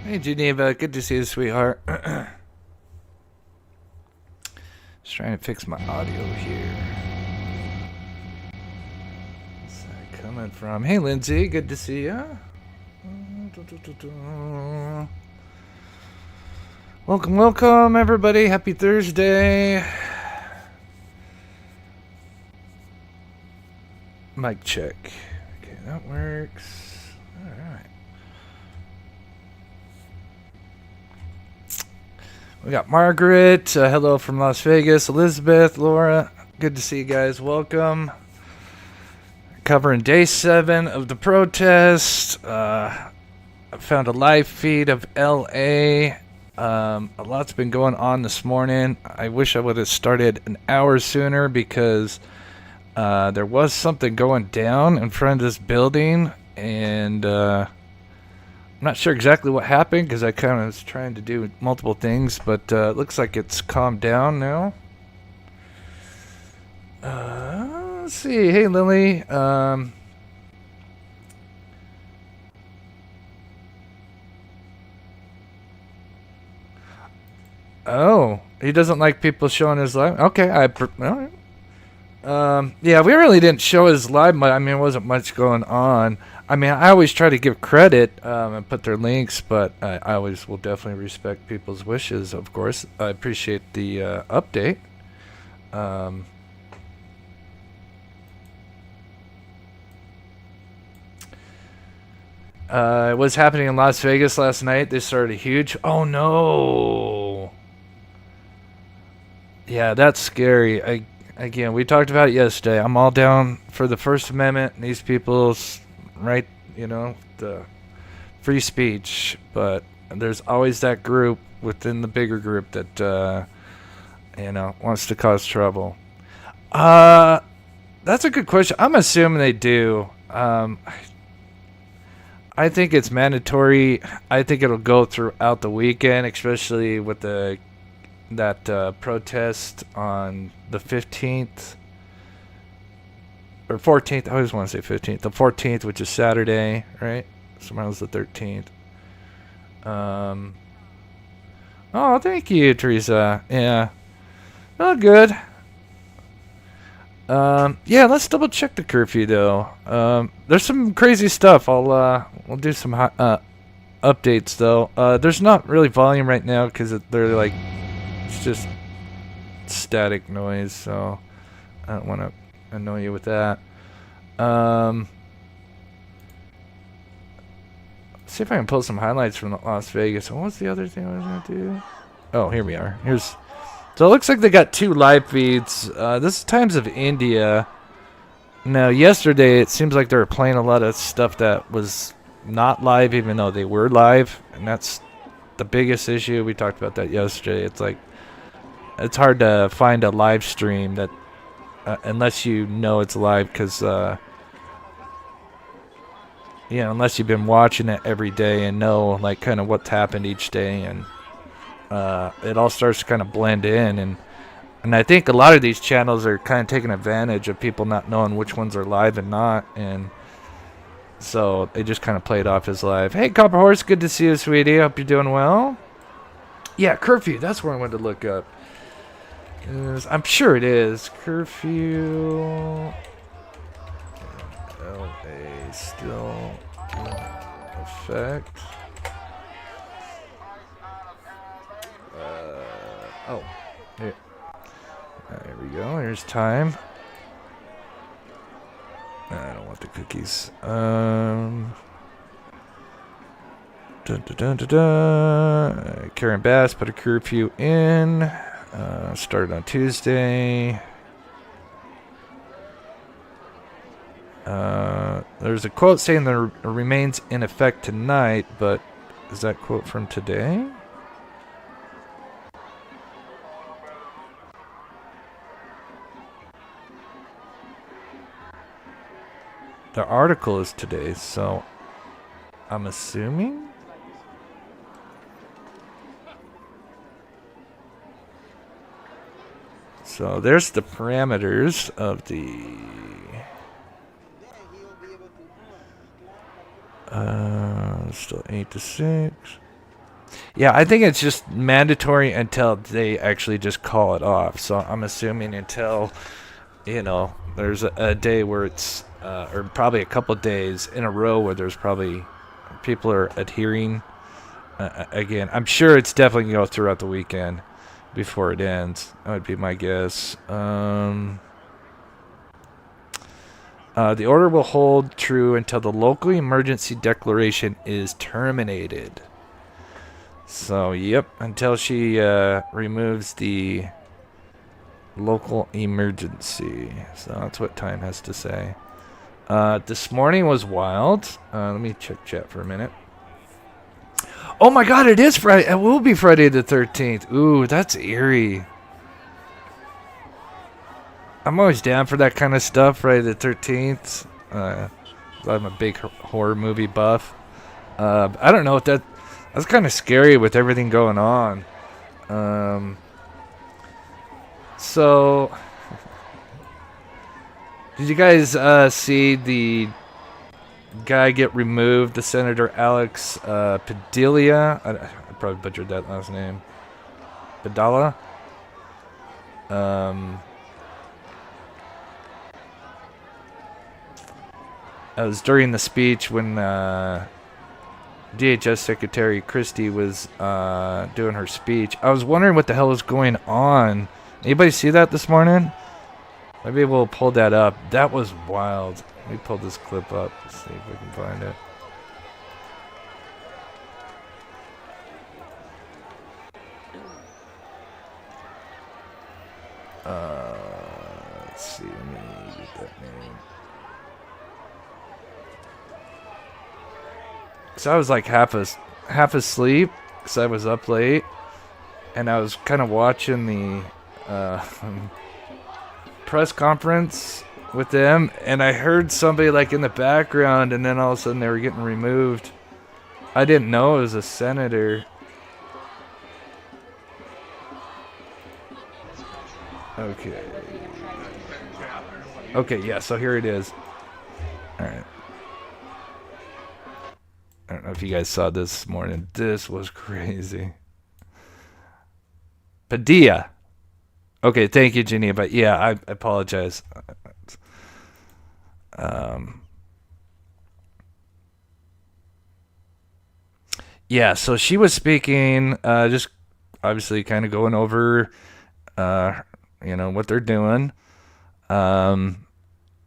Hey, Geneva. Good to see you, sweetheart. Just trying to fix my audio here. Where's that coming from? Hey, Lindsay. Good to see ya. Welcome, welcome, everybody. Happy Thursday. Mic check. Okay, that works. All right. We got Margaret. Hello from Las Vegas. Elizabeth, Laura. Good to see you guys. Welcome. Covering day 7 of the protest. I found a live feed of LA. A lot's been going on this morning. I wish I would have started an hour sooner because there was something going down in front of this building, and I'm not sure exactly what happened because I kind of was trying to do multiple things, but it looks like it's calmed down now. Let's see. Hey, Lily. Oh, he doesn't like people showing his live. Okay, all right. Yeah, we really didn't show his live. I mean, there wasn't much going on. I mean, I always try to give credit and put their links, but I always will definitely respect people's wishes, of course. I appreciate the update. It was happening in Las Vegas last night. They started a huge... Oh, no. Yeah, that's scary. Again, we talked about it yesterday. I'm all down for the First Amendment and these people's right, the free speech. But there's always that group within the bigger group that, wants to cause trouble. That's a good question. I'm assuming they do. I think it's mandatory. I think it'll go throughout the weekend, especially with that protest on the 15th or 14th. I always want to say 15th. The 14th, which is Saturday, right? Tomorrow's the 13th. Oh, thank you, Teresa. Yeah. Oh, good. Yeah, let's double check the curfew though. There's some crazy stuff. We'll do some updates though. There's not really volume right now because they're like, it's just static noise, so I don't want to annoy you with that. See if I can pull some highlights from Las Vegas. What was the other thing I was gonna do? Oh, here we are. So it looks like they got 2 live feeds. This is Times of India. Now, yesterday, it seems like they were playing a lot of stuff that was not live, even though they were live. And that's the biggest issue. We talked about that yesterday. It's like, it's hard to find a live stream that, unless you know it's live, because, unless you've been watching it every day and know, like, kind of what's happened each day, and it all starts to kind of blend in, and I think a lot of these channels are kind of taking advantage of people not knowing which ones are live and not, and so they just kind of play it off as live. Hey, Copper Horse, good to see you, sweetie. Hope you're doing well. Yeah, Curfew, that's where I wanted to look up. I'm sure it is. Curfew. LA still in effect. Oh, here. There we go. Here's time. I don't want the cookies. Dun, dun, dun, dun, dun. Karen Bass put a curfew in. Started on Tuesday. There's a quote saying that it remains in effect tonight, but is that quote from today? The article is today, so I'm assuming. So there's the parameters of the still 8 to 6. Yeah, I think it's just mandatory until they actually just call it off. So I'm assuming until, there's a day where it's, or probably a couple days in a row where there's probably people are adhering. Again, I'm sure it's definitely going to go throughout the weekend before it ends. That would be my guess. The order will hold true until the local emergency declaration is terminated. So, yep, until she removes the local emergency. So that's what time has to say. This morning was wild. Let me check chat for a minute. Oh my god, it is Friday. It will be Friday the 13th. Ooh, that's eerie. I'm always down for that kind of stuff, Friday the 13th. I'm a big horror movie buff. I don't know if that's kind of scary with everything going on. So, did you guys see the guy get removed, the Senator Alex Padilla? I probably butchered that last name. Padilla? It was during the speech when DHS Secretary Christie was doing her speech. I was wondering what the hell was going on. Anybody see that this morning? Maybe we'll pull that up. That was wild. Let me pull this clip up. Let's see if we can find it. Let's see. Let me get that name. So I was like half asleep because I was up late, and I was kind of watching the press conference with them, and I heard somebody like in the background, and then all of a sudden they were getting removed. I didn't know it was a senator. Okay, yeah, so here it is. Alright. I don't know if you guys saw this morning. This was crazy. Padilla. Okay, thank you, Jenny. But yeah, I apologize. Yeah, so she was speaking, just obviously kind of going over, what they're doing. And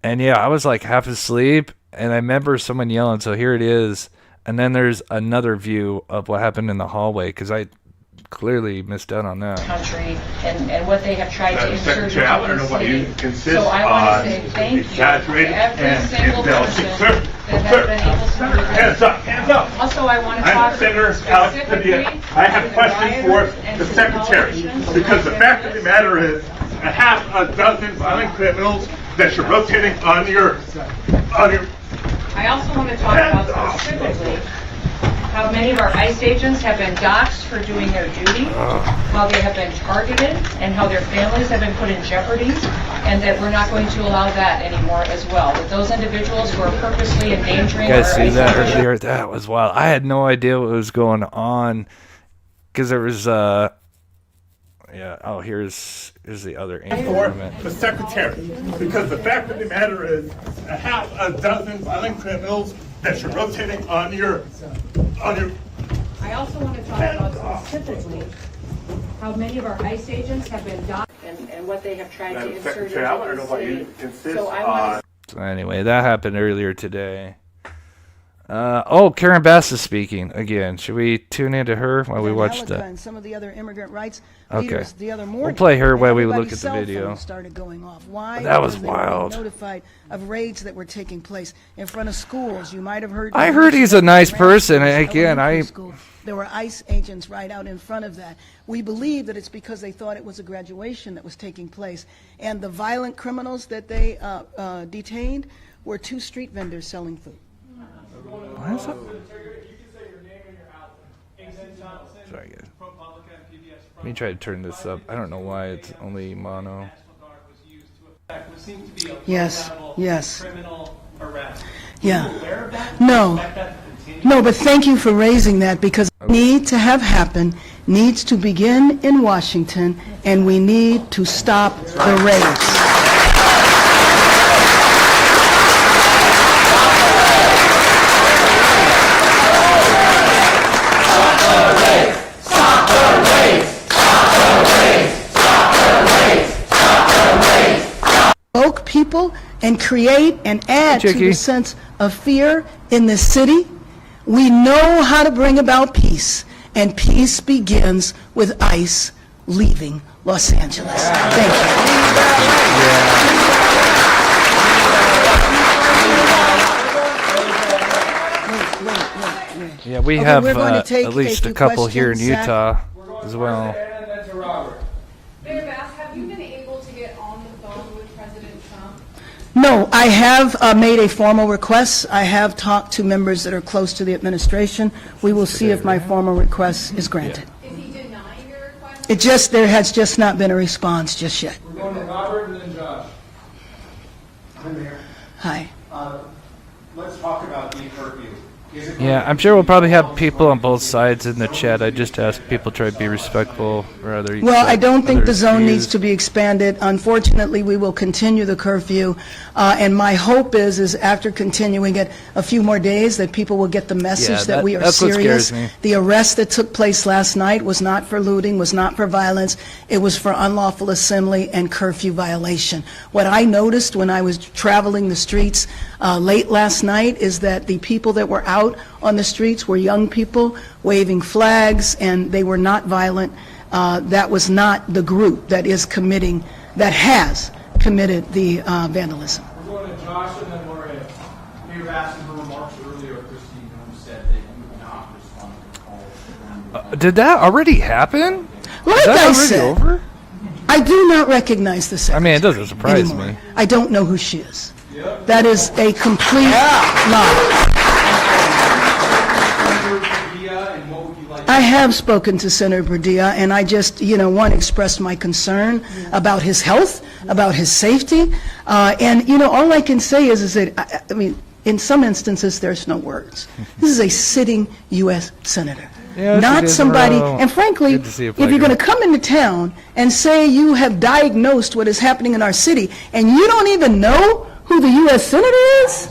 yeah, I was like half asleep, and I remember someone yelling, so here it is. And then there's another view of what happened in the hallway, because I clearly missed out on that. Country and what they have tried to insert into I don't know what you insist so I want to say thank you to every single person that has been able to do this. Hands up. Also, I want to talk specifically I have questions for the secretary, because the fact of the matter is, a half a dozen violent criminals that you're rotating on your. I also want to talk about specifically how many of our ICE agents have been doxxed for doing their duty, how they have been targeted, and how their families have been put in jeopardy, and that we're not going to allow that anymore as well. That those individuals who are purposely endangering You guys our see ICE that agents. earlier? That was wild. I had no idea what was going on, because there was here's the other informant. For the secretary, because the fact of the matter is, a half a dozen violent criminals that you're rotating on your. I also want to talk about specifically how many of our ICE agents have been doxxed and what they have tried to insert into I don't know what you the insist city. So I want to So anyway, that happened earlier today. Karen Bass is speaking again. Should we tune into her while we watch that? And some of the other immigrant rights Okay. leaders the other morning. We'll play her while we Everybody's look at the cell video. phones started going off. Why? That was Because they were being wild. Notified of raids that were taking place in front of schools. You might have heard. I heard he's a nice person. Again, There were ICE agents right out in front of that. We believe that it's because they thought it was a graduation that was taking place, and the violent criminals that they detained were 2 street vendors selling food. Why is that? Sorry, guys. Let me try to turn this up. I don't know why it's only mono. Yes. Yeah. No, but thank you for raising that, because Okay. need to have happen needs to begin in Washington, and we need to stop the raids. Provoke people and create and add to the sense of fear in this city. We know how to bring about peace, and peace begins with ICE leaving Los Angeles. Thank you. Yeah, we Okay, have we're going to take at least a a few couple here in questions, Zach. Utah as well. Mayor Bass, have you been able to get on the phone with President Trump? No, I have made a formal request. I have talked to members that are close to the administration. We will see if my formal request is granted. Is he denying your request? There has just not been a response just yet. We're going to Robert and then Josh. Hi, Mayor. Hi. Let's talk about the curfew. Yeah, I'm sure we'll probably have people on both sides in the chat. I just ask people try to be respectful, rather. Well, I don't think the zone needs to be expanded. Unfortunately, we will continue the curfew, and my hope is after continuing it a few more days, that people will get the message that we are that's what serious. scares me. The arrest that took place last night was not for looting, was not for violence. It was for unlawful assembly and curfew violation. What I noticed when I was traveling the streets late last night is that the people that were out on the streets were young people waving flags, and they were not violent. That was not the group that has committed the vandalism. We're going to Josh and then Maria. Mayor Bass, in her remarks earlier, Christine Holmes said that you would not respond to calls. Did that already happen? Like Is that I already said, over? I do not recognize the I secretary mean, it doesn't surprise anymore. me. I don't know who she is. That is a complete lie. And what would you like? I have spoken to Senator Padilla, and I just, expressed my concern about his health, about his safety, and, all I can say is that, I mean, in some instances, there's no words. This is a sitting U.S. Senator. Yeah, Not somebody, and frankly, Good to see you if you're play going to good. come into town and say you have diagnosed what is happening in our city, and you don't even know who the U.S. Senator is?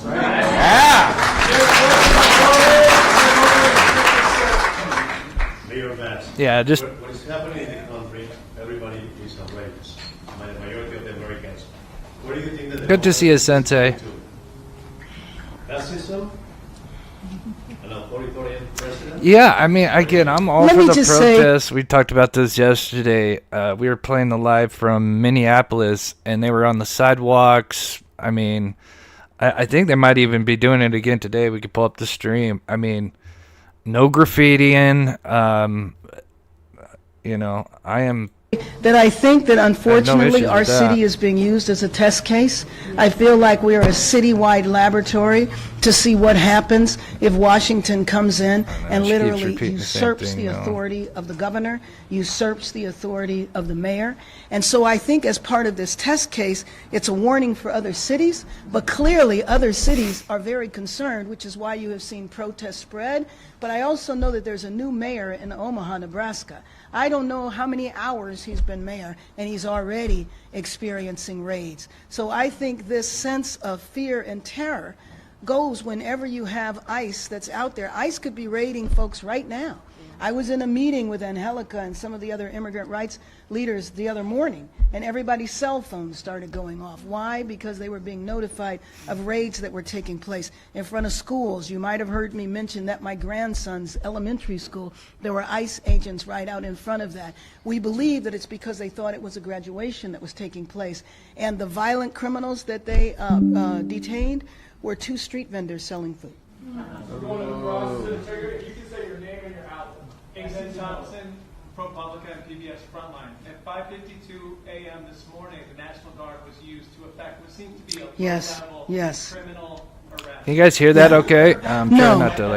Mayor Vance, Yeah, just what is happening in the country, everybody is outrageous. The majority of the Americans. What do you think that the good to see you, Sensei. Fascism? An authoritarian president? Yeah, I mean, again, I'm all Let for me the just say- protests. We talked about this yesterday. We were playing the live from Minneapolis, and they were on the sidewalks. I mean, I think they might even be doing it again today. We could pull up the stream. I mean, no graffitiing. I am. That I think that unfortunately issues our with that. city is being used as a test case. I feel like we are a citywide laboratory to see what happens if Washington comes in and she keeps literally repeating the same usurps thing, the though. authority of the governor, usurps the authority of the mayor. And so I think as part of this test case, it's a warning for other cities, but clearly other cities are very concerned, which is why you have seen protests spread. But I also know that there's a new mayor in Omaha, Nebraska. I don't know how many hours he's been mayor, and he's already experiencing raids. So I think this sense of fear and terror goes whenever you have ICE that's out there. ICE could be raiding folks right now. I was in a meeting with Angelica and some of the other immigrant rights leaders the other morning, and everybody's cell phones started going off. Why? Because they were being notified of raids that were taking place in front of schools. You might have heard me mention that my grandson's elementary school, there were ICE agents right out in front of that. We believe that it's because they thought it was a graduation that was taking place, and the violent criminals that they detained were two street vendors selling food. We're going to Ross. You can say your name and your outlet. Jason Johnson, ProPublica and PBS Frontline. At 5:52 a.m. this morning, the National Guard was used to effect what seemed to be a Yes, yes. criminal arrest. Can you guys hear that? Okay. I'm trying No. not to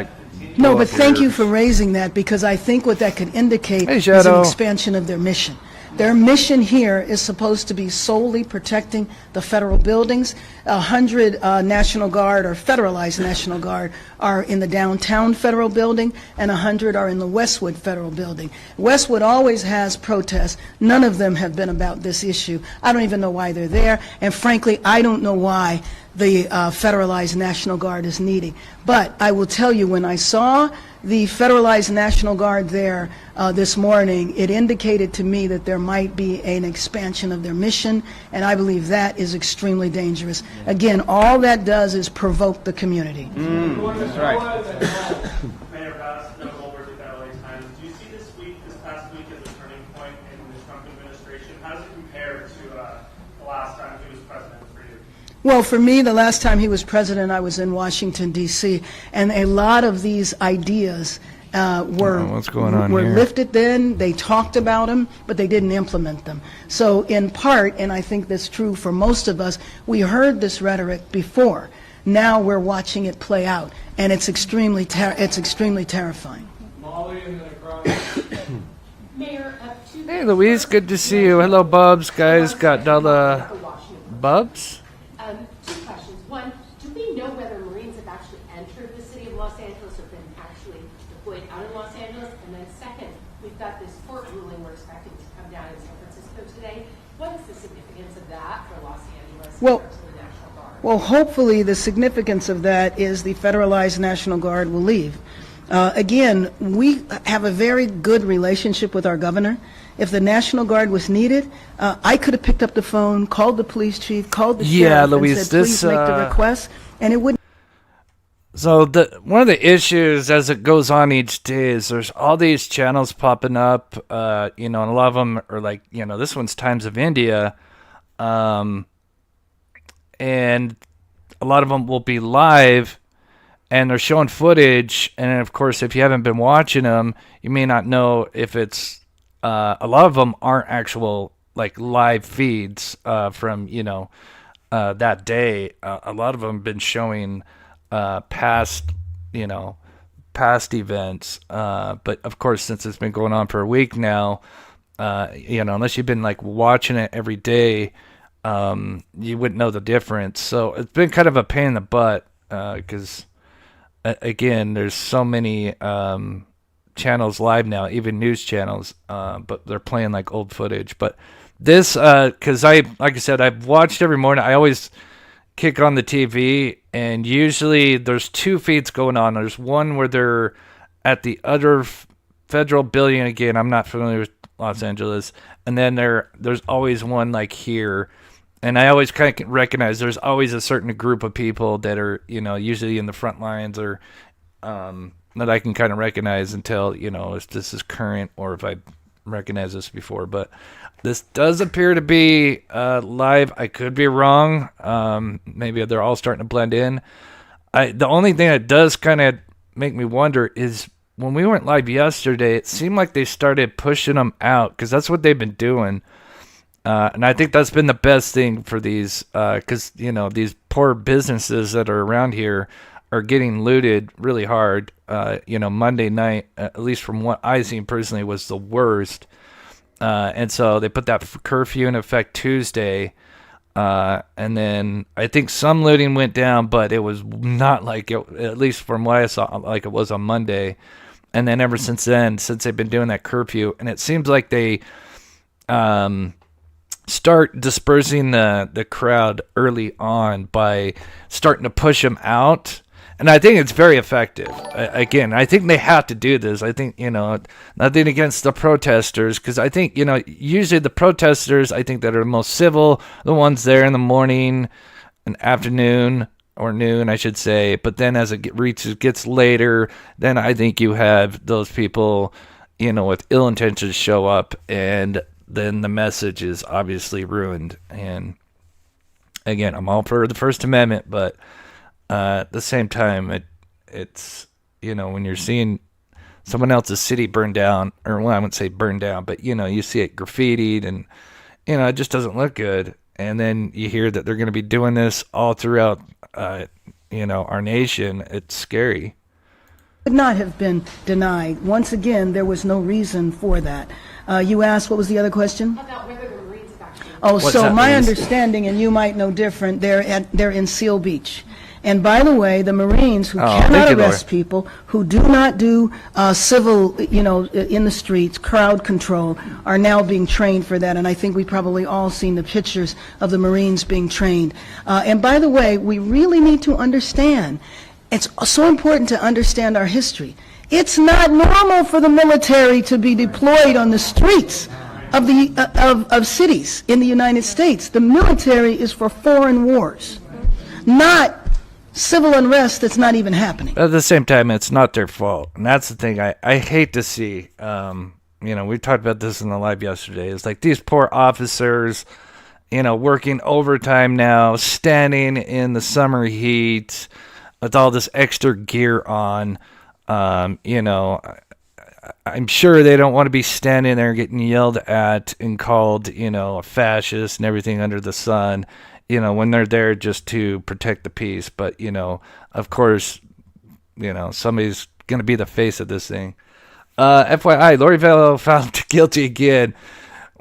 No, blow but up thank your- you for raising that, because I think what that could indicate Hey, is an Shadow. expansion of their mission. Their mission here is supposed to be solely protecting the federal buildings. 100 National Guard or federalized National Guard are in the downtown federal building, and 100 are in the Westwood federal building. Westwood always has protests. None of them have been about this issue. I don't even know why they're there, and frankly, I don't know why the federalized National Guard is needed. But I will tell you, when I saw the federalized National Guard there this morning, it indicated to me that there might be an expansion of their mission, and I believe that is extremely dangerous. Again, all that does is provoke the community. That's right. Mayor Bass, Notable Worthy LA Times. Do you see this past week as a turning point in the Trump administration? How does it compare to the last time he was president for you? Well, for me, the last time he was president, I was in Washington, D.C., and a lot of these ideas what's going on were here? lifted then. They talked about them, but they didn't implement them. So in part, and I think that's true for most of us, we heard this rhetoric before. Now we're watching it play out, and it's extremely terrifying. Molly and then across. Mayor, Hey, Louise, good to see you. Hello, Bubs. Guys, got Della Bubs? Two questions. One, do we know whether Marines have actually entered the city of Los Angeles or been actually deployed out of Los Angeles? And then second, we've got this court ruling we're expecting to come down in San Francisco today. What is the significance of that for Los Angeles Well- in terms of the National Guard? Well, hopefully the significance of that is the federalized National Guard will leave. Again, we have a very good relationship with our governor. If the National Guard was needed, I could have picked up the phone, called the police chief, called the sheriff, Louise, and said, please make the request, and it wouldn't. So one of the issues as it goes on each day is there's all these channels popping up, and a lot of them are like, this one's Times of India, and a lot of them will be live, and they're showing footage, and of course, if you haven't been watching them, you may not know if it's, a lot of them aren't actual, like, live feeds from, that day. A lot of them have been showing past events, but of course, since it's been going on for a week now, unless you've been like watching it every day, you wouldn't know the difference. So it's been kind of a pain in the butt, because again, there's so many channels live now, even news channels, but they're playing like old footage. But this, because like I said, I've watched every morning. I always kick on the TV, and usually there's two feeds going on. There's one where they're at the other federal building. Again, I'm not familiar with Los Angeles. And then there's always one like here. And I always kind of recognize there's always a certain group of people that are, usually in the front lines, or that I can kind of recognize and tell, if this is current or if I recognize this before. But this does appear to be live. I could be wrong. Maybe they're all starting to blend in. The only thing that does kind of make me wonder is when we went live yesterday, it seemed like they started pushing them out, because that's what they've been doing. And I think that's been the best thing for these, because, these poor businesses that are around here are getting looted really hard. Monday night, at least from what I've seen personally, was the worst. And so they put that curfew in effect Tuesday. And then I think some looting went down, but it was not like it, at least from what I saw, like it was on Monday. And then ever since then, since they've been doing that curfew, and it seems like they start dispersing the crowd early on by starting to push them out. And I think it's very effective. Again, I think they have to do this. I think, nothing against the protesters, because I think, usually the protesters, I think, that are the most civil, the ones there in the morning and afternoon, or noon, I should say. But then as it gets later, then I think you have those people, with ill intentions show up, and then the message is obviously ruined. And again, I'm all for the First Amendment, but at the same time, it's when you're seeing someone else's city burned down, or well, I wouldn't say burned down, but you see it graffitied, and it just doesn't look good. And then you hear that they're going to be doing this all throughout our nation. It's scary. Would not have been denied. Once again, there was no reason for that. You asked, what was the other question? About whether the Marines have actually. Oh, What's so that my mean? understanding, and you might know different, they're in Seal Beach. And by the way, the Marines who thank cannot you, Laura. arrest people, who do not do civil, in the streets, crowd control, are now being trained for that. And I think we probably all seen the pictures of the Marines being trained. And by the way, we really need to understand, it's so important to understand our history. It's not normal for the military to be deployed on the streets of cities in the United States. The military is for foreign wars, not civil unrest that's not even happening. At the same time, it's not their fault, and that's the thing I hate to see. We talked about this in the live yesterday. It's like these poor officers, working overtime now, standing in the summer heat with all this extra gear on. I'm sure they don't want to be standing there getting yelled at and called, a fascist and everything under the sun. When they're there just to protect the peace. But, of course, somebody's going to be the face of this thing. FYI, Lori Vallow found guilty again.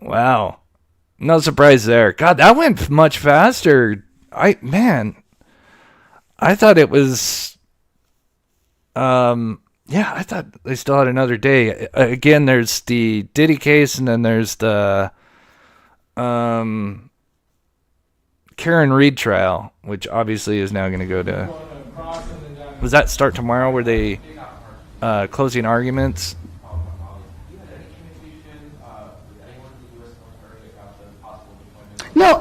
Wow. No surprise there. God, that went much faster. I thought it was, I thought they still had another day. Again, there's the Diddy case, and then there's the, Karen Reed trial, which obviously is now going to go to. Does that start tomorrow? Were they closing arguments? No,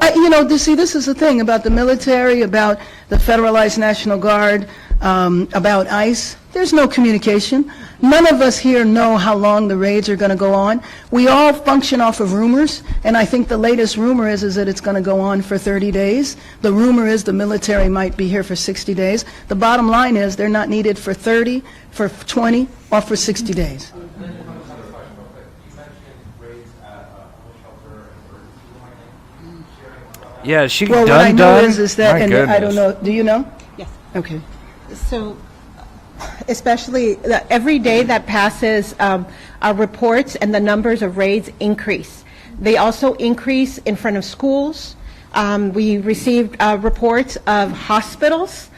see, this is the thing about the military, about the Federalized National Guard, about ICE. There's no communication. None of us here know how long the raids are going to go on. We all function off of rumors, and I think the latest rumor is that it's going to go on for 30 days. The rumor is the military might be here for 60 days. The bottom line is they're not needed for 30, for 20, or for 60 days. Yeah, she Well, what I done. know is that, My and I don't goodness. know, do you know? Yes. Okay. So, especially every day that passes, our reports and the numbers of raids increase. They also increase in front of schools. We received reports of hospitals,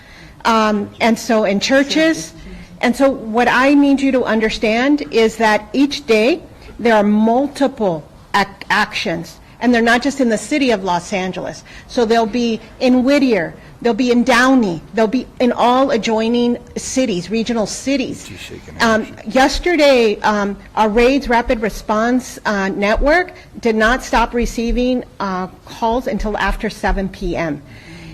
and so in churches. And so what I need you to understand is that each day there are multiple actions. And they're not just in the city of Los Angeles. So they'll be in Whittier, they'll be in Downey, they'll be in all adjoining cities, regional cities. Yesterday, our RAIDS Rapid Response Network did not stop receiving calls until after 7 p.m.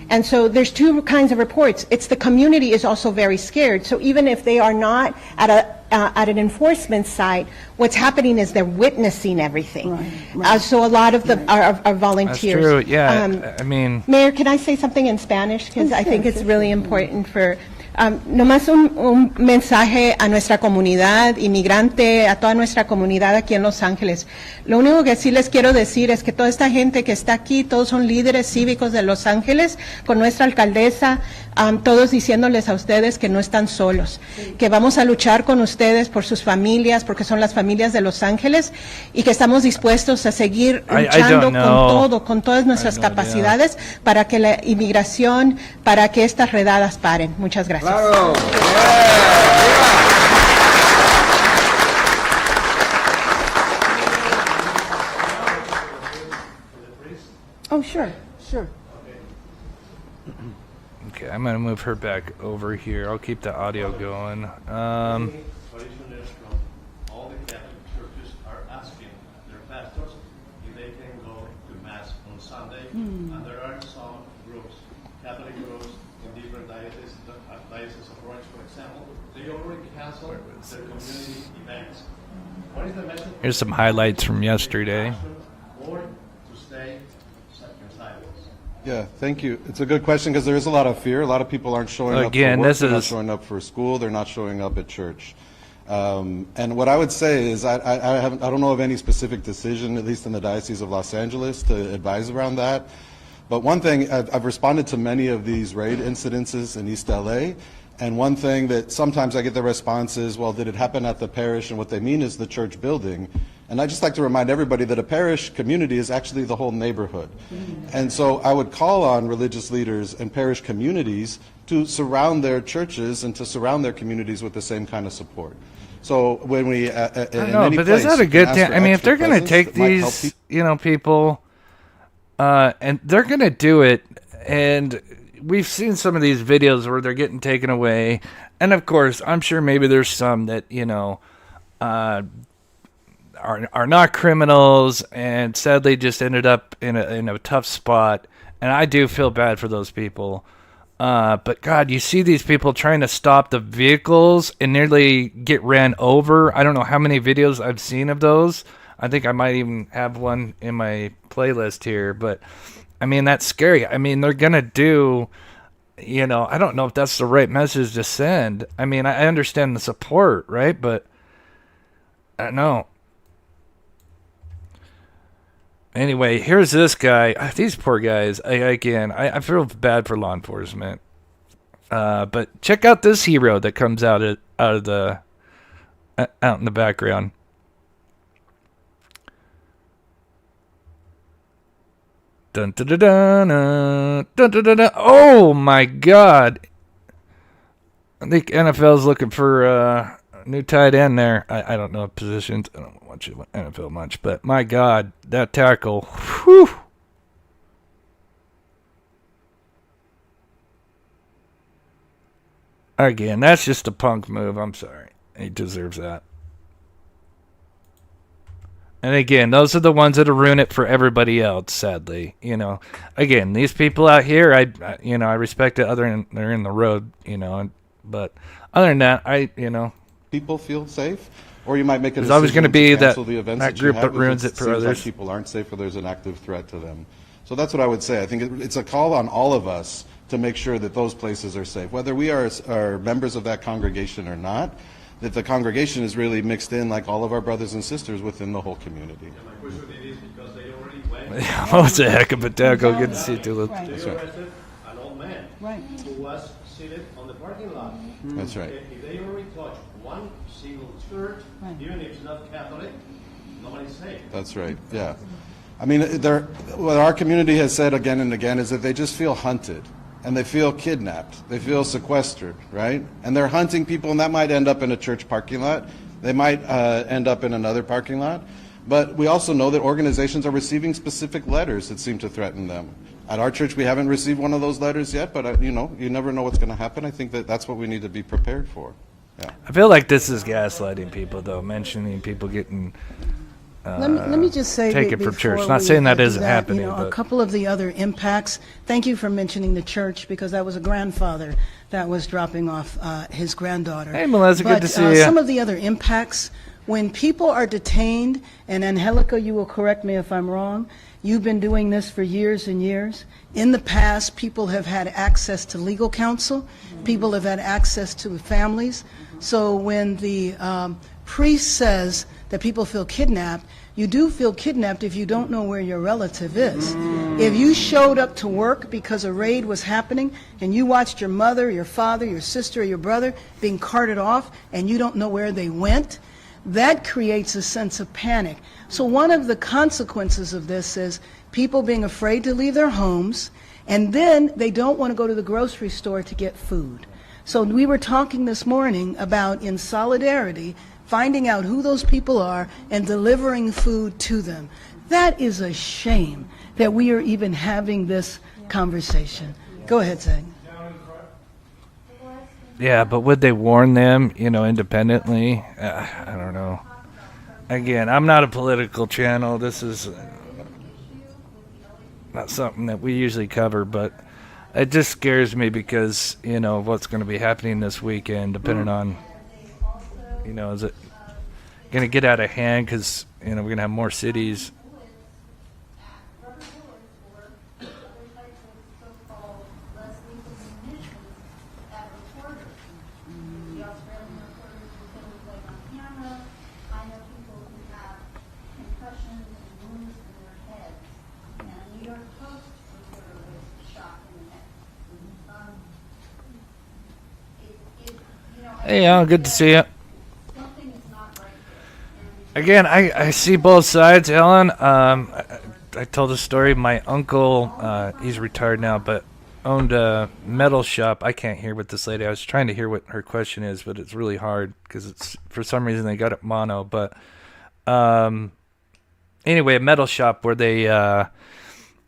And so there's two kinds of reports. It's the community is also very scared. So even if they are not at an enforcement site, what's happening is they're witnessing everything. Right. So a lot of our volunteers. That's true. Yeah, I mean. Mayor, can I say something in Spanish? Because I think it's really important for. Nomás un mensaje a nuestra comunidad inmigrante, a toda nuestra comunidad aquí en Los Ángeles. Lo único que sí les quiero decir es que toda esta gente que está aquí, todos son líderes cívicos de Los Ángeles, con nuestra alcaldesa, todos diciéndoles a ustedes que no están solos, que vamos a luchar con ustedes por sus familias, porque son las familias de Los Ángeles, y que estamos dispuestos a seguir luchando con todas nuestras capacidades para que la inmigración, para que estas redadas paren. Muchas gracias. Claro. Oh, sure, sure. Okay, I'm going to move her back over here. I'll keep the audio going. Traditionally strong. All the Catholic churches are asking their pastors if they can go to Mass on Sunday. And there are some groups, Catholic groups in different dioceses of Orange, for example, they already canceled their community events. What is the message? Here's some highlights from yesterday. Or to stay in silence? Yeah, thank you. It's a good question because there is a lot of fear. A lot of people aren't showing up Again, for work. this They're not is- showing up for school. They're not showing up at church. And what I would say is I don't know of any specific decision, at least in the Diocese of Los Angeles, to advise around that. But one thing, I've responded to many of these raid incidences in East LA, And one thing that sometimes I get the response is, well, did it happen at the parish? And what they mean is the church building. And I just like to remind everybody that a parish community is actually the whole neighborhood. And so I would call on religious leaders and parish communities to surround their churches and to surround their communities with the same kind of support. So when we, I know, but is that a good thing? I mean, if they're going to take these, people, and they're going to do it, and we've seen some of these videos where they're getting taken away, and of course, I'm sure maybe there's some that, are not criminals, and sadly just ended up in a tough spot, and I do feel bad for those people. But God, you see these people trying to stop the vehicles and nearly get ran over. I don't know how many videos I've seen of those. I think I might even have one in my playlist here. But, I mean, that's scary. I mean, they're going to do, I don't know if that's the right message to send. I mean, I understand the support, right? But, I don't know. Anyway, here's this guy. These poor guys. I feel bad for law enforcement. But check out this hero that comes out in the background. Dun dun dun dun dun dun dun dun. Oh my God! I think NFL's looking for new tight end there. I don't know positions. I don't watch NFL much, but my God, that tackle. Whew. Again, that's just a punk move. I'm sorry. He deserves that. And again, those are the ones that ruin it for everybody else, sadly. Again, these people out here, I respect it other than they're in the road, but other than that, people feel safe, or you might make a there's decision always going to be cancel the events that group that ruins it for seems others. like people aren't safe or there's an active threat to them. So that's what I would say. I think it's a call on all of us to make sure that those places are safe, whether we are members of that congregation or not, that the congregation is really mixed in like all of our brothers and sisters within the whole community. My question is because they already went. Oh, it's a heck of a tackle. Good to see you, Tulip. They arrested an old man who was seated on the parking lot. That's right. If they already touch one single church, even if it's not Catholic, nobody's safe. That's right. Yeah. I mean, what our community has said again and again is that they just feel hunted. And they feel kidnapped. They feel sequestered, right? And they're hunting people, and that might end up in a church parking lot. They might end up in another parking lot. But we also know that organizations are receiving specific letters that seem to threaten them. At our church, we haven't received one of those letters yet, but, you never know what's going to happen. I think that's what we need to be prepared for. Yeah. I feel like this is gaslighting people, though, mentioning people getting let me just say take it from church. Not saying that isn't happening. A couple of the other impacts. Thank you for mentioning the church, because that was a grandfather that was dropping off his granddaughter. Hey, Melissa, good to see you. Some of the other impacts, when people are detained, and Angelica, you will correct me if I'm wrong, you've been doing this for years and years. In the past, people have had access to legal counsel. People have had access to families. So when the priest says that people feel kidnapped, you do feel kidnapped if you don't know where your relative is. If you showed up to work because a raid was happening and you watched your mother, your father, your sister, or your brother being carted off and you don't know where they went, that creates a sense of panic. So one of the consequences of this is people being afraid to leave their homes, and then they don't want to go to the grocery store to get food. So we were talking this morning about, in solidarity, finding out who those people are and delivering food to them. That is a shame that we are even having this conversation. Go ahead, Zach. Yeah, but would they warn them, independently? I don't know. Again, I'm not a political channel. This is not something that we usually cover, but it just scares me because, of what's going to be happening this weekend, depending on, is it going to get out of hand because, we're going to have more cities. Hey, Alan, good to see you. Again, I see both sides, Ellen. I told a story. My uncle, he's retired now, but owned a metal shop. I can't hear what this lady. I was trying to hear what her question is, but it's really hard because it's for some reason they got it mono. But anyway, a metal shop where they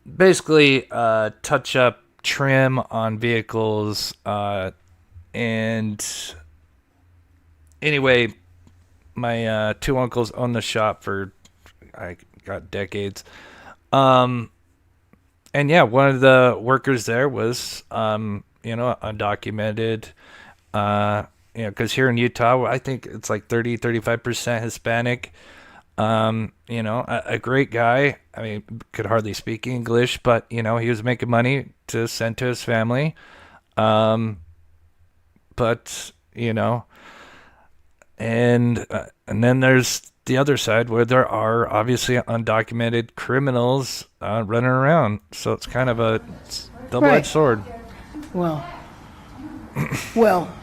basically touch up trim on vehicles, and anyway, my two uncles owned the shop for I got decades. And yeah, one of the workers there was undocumented. Because here in Utah, I think it's like 35% Hispanic. A great guy. I mean, could hardly speak English, but he was making money to send to his family. But and then there's the other side where there are obviously undocumented criminals running around. So it's kind of a double-edged sword. Well,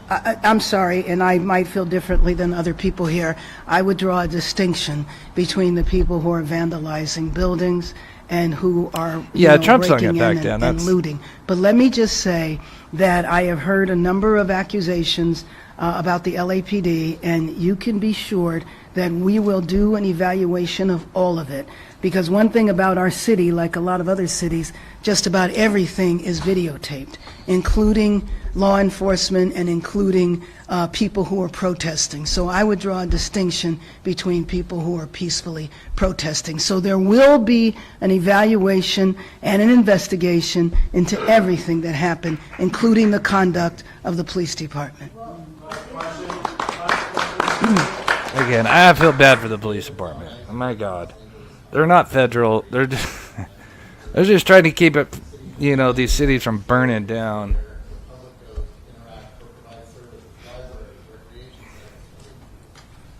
I'm sorry, and I might feel differently than other people here. I would draw a distinction between the people who are vandalizing buildings and who are Trump's not breaking gonna in back down. and looting. But let me just say that I have heard a number of accusations about the LAPD, and you can be sure that we will do an evaluation of all of it. Because one thing about our city, like a lot of other cities, just about everything is videotaped, including law enforcement and including people who are protesting. So I would draw a distinction between people who are peacefully protesting. So there will be an evaluation and an investigation into everything that happened, including the conduct of the police department. Again, I feel bad for the police department. Oh my God. They're not federal. They're just trying to keep it, these cities from burning down.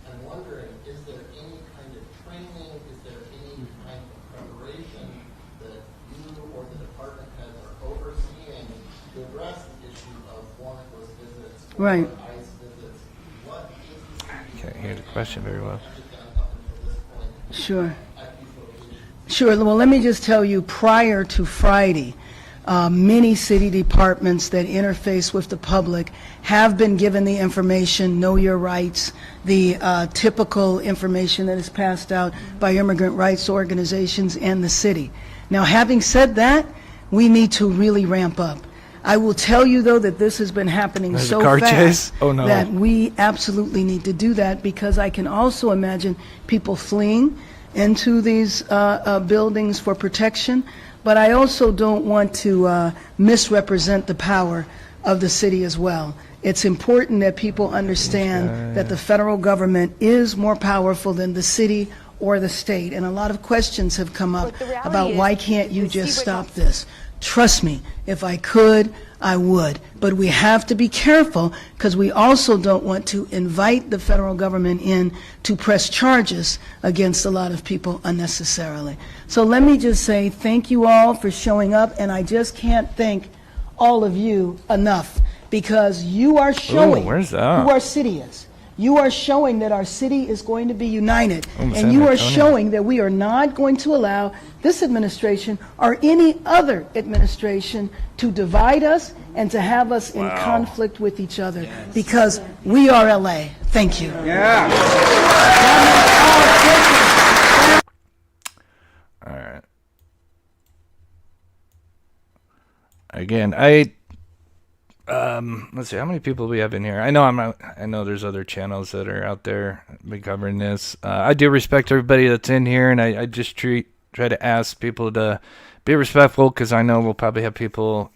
I'm wondering, is there any kind of training, is there any kind of preparation that you or the department heads are overseeing to address the issue of warrantless visits, Right. ICE visits? What is I can't hear the question very well. Sure. Sure. Well, let me just tell you, prior to Friday, many city departments that interface with the public have been given the information, know your rights, the typical information that is passed out by immigrant rights organizations and the city. Now, having said that, we need to really ramp up. I will tell you, though, that this has been happening There's so a car fast chase? Oh, no. that we absolutely need to do that, because I can also imagine people fleeing into these buildings for protection. But I also don't want to misrepresent the power of the city as well. It's important that people understand that the federal government is more powerful than the city or the state. And a lot of questions have come up about why can't you just stop this? Trust me, if I could, I would. But we have to be careful, because we also don't want to invite the federal government in to press charges against a lot of people unnecessarily. So let me just say thank you all for showing up, and I just can't thank all of you enough, because you are showing where's that? who our city is. You are showing that our city is going to be united, San and you are Antonio. showing that we are not going to allow this administration or any other administration to divide us and to have us in conflict with each other, because we are LA. Thank you. All right. Again, let's see how many people we have in here. I know there's other channels that are out there been covering this. I do respect everybody that's in here, and I just try to ask people to be respectful, because I know we'll probably have people,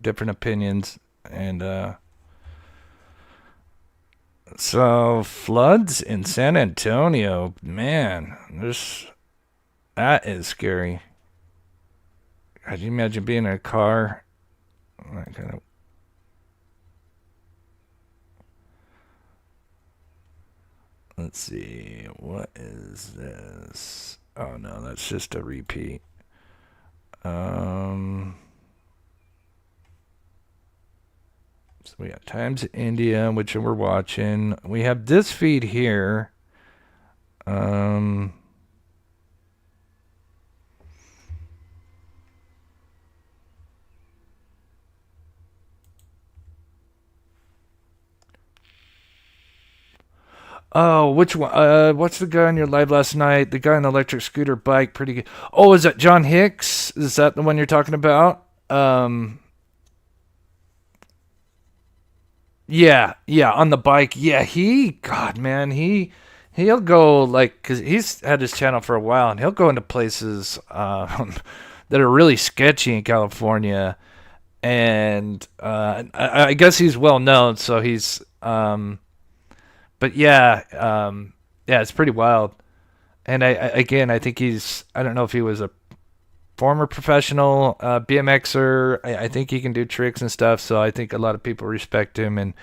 different opinions. And so floods in San Antonio, man, that is scary. Could you imagine being in a car? Let's see, what is this? Oh no, that's just a repeat. So we got Times India, which we're watching. We have this feed here. Oh, which one? What's the guy on your live last night? The guy on the electric scooter bike, pretty good. Oh, is that John Hicks? Is that the one you're talking about? Yeah, on the bike. Yeah, God, man, he'll go like, cause he's had his channel for a while, and he'll go into places that are really sketchy in California, and I guess he's well known, so he's but yeah, it's pretty wild. And I think I don't know if he was a former professional BMXer. I think he can do tricks and stuff, so I think a lot of people respect him. And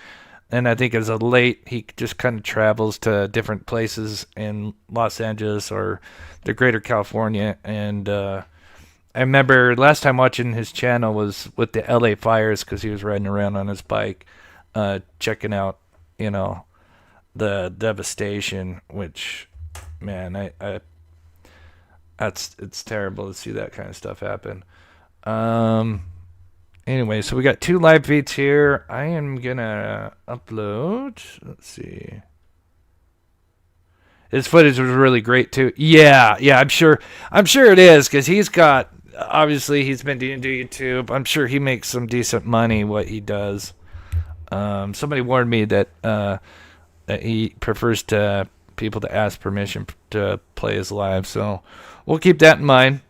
I think as of late, he just kind of travels to different places in Los Angeles or the greater California. And I remember last time watching his channel was with the LA fires, because he was riding around on his bike, checking out, the devastation, which, man, it's terrible to see that kind of stuff happen. Anyway, so we got 2 live feeds here. I am gonna upload. Let's see. His footage was really great too. Yeah, I'm sure it is, because he's got, obviously he's been doing YouTube. I'm sure he makes some decent money what he does. Somebody warned me that that he prefers people to ask permission to play his live, so we'll keep that in mind.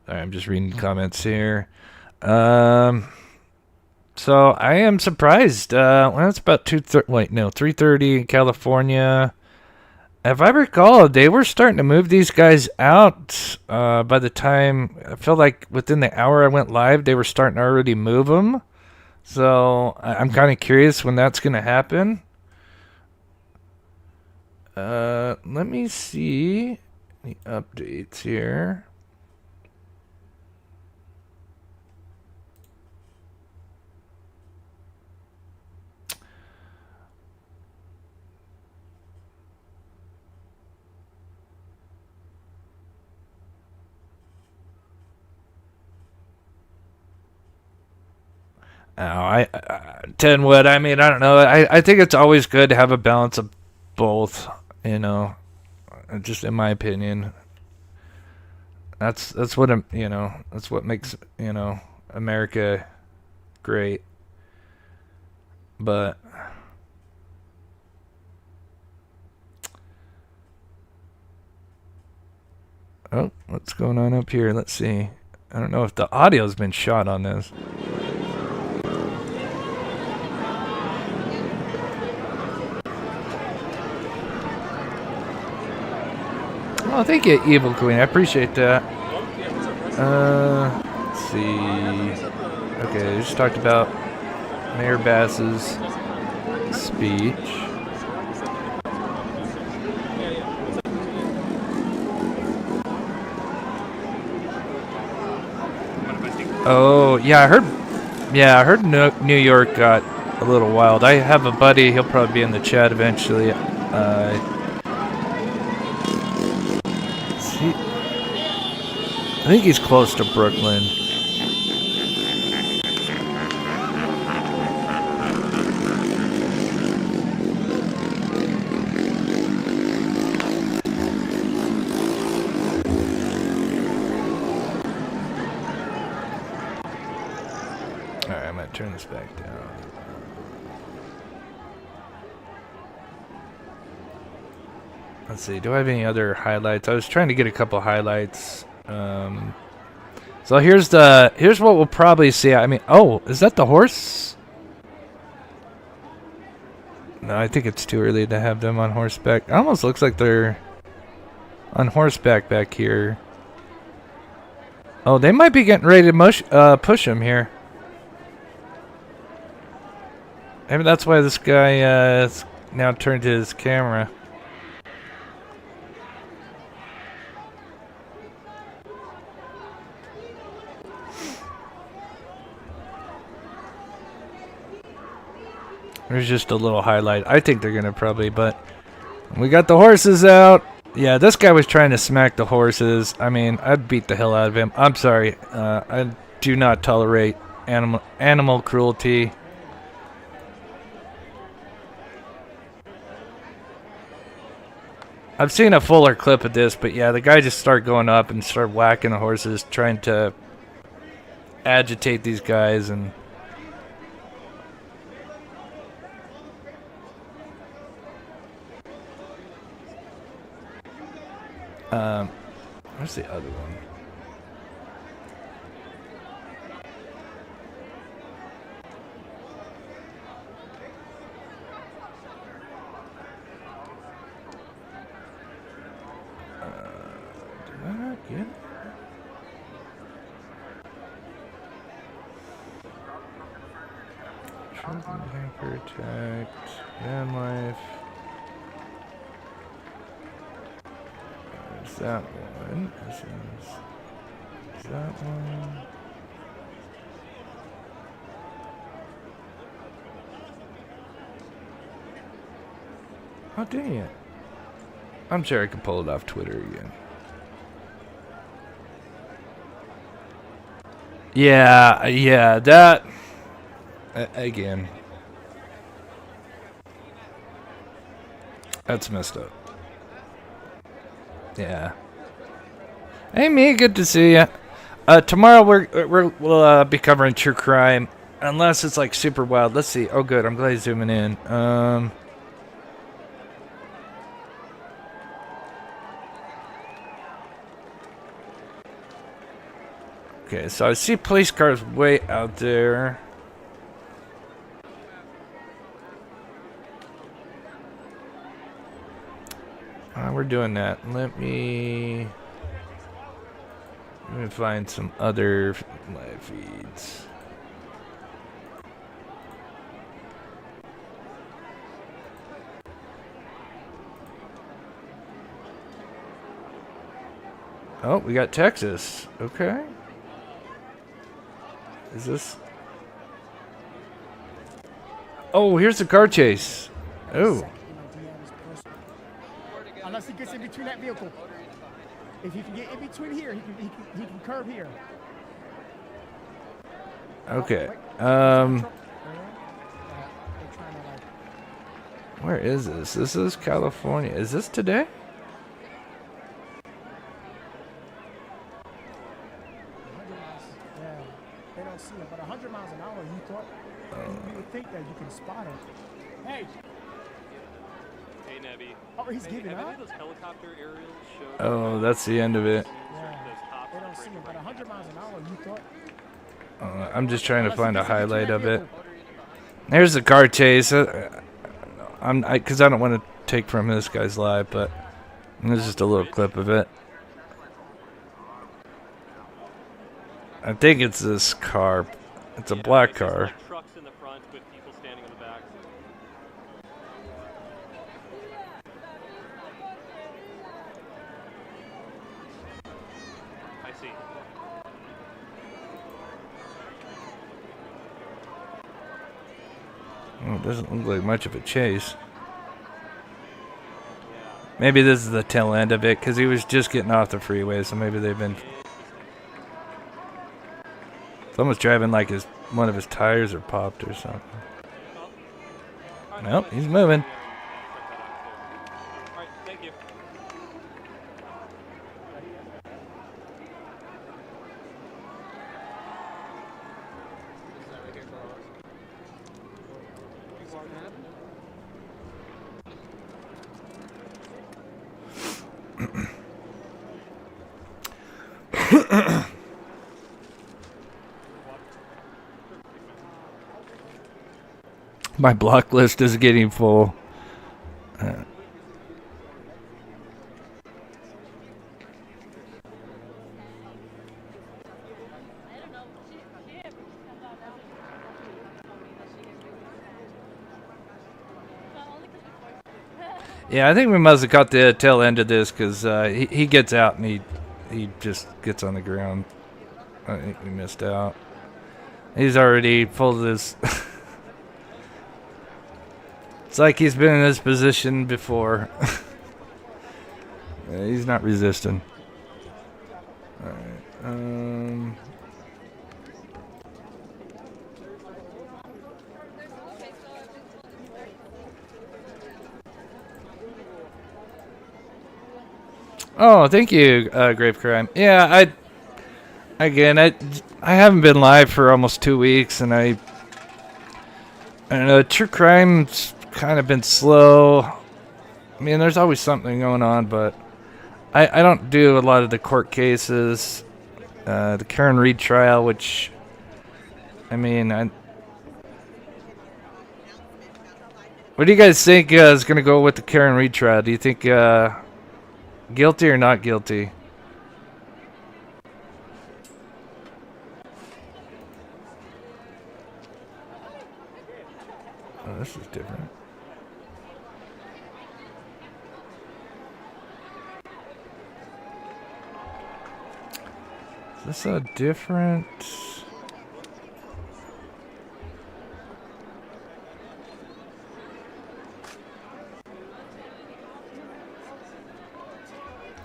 All right, I'm just reading comments here. So I am surprised. Well, it's about 3:30 in California. If I recall, they were starting to move these guys out. By the time, I feel like within the hour I went live, they were starting to already move them. So I'm kind of curious when that's going to happen. Let me see the updates here. Tenwood, I mean, I don't know. I think it's always good to have a balance of both, just in my opinion. That's what that's what makes, America great. But oh, what's going on up here? Let's see. I don't know if the audio's been shot on this. Oh, thank you, Evil Queen. I appreciate that. Let's see. Okay, just talked about Mayor Bass's speech. Oh, yeah, I heard New York got a little wild. I have a buddy, he'll probably be in the chat eventually. I think he's close to Brooklyn. Alright, I'm gonna turn this back down. Let's see, do I have any other highlights? I was trying to get a couple highlights. So here's what we'll probably see. I mean, oh, is that the horse? No, I think it's too early to have them on horseback. It almost looks like they're on horseback back here. Oh, they might be getting ready to push him here. Maybe that's why this guy has now turned his camera. There's just a little highlight. I think they're going to probably, but we got the horses out. Yeah, this guy was trying to smack the horses. I mean, I'd beat the hell out of him. I'm sorry. I do not tolerate animal cruelty. I've seen a fuller clip of this, but yeah, the guy just started going up and started whacking the horses, trying to agitate these guys. And where's the other one? Did I not get it? Children can protect van life. There's that one. Is that one? Oh, dang it. I'm sure I could pull it off Twitter again. Yeah, that... again. That's messed up. Yeah. Hey, me, good to see you. Tomorrow we'll be covering true crime, unless it's like super wild. Let's see. Oh, good. I'm glad he's zooming in. Okay, so I see police cars way out there. We're doing that. Let me find some other live feeds. Oh, we got Texas. Okay. Is this? Oh, here's the car chase. Oh. Unless he gets in between that vehicle. If he can get in between here, he can curve here. Okay. Where is this? This is California. Is this today? Yeah, they don't see him, but 100 miles an hour, you thought, you would think that you can spot him. Hey! Hey, Nebby. Oh, he's giving up? Those helicopter aerials show Oh, that's the end of it. Yeah, they don't see him, but 100 miles an hour, you thought. I'm just trying to find a highlight of it. There's the car chase. Because I don't want to take from this guy's live, but there's just a little clip of it. I think it's this car. It's a black car. trucks in the front with people standing in the back. I see. Oh, it doesn't look like much of a chase. Maybe this is the tail end of it, because he was just getting off the freeway, so maybe they've been... Someone's driving like one of his tires are popped or something. Nope, he's moving. Alright, thank you. My block list is getting full. Yeah, I think we must have caught the tail end of this because he gets out and he just gets on the ground. I think we missed out. He's already pulled this. It's like he's been in this position before. Yeah, he's not resisting. Alright. Oh, thank you, Grave Crime. Yeah, I haven't been live for almost 2 weeks, and I don't know, true crime's kind of been slow. I mean, there's always something going on, but I don't do a lot of the court cases. The Karen Reed trial, which, I mean, what do you guys think is going to go with the Karen Reed trial? Do you think guilty or not guilty? Oh, this is different. Is this a different...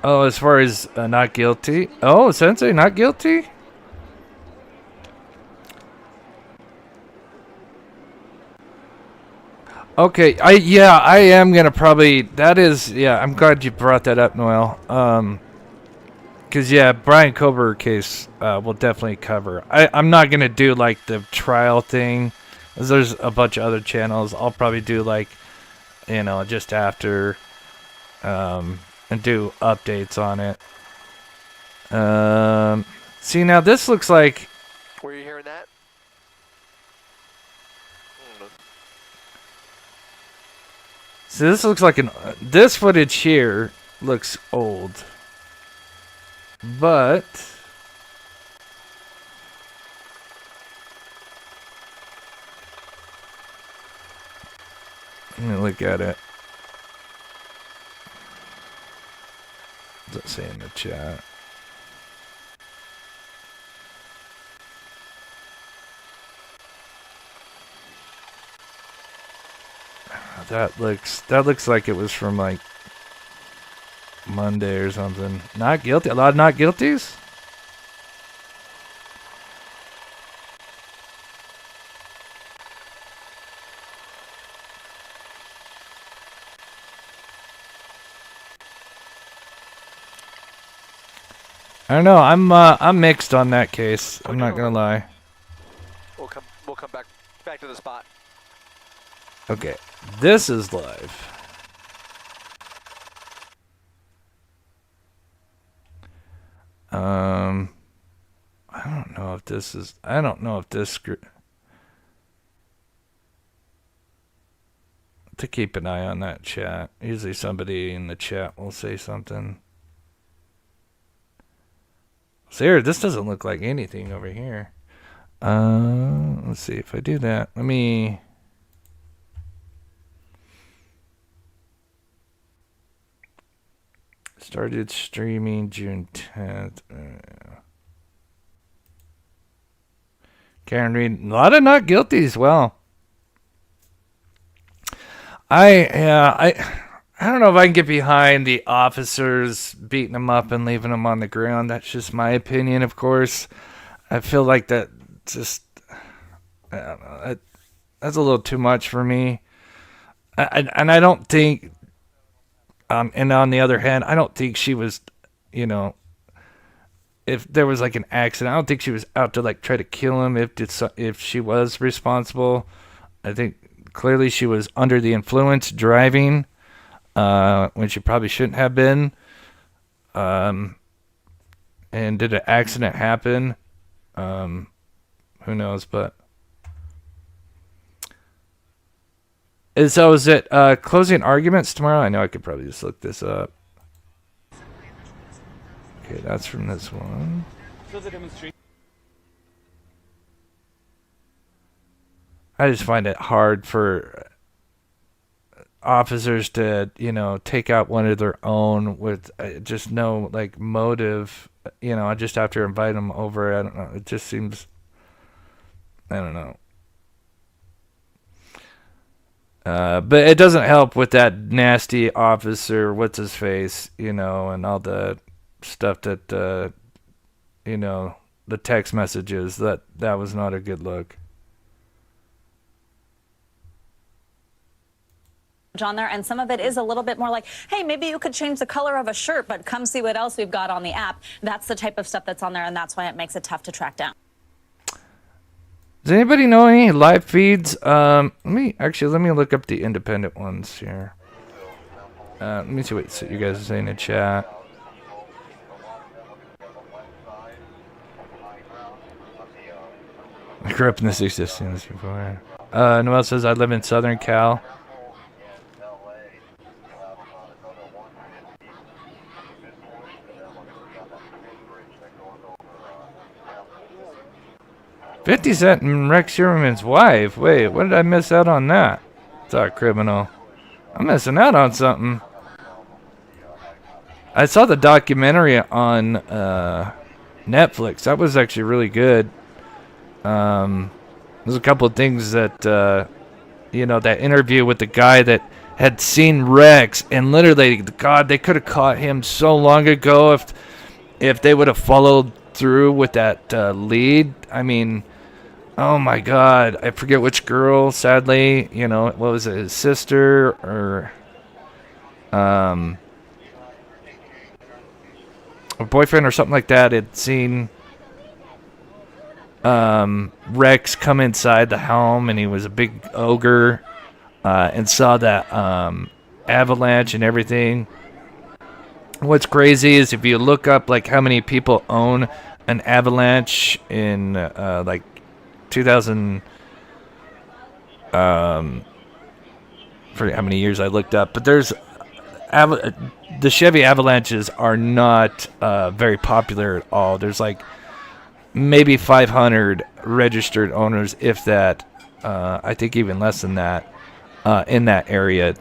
Oh, as far as not guilty? Oh, Sensei, not guilty? Okay, I am gonna probably, I'm glad you brought that up, Noel. Cause yeah, Brian Kober case will definitely cover. I'm not gonna do like the trial thing, 'cause there's a bunch of other channels. I'll probably do like, just after, and do updates on it. See, now this looks like... Were you hearing that? So this looks like this footage here looks old. But... let me look at it. What does it say in the chat? That looks like it was from like Monday or something. Not guilty. A lot of not guilties? I don't know. I'm mixed on that case. I'm not gonna lie. We'll come back to the spot. Okay, this is live. I don't know if this is. I don't know if this. To keep an eye on that chat. Usually somebody in the chat will say something. So this doesn't look like anything over here. Let's see if I do that. Let me. Started streaming June 10th. Karen Reed, a lot of not guilty as well. I don't know if I can get behind the officers beating them up and leaving them on the ground. That's just my opinion, of course. I feel like that just, I don't know, that's a little too much for me. And I don't think, and on the other hand, I don't think she was, if there was like an accident, I don't think she was out to like try to kill him if she was responsible. I think clearly she was under the influence driving when she probably shouldn't have been. And did an accident happen? Who knows, but So is it closing arguments tomorrow? I know I could probably just look this up. Okay, that's from this one. I just find it hard for officers to, take out one of their own with just no like motive. I just have to invite them over. I don't know. It just seems, I don't know. But it doesn't help with that nasty officer, what's his face, and all the stuff that, the text messages. That was not a good look. On there, and some of it is a little bit more like, hey, maybe you could change the color of a shirt, but come see what else we've got on the app. That's the type of stuff that's on there, and that's why it makes it tough to track down. Does anybody know any live feeds? Let me look up the independent ones here. Let me see what you guys are saying in chat. I grew up in the 60s, I've seen this before. Noel says, I live in Southern Cal. $50 Cent and Rex Sherman's wife. Wait, what did I miss out on that? Thought criminal. I'm missing out on something. I saw the documentary on Netflix. That was actually really good. There's a couple of things that, that interview with the guy that had seen Rex, and literally, God, they could have caught him so long ago if they would have followed through with that lead. I mean, oh my God, I forget which girl, sadly, what was it, his sister or a boyfriend or something like that had seen Rex come inside the home, and he was a big ogre, and saw that avalanche and everything. What's crazy is if you look up like how many people own an avalanche in like 2000, forget how many years I looked up, but there's the Chevy Avalanches are not very popular at all. There's like maybe 500 registered owners, if that. I think even less than that in that area.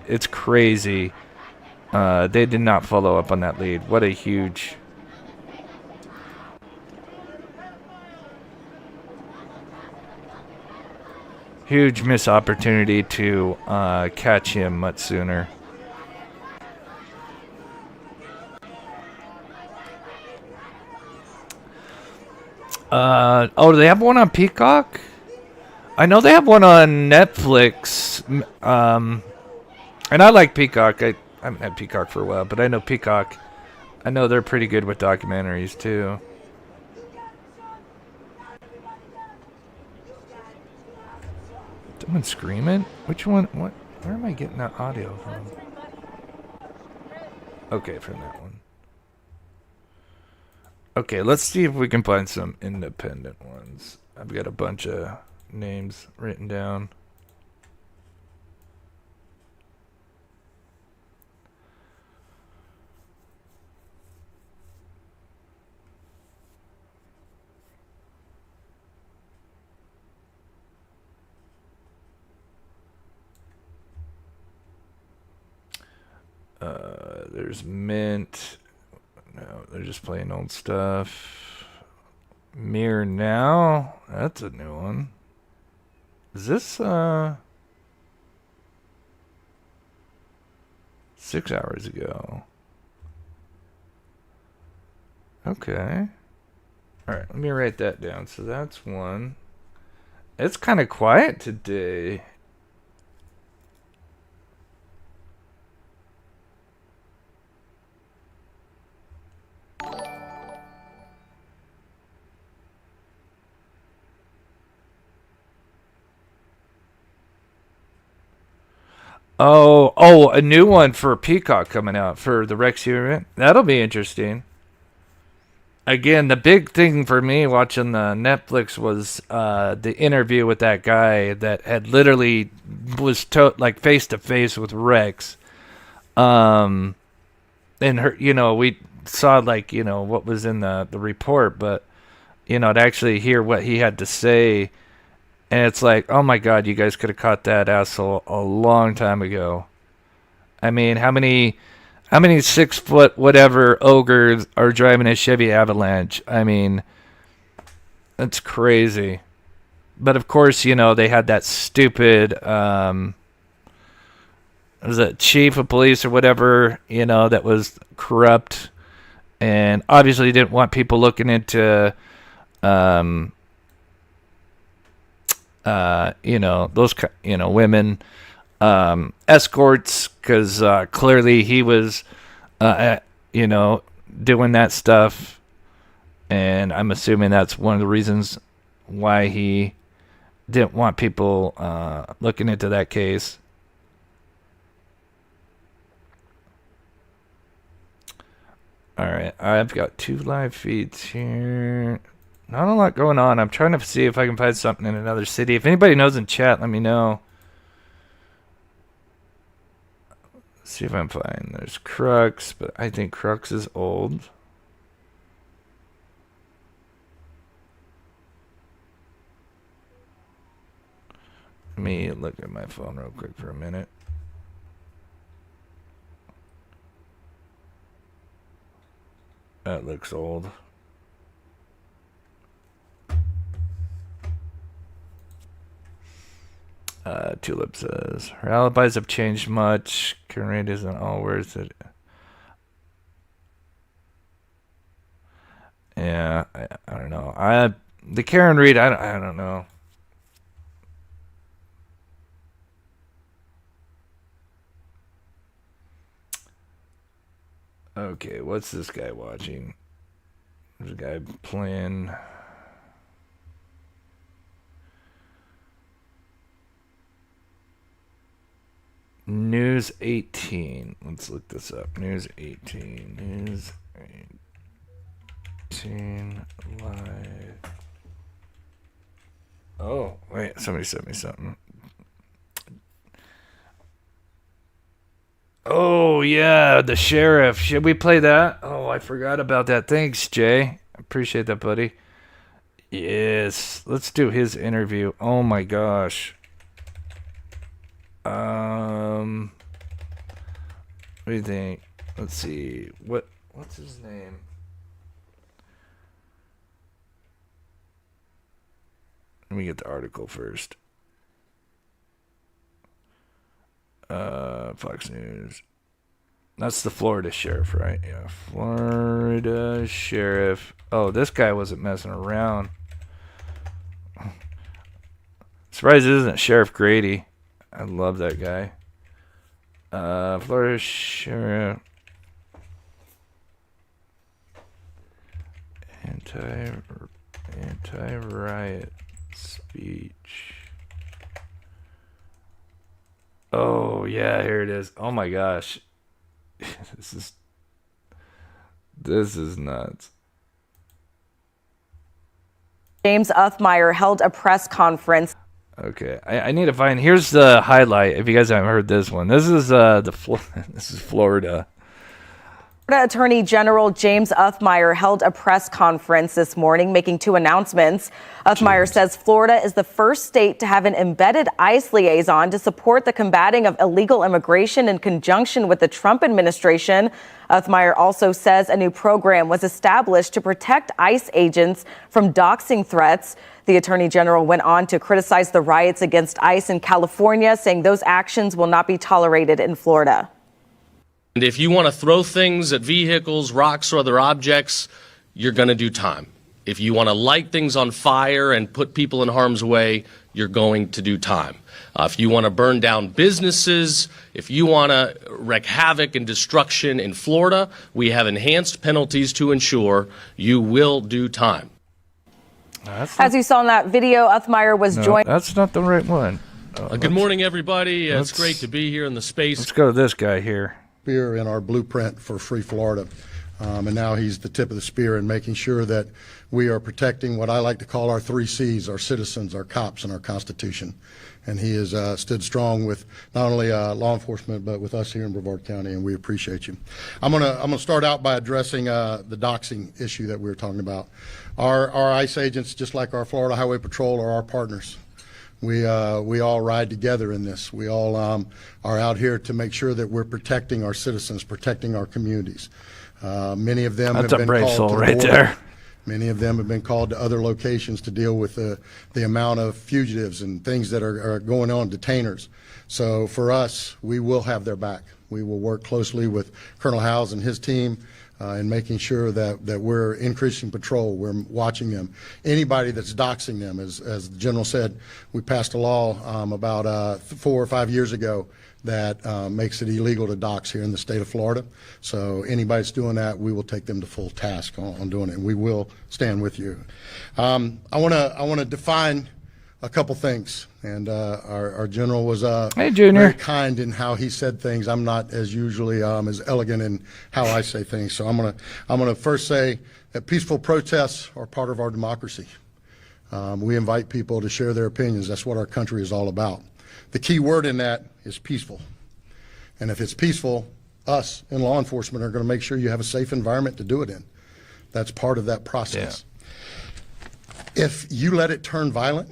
It's crazy. They did not follow up on that lead. What a huge missed opportunity to catch him much sooner. Do they have one on Peacock? I know they have one on Netflix. And I like Peacock. I haven't had Peacock for a while, but I know Peacock. I know they're pretty good with documentaries too. Someone screaming? Which one? What? Where am I getting that audio from? Okay, from that one. Okay, let's see if we can find some independent ones. I've got a bunch of names written down. There's Mint. No, they're just playing old stuff. Mirror Now. That's a new one. Is this 6 hours ago? Okay. Alright, let me write that down. So that's one. It's kind of quiet today. Oh, a new one for Peacock coming out for the Rex event. That'll be interesting. again, the big thing for me watching the Netflix was the interview with that guy that had literally was like face to face with Rex. And her, we saw like what was in the report, but to actually hear what he had to say, and it's like, oh my God, you guys could have caught that asshole a long time ago. I mean, how many 6 foot whatever ogres are driving a Chevy Avalanche? I mean, that's crazy. But of course, they had that stupid, was it chief of police or whatever, that was corrupt and obviously didn't want people looking into, those, women, escorts, because clearly he was, doing that stuff, and I'm assuming that's one of the reasons why he didn't want people looking into that case. All right, I've got 2 live feeds here. Not a lot going on. I'm trying to see if I can find something in another city. If anybody knows in chat, let me know. See if I'm fine. There's Crux, but I think Crux is old. Let me look at my phone real quick for a minute. That looks old. Tulip says, her alibis have changed much. Current rate isn't all worth it. Yeah, I don't know. The Karen Reed, I don't know. Okay, what's this guy watching? There's a guy playing. News 18. Let's look this up. News 18. News 18 live. Oh, wait. Somebody sent me something. Oh, yeah. The sheriff. Should we play that? Oh, I forgot about that. Thanks, Jay. Appreciate that, buddy. Yes. Let's do his interview. Oh, my gosh. What do you think? Let's see. What's his name? Let me get the article first. Fox News. That's the Florida sheriff, right? Yeah, Florida sheriff. Oh, this guy wasn't messing around. Surprised it isn't Sheriff Grady. I love that guy. Florida sheriff. Anti-riot speech. Oh, yeah, here it is. Oh my gosh. This is nuts. James Uthmeyer held a press conference. Okay, I need to find. Here's the highlight. If you guys haven't heard this one, this is this is Florida. Florida Attorney General James Uthmeyer held a press conference this morning, making 2 announcements. Uthmeyer says Florida is the first state to have an embedded ICE liaison to support the combating of illegal immigration in conjunction with the Trump administration. Uthmeyer also says a new program was established to protect ICE agents from doxing threats. The Attorney General went on to criticize the riots against ICE in California, saying those actions will not be tolerated in Florida. And if you want to throw things at vehicles, rocks, or other objects, you're going to do time. If you want to light things on fire and put people in harm's way, you're going to do time. If you want to burn down businesses, if you want to wreak havoc and destruction in Florida, we have enhanced penalties to ensure you will do time. As you saw in that video, Uthmeyer was joined. That's not the right one. Good morning, everybody. It's great to be here in the space. Let's go to this guy here. Here in our blueprint for Free Florida. And now he's the tip of the spear in making sure that we are protecting what I like to call our 3 C's, our citizens, our cops, and our Constitution. And he has stood strong with not only law enforcement, but with us here in Brevard County, and we appreciate you. I'm gonna start out by addressing the doxing issue that we were talking about. Our ICE agents, just like our Florida Highway Patrol, are our partners. We all ride together in this. We all are out here to make sure that we're protecting our citizens, protecting our communities. Many of them That's have a been brave called soul to the right border. there. Many of them have been called to other locations to deal with the amount of fugitives and things that are going on, detainers. So for us, we will have their back. We will work closely with Colonel Howes and his team in making sure that we're increasing patrol, we're watching them. Anybody that's doxing them, as the General said, we passed a law about 4 or 5 years ago that makes it illegal to dox here in the state of Florida. So anybody that's doing that, we will take them to full task on doing it, and we will stand with you. I want to define a couple things, and our general was Hey, Junior. very kind in how he said things. I'm not as usually as elegant in how I say things, so I'm gonna first say that peaceful protests are part of our democracy. We invite people to share their opinions. That's what our country is all about. The key word in that is peaceful. And if it's peaceful, us in law enforcement are going to make sure you have a safe environment to do it in. That's part of that process. Yeah. If you let it turn violent,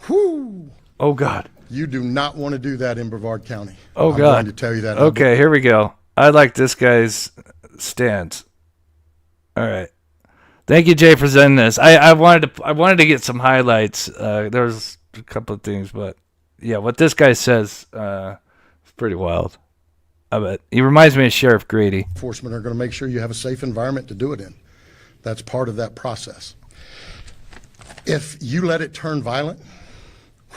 oh God, you do not want to do that in Brevard County. Oh I'm God. going to tell you that. Okay, here we go. I like this guy's stance. All right. Thank you, Jay, for sending this. I wanted to get some highlights. There was a couple of things, but yeah, what this guy says is pretty wild. I bet he reminds me of Sheriff Grady. Enforcement are going to make sure you have a safe environment to do it in. That's part of that process. If you let it turn violent,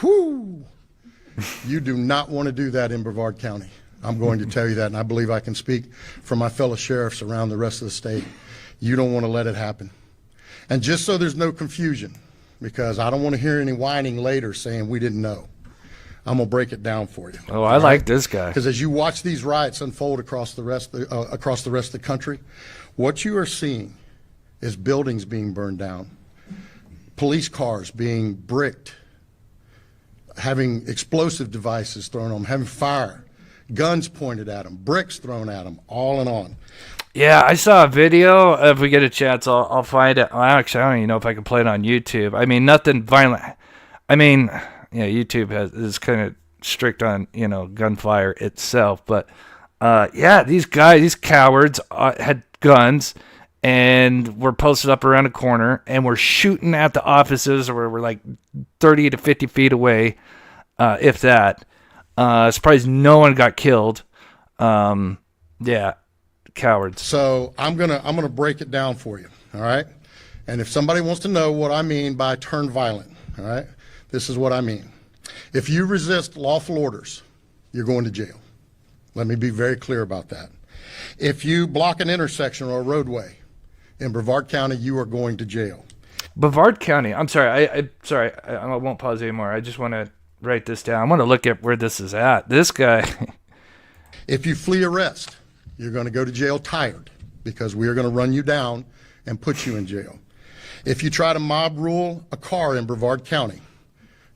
you do not want to do that in Brevard County. I'm going to tell you that, and I believe I can speak for my fellow sheriffs around the rest of the state. You don't want to let it happen. And just so there's no confusion, because I don't want to hear any whining later saying we didn't know, I'm going to break it down for you. Oh, I like this guy. Because as you watch these riots unfold across the rest of the country, what you are seeing is buildings being burned down, police cars being bricked, having explosive devices thrown on them, having fire, guns pointed at them, bricks thrown at them, on and on. Yeah, I saw a video. If we get a chance, I'll find it. Actually, I don't even know if I can play it on YouTube. I mean, nothing violent. I mean, yeah, YouTube is kind of strict on, gunfire itself. But, yeah, these cowards had guns and were posted up around a corner and were shooting at the offices where we're like 30 to 50 feet away, if that. Surprised no one got killed. Yeah, cowards. So I'm gonna break it down for you, all right? And if somebody wants to know what I mean by turn violent, all right, this is what I mean. If you resist lawful orders, you're going to jail. Let me be very clear about that. If you block an intersection or a roadway in Brevard County, you are going to jail. Brevard County. I'm sorry. I won't pause anymore. I just want to write this down. I want to look at where this is at. This guy. If you flee arrest, you're going to go to jail tired because we are going to run you down and put you in jail. If you try to mob rule a car in Brevard County,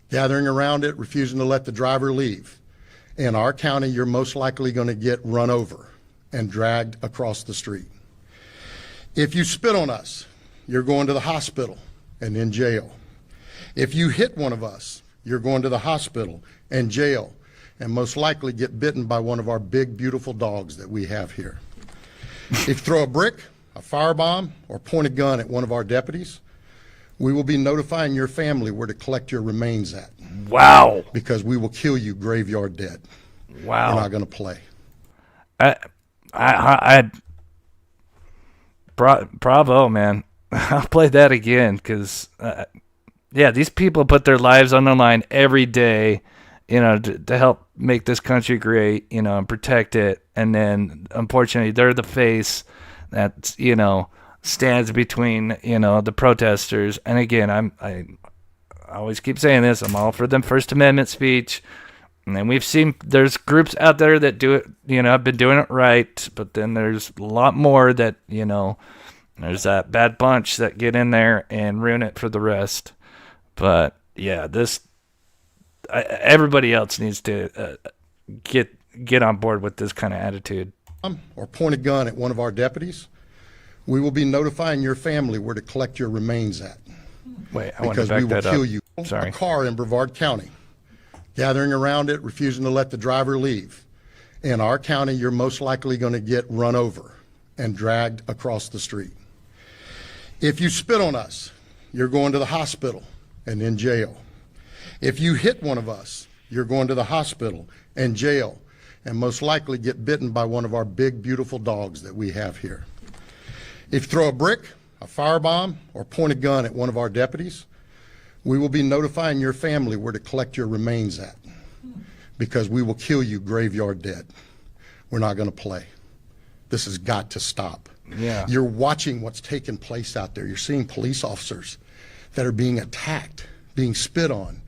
gathering around it, refusing to let the driver leave, in our county, you're most likely going to get run over and dragged across the street. If you spit on us, you're going to the hospital and in jail. If you hit one of us, you're going to the hospital and jail, and most likely get bitten by one of our big, beautiful dogs that we have here. If you throw a brick, a firebomb, or point a gun at one of our deputies, we will be notifying your family where to collect your remains at. Wow. Because we will kill you graveyard dead. Wow. We're not going to play. Bravo, man. I'll play that again because, yeah, these people put their lives on the line every day, to help make this country great, and protect it. And then, unfortunately, they're the face that, stands between, the protesters. And again, I always keep saying this. I'm all for the First Amendment speech. And then we've seen there's groups out there that do it, have been doing it right, but then there's a lot more that, there's that bad bunch that get in there and ruin it for the rest. But yeah, everybody else needs to get on board with this kind of attitude. Or point a gun at one of our deputies, we will be notifying your family where to collect your remains at. Wait, I want to back that up. Because we will kill you. Sorry. A car in Brevard County, gathering around it, refusing to let the driver leave. In our county, you're most likely going to get run over and dragged across the street. If you spit on us, you're going to the hospital and in jail. If you hit one of us, you're going to the hospital and jail, and most likely get bitten by one of our big, beautiful dogs that we have here. If you throw a brick, a firebomb, or point a gun at one of our deputies, we will be notifying your family where to collect your remains at, because we will kill you graveyard dead. We're not going to play. This has got to stop. Yeah. You're watching what's taking place out there. You're seeing police officers that are being attacked, being spit on,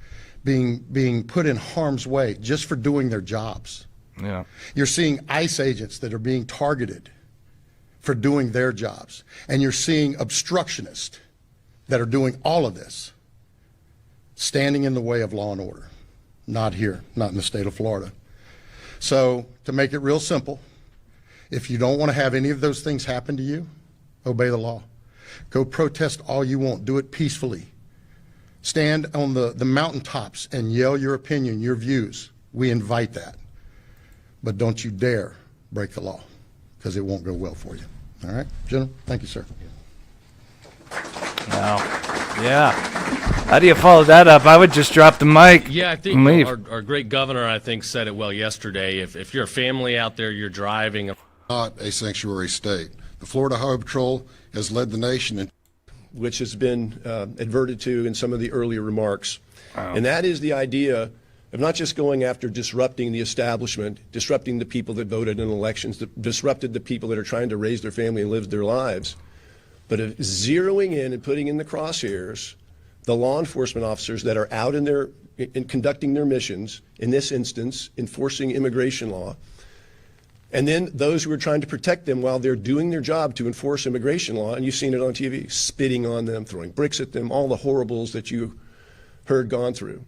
being put in harm's way just for doing their jobs. Yeah. You're seeing ICE agents that are being targeted for doing their jobs. And you're seeing obstructionists that are doing all of this, standing in the way of law and order. Not here, not in the state of Florida. So to make it real simple, if you don't want to have any of those things happen to you, obey the law. Go protest all you want. Do it peacefully. Stand on the mountaintops and yell your opinion, your views. We invite that. But don't you dare break the law, because it won't go well for you. All right, General? Thank you, sir. Wow. Yeah. How do you follow that up? I would just drop the mic. Yeah, I and think leave. our great governor, I think, said it well yesterday. If you're a family out there, you're driving. Not a sanctuary state. The Florida Highway Patrol has led the nation in, which has been adverted to in some of the earlier remarks. And that is the idea of not just going after disrupting the establishment, disrupting the people that voted in elections, disrupted the people that are trying to raise their family and live their lives, but of zeroing in and putting in the crosshairs the law enforcement officers that are out in conducting their missions, in this instance, enforcing immigration law, and then those who are trying to protect them while they're doing their job to enforce immigration law, and you've seen it on TV, spitting on them, throwing bricks at them, all the horribles that you heard gone through.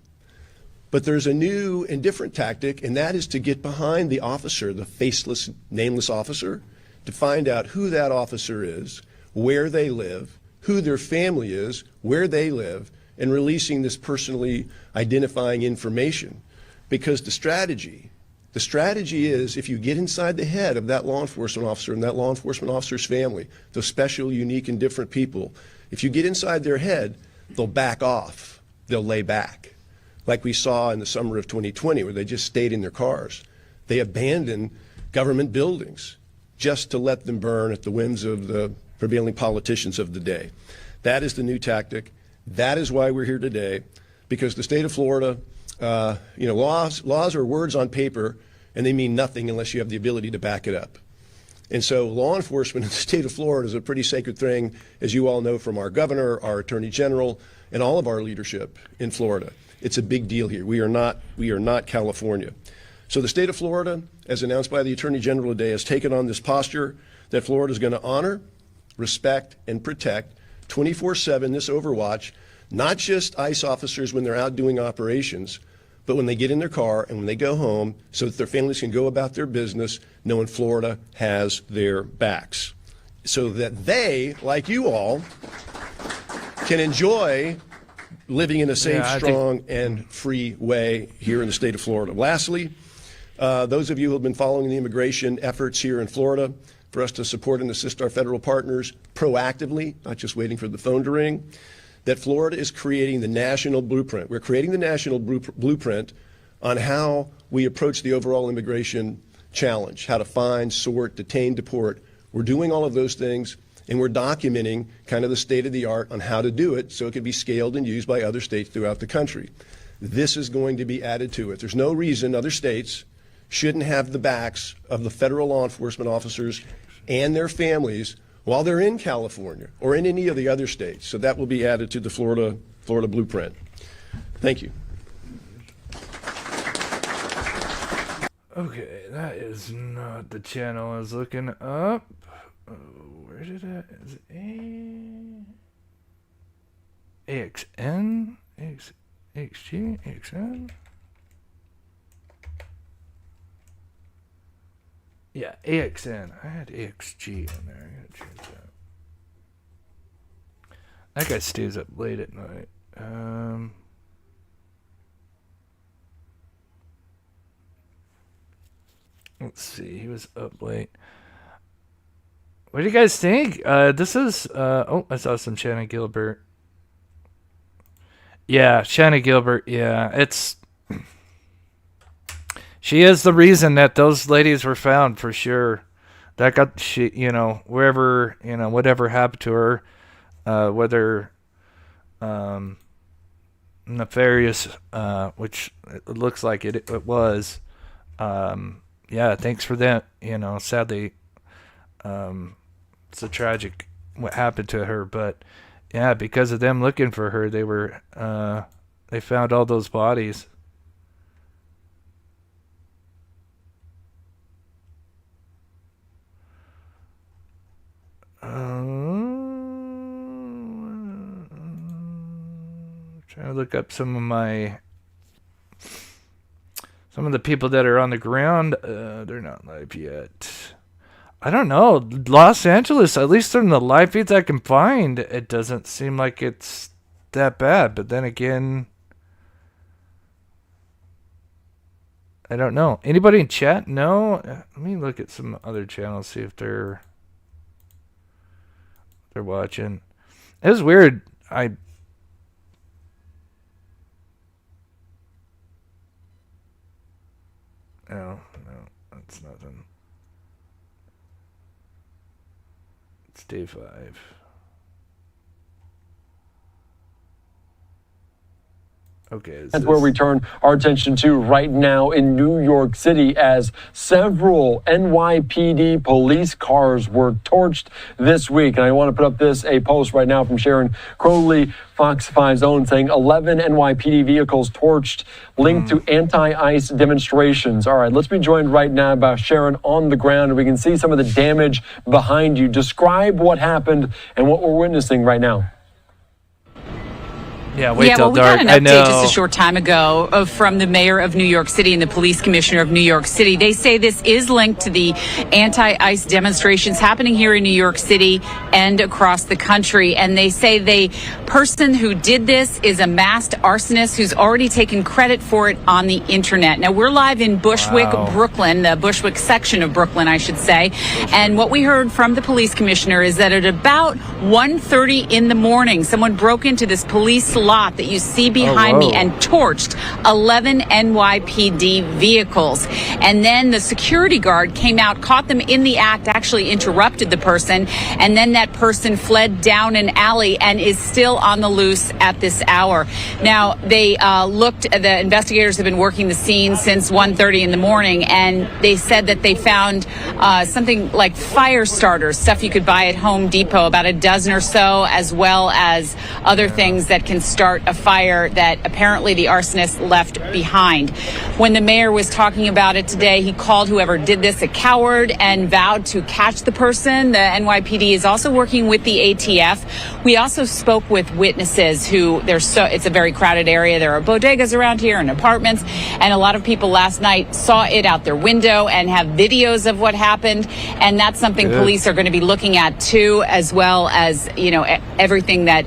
But there's a new and different tactic, and that is to get behind the officer, the faceless, nameless officer, to find out who that officer is, where they live, who their family is, where they live, and releasing this personally identifying information. Because the strategy is, if you get inside the head of that law enforcement officer and that law enforcement officer's family, those special, unique, and different people, if you get inside their head, they'll back off. They'll lay back. Like we saw in the summer of 2020, where they just stayed in their cars. They abandoned government buildings just to let them burn at the whims of the prevailing politicians of the day. That is the new tactic. That is why we're here today, because the state of Florida, laws are words on paper, and they mean nothing unless you have the ability to back it up. And so law enforcement in the state of Florida is a pretty sacred thing, as you all know from our governor, our attorney general, and all of our leadership in Florida. It's a big deal here. We are not California. So the state of Florida, as announced by the attorney general today, has taken on this posture that Florida is going to honor, respect, and protect 24/7 this Overwatch, not just ICE officers when they're out doing operations, but when they get in their car and when they go home, so that their families can go about their business knowing Florida has their backs. So that they, like you all, can enjoy living in a safe, strong, and free way here in the state of Florida. Lastly, those of you who have been following the immigration efforts here in Florida, for us to support and assist our federal partners proactively, not just waiting for the phone to ring, that Florida is creating the national blueprint. We're creating the national blueprint on how we approach the overall immigration challenge, how to find, sort, detain, deport. We're doing all of those things, and we're documenting kind of the state of the art on how to do it so it can be scaled and used by other states throughout the country. This is going to be added to it. There's no reason other states shouldn't have the backs of the federal law enforcement officers and their families while they're in California or in any of the other states. So that will be added to the Florida blueprint. Thank you. Okay, that is not the channel I was looking up. Oh, where did it? Is it AXN? XG? AXN? Yeah, AXN. I had AXG in there. I gotta change that. That guy stays up late at night. Let's see. He was up late. What do you guys think? This is... oh, I saw some Shannon Gilbert. Yeah, Shannon Gilbert. Yeah, it's... She is the reason that those ladies were found, for sure. That got... She, you know, wherever... You know, whatever happened to her... whether nefarious, which it looks like it was, yeah, thanks for that. You know, sadly, it's a tragic what happened to her, but yeah, because of them looking for her, they found all those bodies. Trying to look up some of the people that are on the ground. They're not live yet. I don't know. Los Angeles, at least from the live feeds I can find, it doesn't seem like it's that bad. But then again, I don't know. Anybody in chat? No? Let me look at some other channels, see if they're watching. It was weird. No, that's nothing. It's day 5. Okay. That's where we turn our attention to right now in New York City, as several NYPD police cars were torched this week. And I want to put up a post right now from Sharon Crowley, Fox 5's own, saying 11 NYPD vehicles torched linked to anti-ICE demonstrations. All right, let's be joined right now by Sharon on the ground, and we can see some of the damage behind you. Describe what happened and what we're witnessing right now. Yeah, wait till we dark. got an update just a short time ago from the mayor of New York City and the police commissioner of New York City. They say this is linked to the anti-ICE demonstrations happening here in New York City and across the country. And they say the person who did this is a masked arsonist who's already taken credit for it on the internet. Now, we're live in Bushwick, Brooklyn, the Bushwick section of Brooklyn, I should say. And what we heard from the police commissioner is that at about 1:30 in the morning, someone broke into this police lot that you see behind me and torched 11 NYPD vehicles. And then the security guard came out, caught them in the act, actually interrupted the person, and then that person fled down an alley and is still on the loose at this hour. Now, they the investigators have been working the scene since 1:30 in the morning, and they said that they found something like fire starters, stuff you could buy at Home Depot, about a dozen or so, as well as other things that can start a fire that apparently the arsonist left behind. When the mayor was talking about it today, he called whoever did this a coward and vowed to catch the person. The NYPD is also working with the ATF. We also spoke with witnesses who it's a very crowded area. There are bodegas around here and apartments, and a lot of people last night saw it out their window and have videos of what happened. And that's something police are going to be looking at too, as well as, everything that,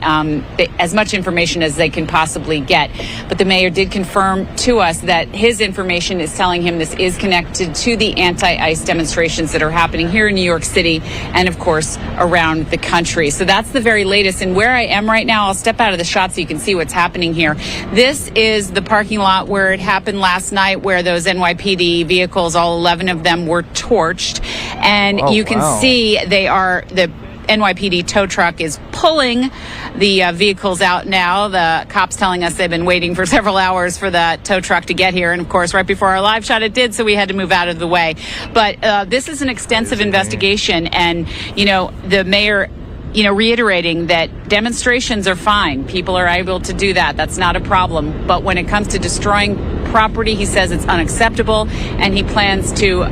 as much information as they can possibly get. But the mayor did confirm to us that his information is telling him this is connected to the anti-ICE demonstrations that are happening here in New York City and, of course, around the country. So that's the very latest. And where I am right now, I'll step out of the shot so you can see what's happening here. This is the parking lot where it happened last night, where those NYPD vehicles, all 11 of them, were torched. And you can see the NYPD tow truck is pulling the vehicles out now. The cops telling us they've been waiting for several hours for the tow truck to get here. And of course, right before our live shot, it did. So we had to move out of the way. But this is an extensive investigation. And, the mayor, reiterating that demonstrations are fine. People are able to do that. That's not a problem. But when it comes to destroying property. He says it's unacceptable, and he plans to,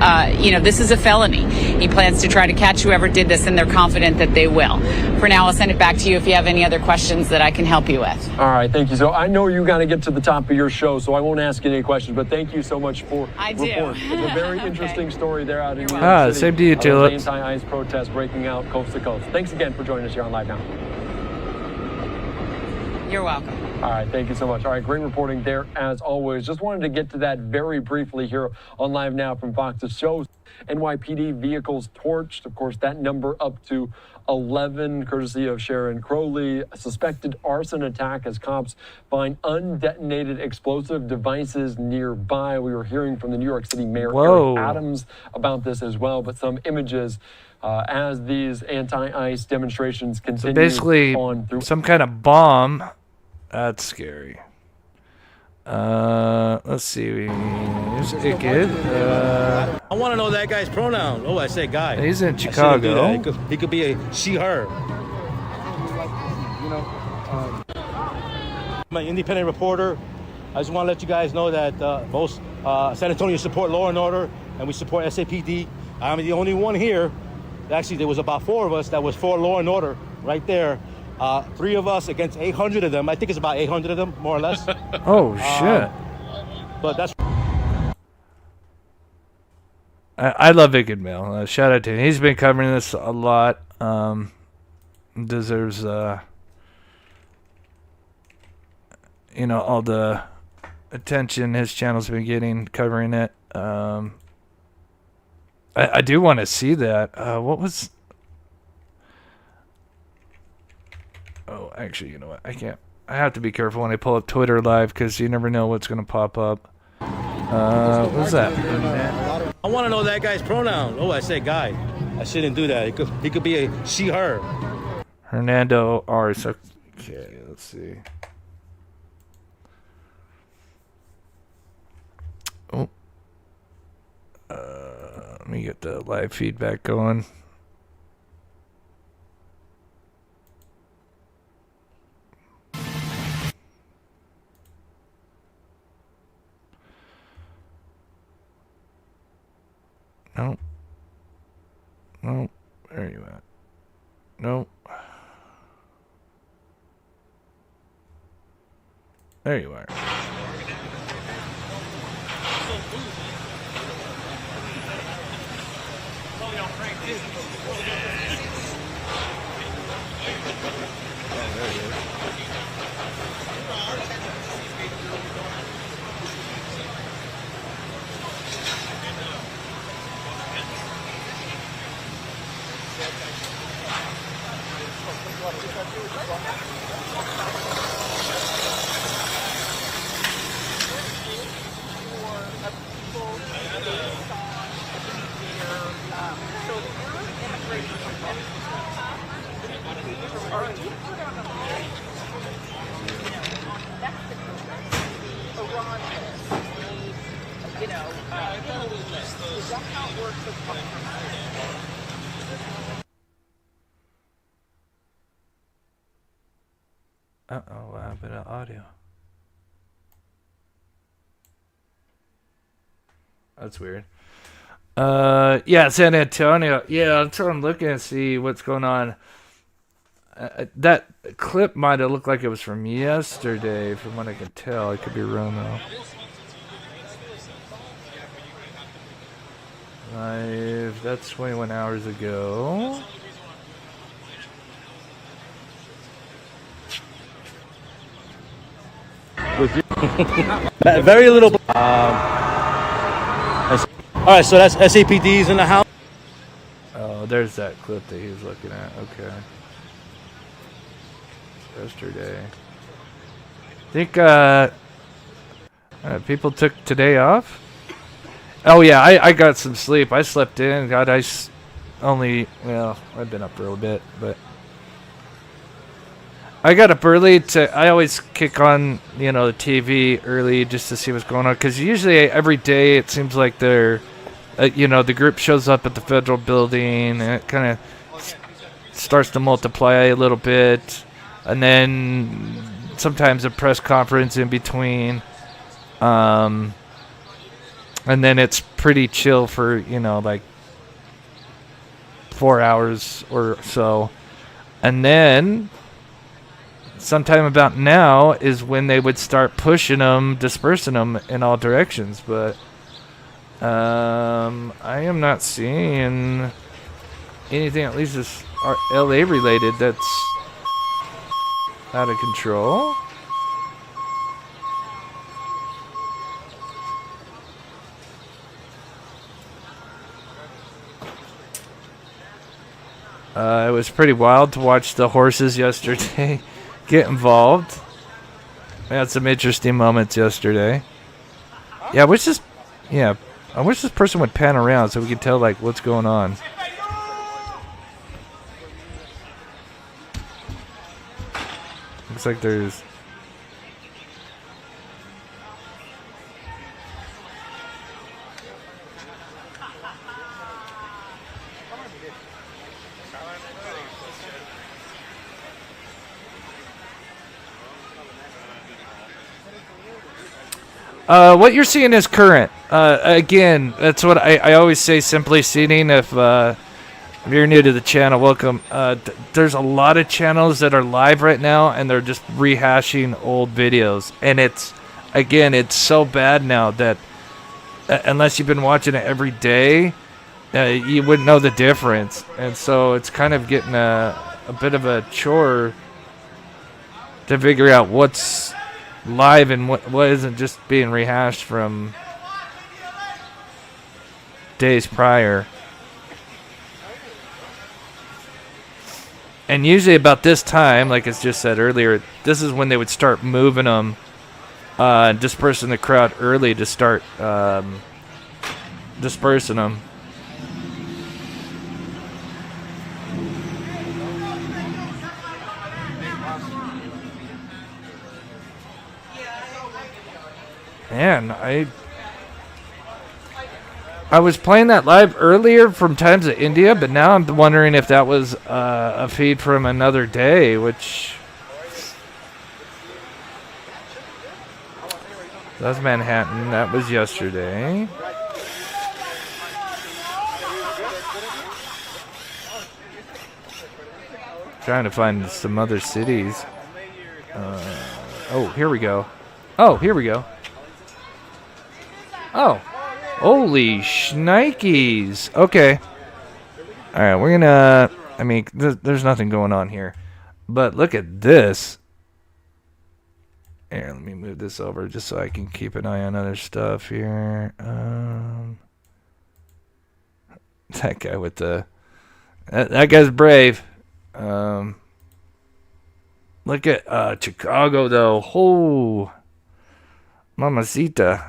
this is a felony. He plans to try to catch whoever did this, and they're confident that they will. For now, I'll send it back to you if you have any other questions that I can help you with. All right, thank you. So I know you got to get to the top of your show, so I won't ask you any questions, but thank you so much for reporting. It's a very interesting story there out in New York City. Same to you, Tulip. Anti-ICE protests breaking out coast to coast. Thanks again for joining us here on Live Now. You're welcome. All right, thank you so much. All right, great reporting there as always. Just wanted to get to that very briefly here on Live Now from Fox's shows. NYPD vehicles torched. Of course, that number up to 11, courtesy of Sharon Crowley. A suspected arson attack as cops find undetonated explosive devices nearby. We were hearing from the New York City Mayor Eric Adams about this as well, but some images as these anti-ICE demonstrations continue. So basically, on through some kind of bomb. That's scary. Let's see. Here's a kid. I want to know that guy's pronoun. Oh, I say guy. He's in I shouldn't Chicago. do that. He could be a she, her. I'm an independent reporter. I just want to let you guys know that most San Antonio support law and order, and we support SAPD. I'm the only one here. Actually, there was about 4 of us that was for law and order right there. 3 of us against 800 of them. I think it's about 800 of them, more or less. Oh, shit. But that's... I love Vicked Mail. Shout out to him. He's been covering this a lot. Deserves, all the attention his channel's been getting covering it. I do want to see that. What was... Oh, actually, you know what? I can't. I have to be careful when I pull up Twitter live because you never know what's going to pop up. What's that? I want to know that guy's pronoun. Oh, I say guy. I shouldn't do that. He could be a she, her. Hernando Ars. Okay, let's see. Oh. Let me get the live feedback going. No. No. Where are you at? No. There you are. Uh-oh, what happened to audio? That's weird. Yeah, San Antonio. Yeah, that's what I'm looking to see what's going on. That clip might have looked like it was from yesterday, from what I can tell. I could be wrong, though. Live, that's 21 hours ago. Very little. All right, so that's SAPD's in the house. Oh, there's that clip that he was looking at. Okay. Yesterday. I think people took today off. Oh yeah, I got some sleep. I slept in. God, I've been up for a bit, but I got up early I always kick on, the TV early just to see what's going on. Because usually every day it seems like the group shows up at the federal building and it kind of starts to multiply a little bit. And then sometimes a press conference in between. And then it's pretty chill for, you know, like 4 hours or so. And then sometime about now is when they would start pushing them, dispersing them in all directions. But I am not seeing anything, at least is LA related, that's out of control. It was pretty wild to watch the horses yesterday get involved. We had some interesting moments yesterday. Yeah, I wish this person would pan around so we could tell like what's going on. Looks like there's what you're seeing is current. Again, that's what I always say, simply seating. If you're new to the channel, welcome. There's a lot of channels that are live right now, and they're just rehashing old videos. And it's so bad now that unless you've been watching it every day, you wouldn't know the difference. And so it's kind of getting a bit of a chore to figure out what's live and what isn't just being rehashed from days prior. And usually about this time, like it's just said earlier, this is when they would start moving them, dispersing the crowd early to start dispersing them. Man, I was playing that live earlier from Times of India, but now I'm wondering if that was a feed from another day, which that's Manhattan. That was yesterday. Trying to find some other cities. Oh, here we go. Oh, here we go. Oh, holy shnikes. Okay. All right, we're gonna, I mean, there's nothing going on here. But look at this. Here, let me move this over just so I can keep an eye on other stuff here. That guy with the, that guy's brave. Look at Chicago, though. Oh, mamacita.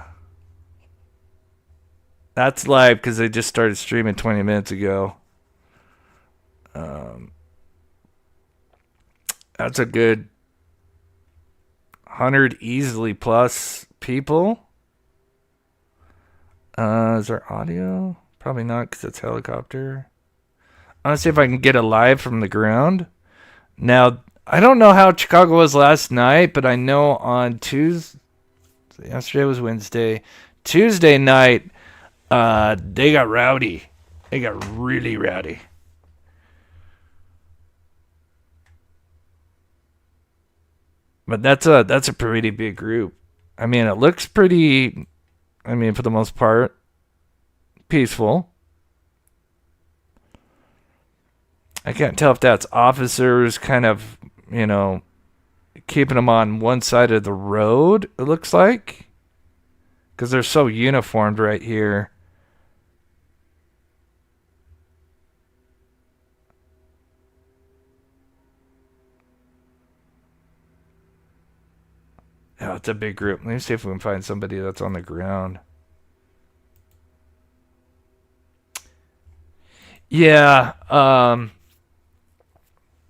That's live because they just started streaming 20 minutes ago. That's a good 100 easily plus people. Is there audio? Probably not because it's helicopter. I want to see if I can get a live from the ground. Now, I don't know how Chicago was last night, but I know on Tuesday, yesterday was Wednesday, Tuesday night, they got rowdy. They got really rowdy. But that's a pretty big group. I mean, it looks pretty, I mean, for the most part, peaceful. I can't tell if that's officers kind of, you know, keeping them on one side of the road, it looks like. Because they're so uniformed right here. Oh, it's a big group. Let me see if we can find somebody that's on the ground. Yeah,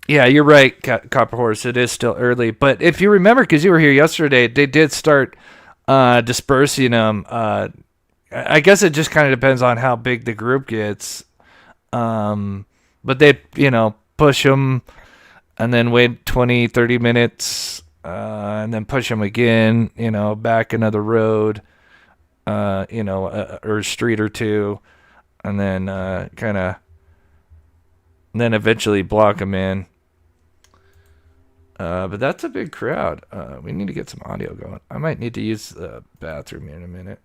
yeah, you're right, Copper Horse. It is still early. But if you remember, because you were here yesterday, they did start dispersing them. I guess it just kind of depends on how big the group gets. But they, you know, push them and then wait 20, 30 minutes and then push them again, back another road, or a street or two, and then then eventually block them in. But that's a big crowd. We need to get some audio going. I might need to use the bathroom here in a minute.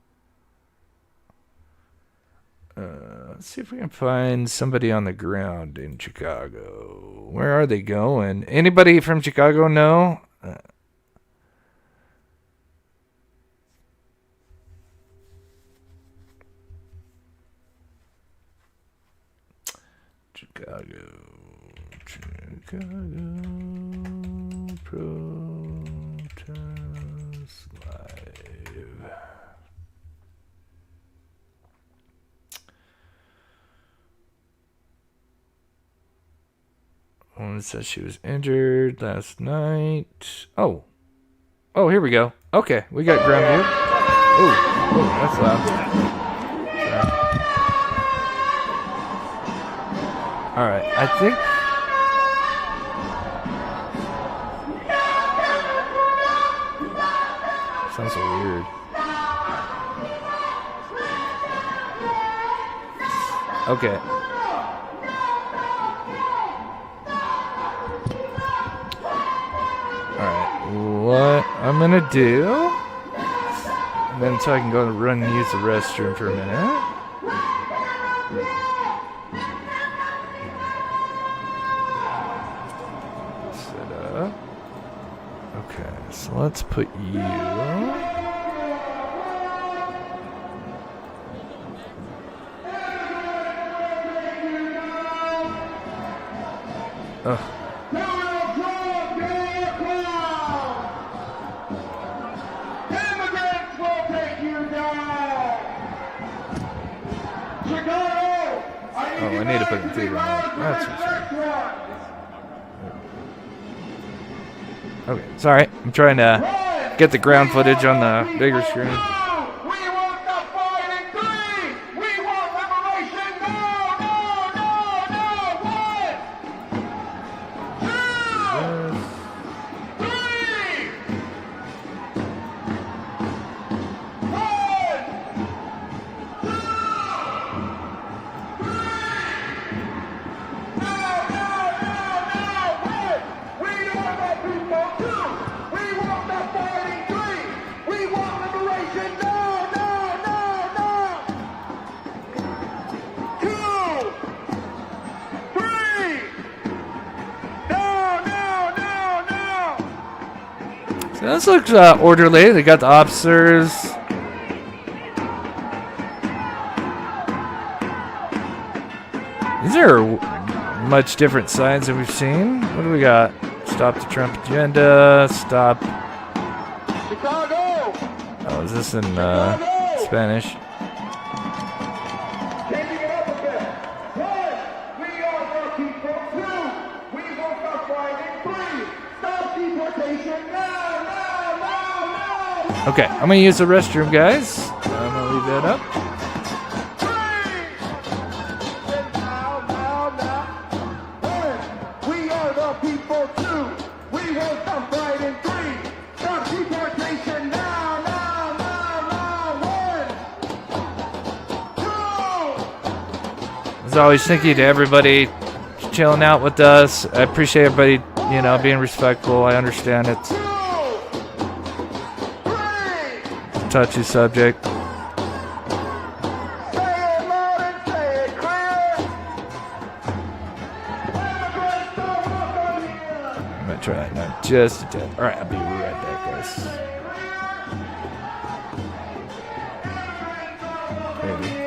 Let's see if we can find somebody on the ground in Chicago. Where are they going? Anybody from Chicago know? Chicago protest live. Woman says she was injured last night. Oh, here we go. Okay, we got ground view. Oh, that's loud. Sorry. All right, I think. Sounds so weird. Okay. What I'm gonna do, and then so I can go and run and use the restroom for a minute. Set up. Okay, so let's put you. Ugh. Oh, I need to put the theater on. That's okay, sorry. I'm trying to get the ground footage on the bigger screen. So this looks orderly. They got the officers. These are much different signs than we've seen. What do we got? Stop the Trump agenda. Stop. Chicago! Oh, is this in Spanish? Okay, I'm gonna use the restroom, guys. I'm gonna leave that up. We are the people too. We will stop fighting free. Stop deportation now, now, now, now. 1, 2. As always, thank you to everybody chilling out with us. I appreciate everybody, being respectful. I understand it's a touchy subject. I'm gonna try it now, just a tad. All right, I'll be right back, guys. Maybe.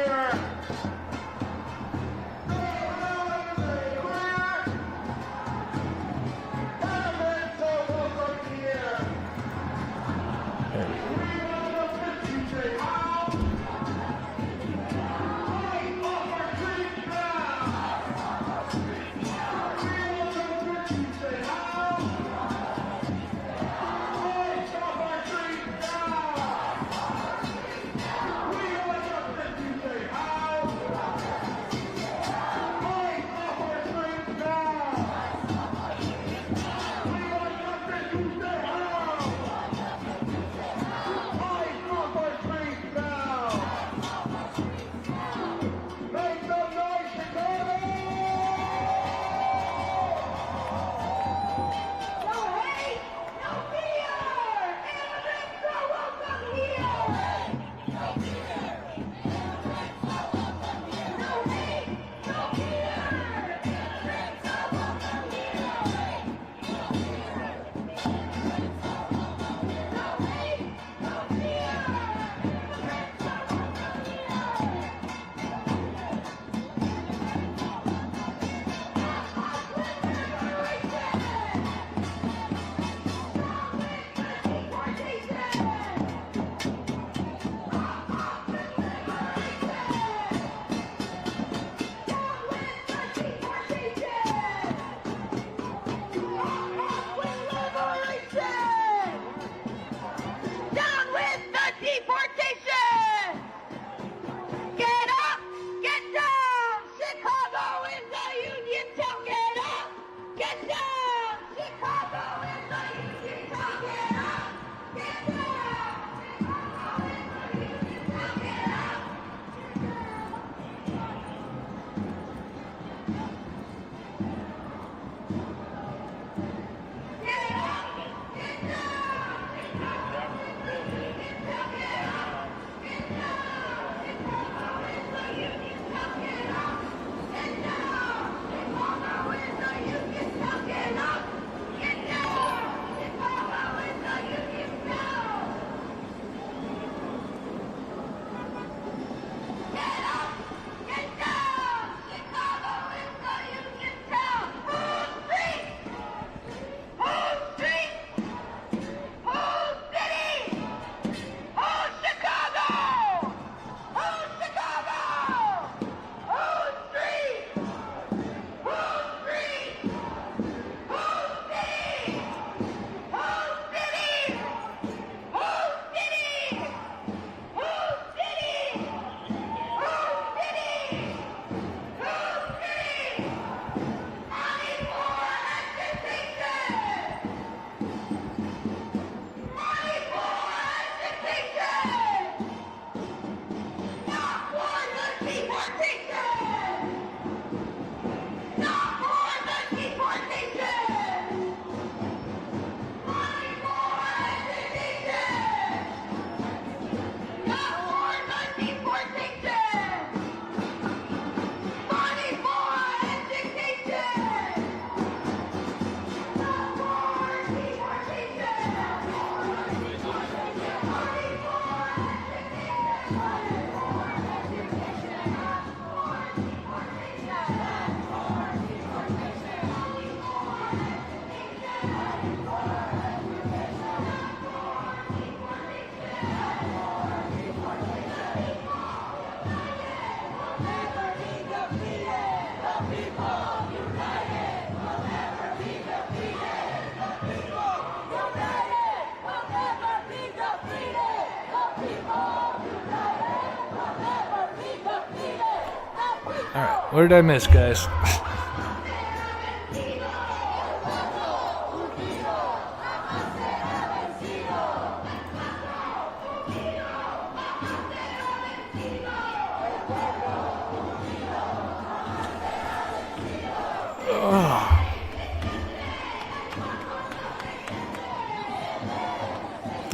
All right, what did I miss, guys?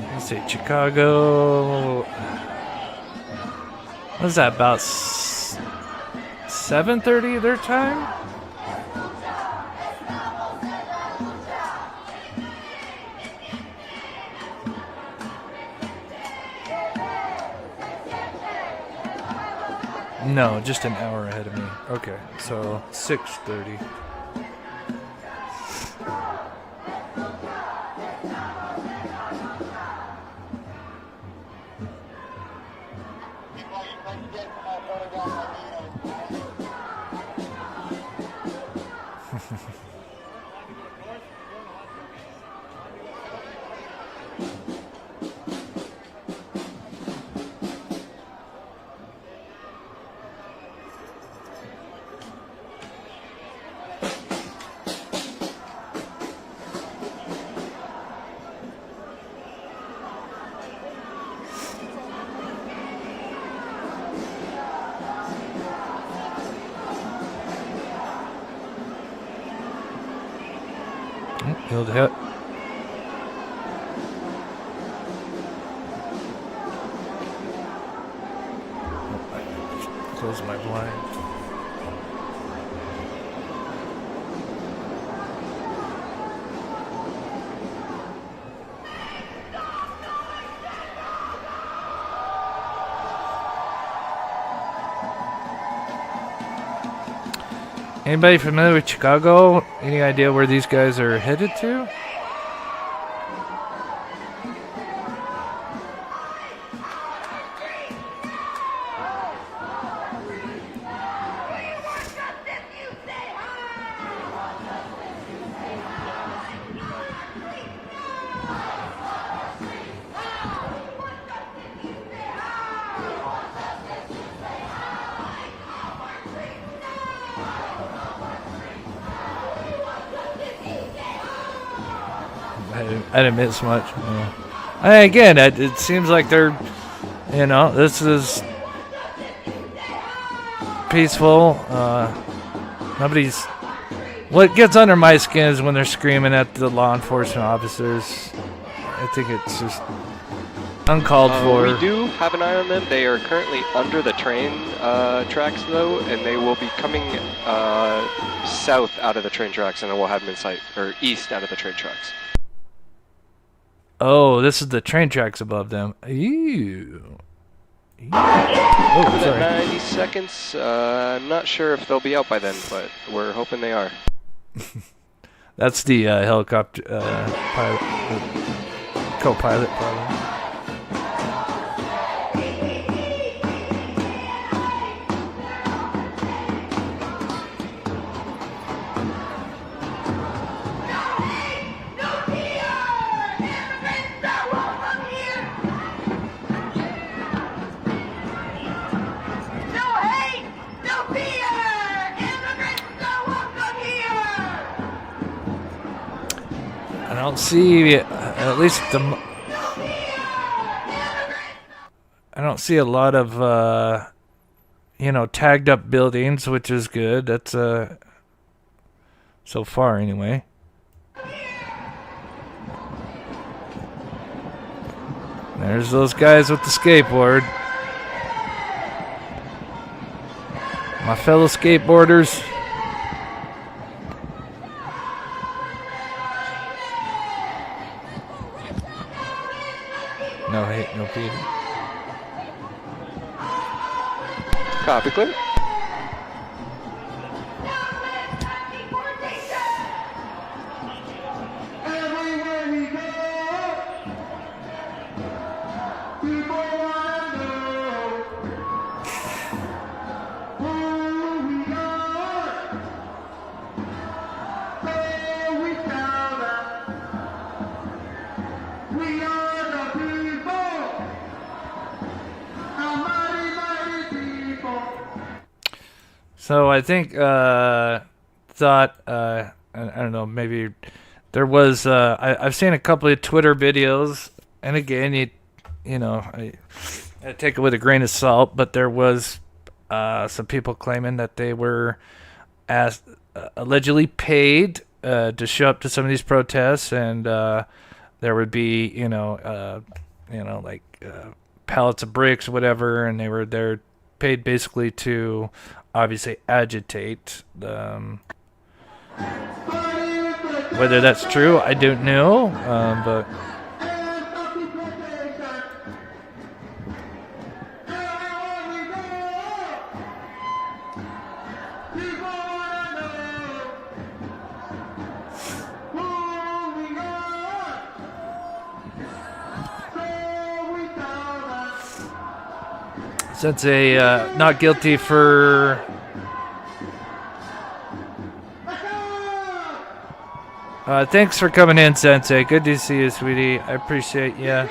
Let's see, Chicago. What is that, about 7:30 their time? No, just an hour ahead of me. Okay, so 6:30. He'll hit. Close my blind. Anybody familiar with Chicago? Any idea where these guys are headed to? I didn't miss much. Yeah. Again, it seems like they're, this is peaceful. Nobody's. What gets under my skin is when they're screaming at the law enforcement officers. I think it's just uncalled for. We do have an eye on them. They are currently under the train tracks, though, and they will be coming south out of the train tracks, and then we'll have them in sight, or east out of the train tracks. Oh, this is the train tracks above them. Ew. Oh, sorry. 90 seconds. I'm not sure if they'll be out by then, but we're hoping they are. That's the helicopter pilot, co-pilot, probably. I don't see, at least I don't see a lot of, tagged up buildings, which is good. That's, so far anyway. There's those guys with the skateboard. My fellow skateboarders. No hate, no pity. Copy, clear. So I think thought I don't know, maybe there was I've seen a couple of Twitter videos, and again you know I take it with a grain of salt, but there was some people claiming that they were allegedly paid to show up to some of these protests, and there would be like pallets of bricks or whatever, and they're paid basically to obviously agitate. Whether that's true, I don't know, but. Sensei, not guilty for... thanks for coming in, Sensei. Good to see you, sweetie. I appreciate you.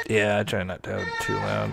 Yeah, I try not to have it too loud.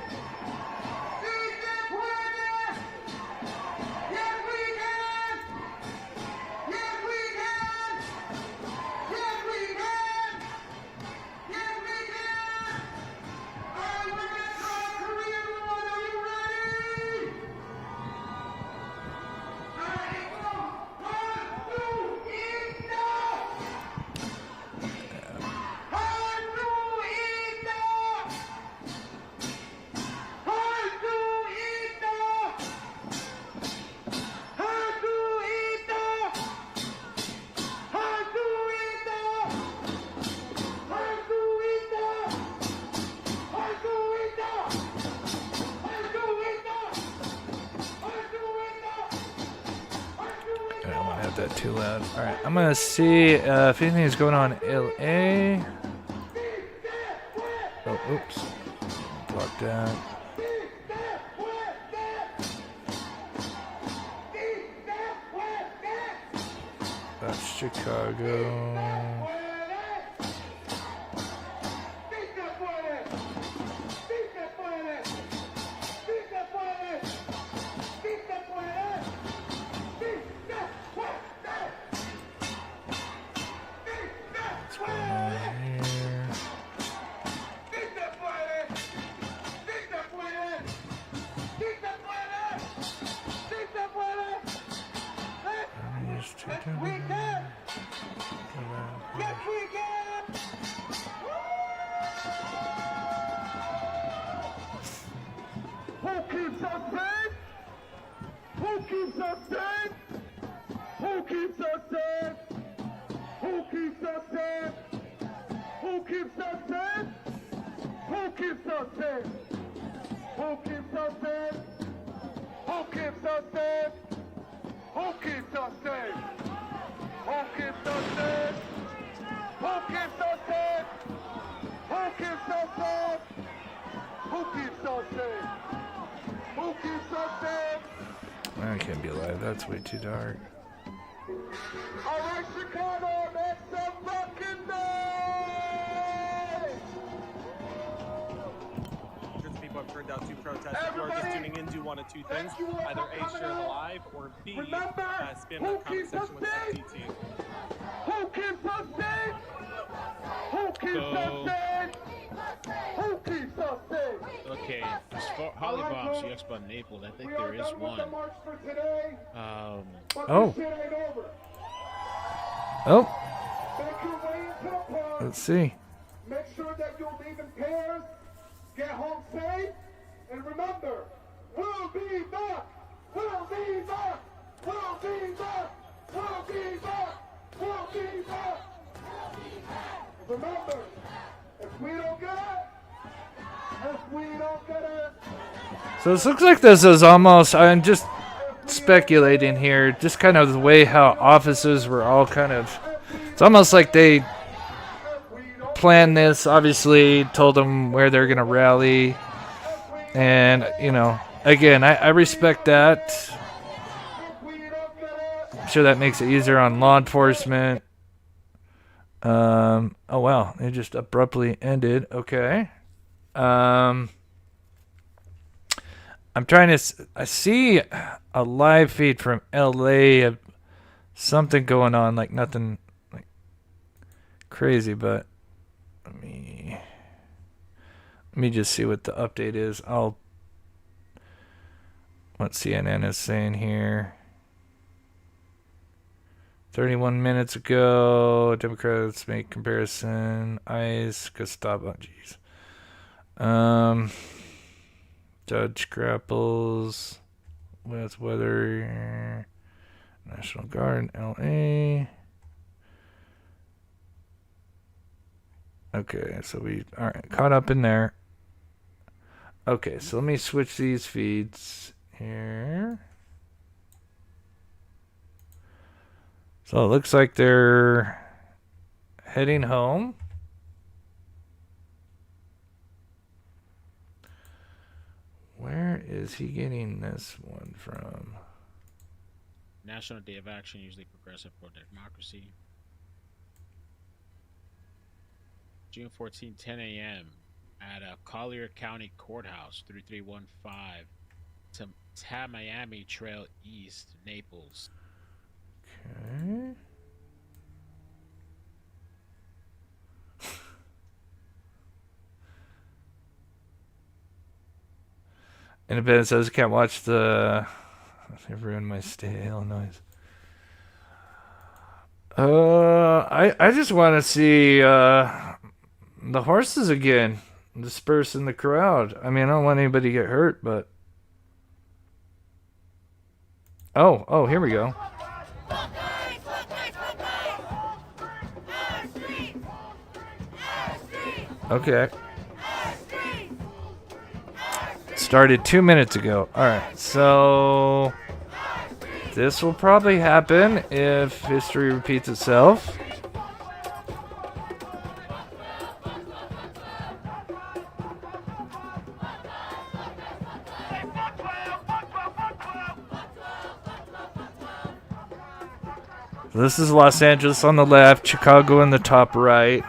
That too loud. Alright, I'm gonna see if anything is going on in LA. Oh, oops. Block that. That's Chicago. I can't be alive. That's way too dark. All right, Chicago, make some fucking noise! Hundreds of people have turned out to protest. If you are just tuning in, do one of two things. Either A, share the live, or B, spam that comment section with FTT. Who keeps us safe? Who keeps us safe? Who keeps us safe? Okay, as far Hollybob's the Expo in Naples, I think there is one. Oh. Let's see. Make sure that you'll leave in pairs, get home safe, and remember, we'll be back! We'll be back! We'll be back! We'll be back! We'll be back! Remember, if we don't get it, So this looks like this is almost, I'm just speculating here, just kind of the way how offices were all kind of, it's almost like they planned this, obviously told them where they're going to rally, and, you know, again, I respect that. I'm sure that makes it easier on law enforcement. Oh wow, it just abruptly ended. Okay. I'm trying to. I see a live feed from LA of something going on, like nothing like crazy, but let me just see what the update is. What CNN is saying here. 31 minutes ago, Democrats make comparison. ICE could stop. Oh, jeez. Judge grapples with whether National Guard, LA. Okay, so we all right, caught up in there. Okay, so let me switch these feeds here. So it looks like they're heading home. Where is he getting this one from? National Day of Action, usually Progressive for Democracy. June 14, 10 a.m. at Collier County Courthouse, 3315 to Tamiami Trail East, Naples. Okay. Independent says can't watch the. They've ruined my state of Illinois. I just want to see the horses again, disperse in the crowd. I mean, I don't want anybody to get hurt, but oh, here we go. Okay. Started 2 minutes ago. Alright, so this will probably happen if history repeats itself. So this is Los Angeles on the left, Chicago in the top right.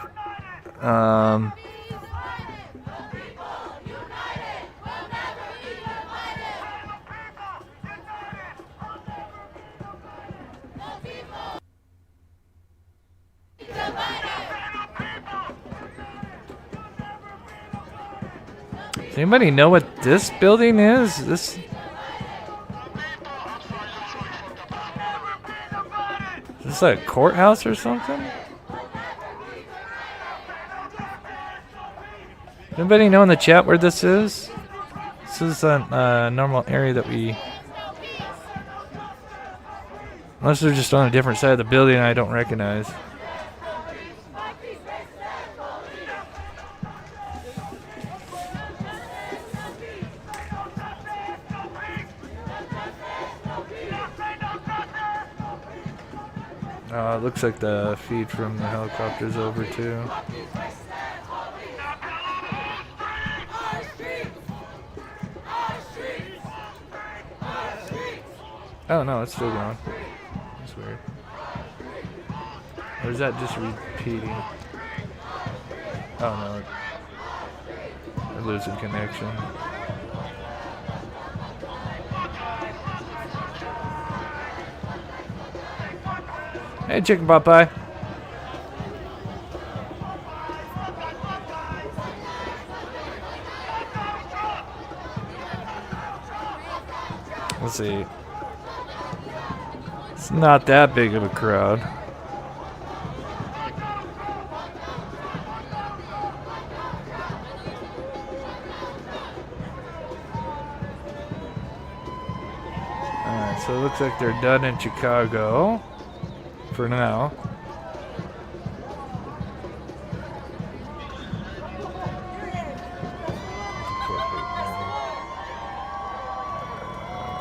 Does anybody know what this building is? Is this a courthouse or something? Anybody know in the chat where this is? This is a normal area that we... Unless they're just on a different side of the building I don't recognize. It looks like the feed from the helicopter's over too. Oh no, it's still going. That's weird. Or is that just repeating? Oh no, I'm losing connection. Hey, Chicken Popeye. Let's see. It's not that big of a crowd. Alright, so it looks like they're done in Chicago. For now.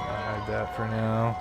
Hide that for now.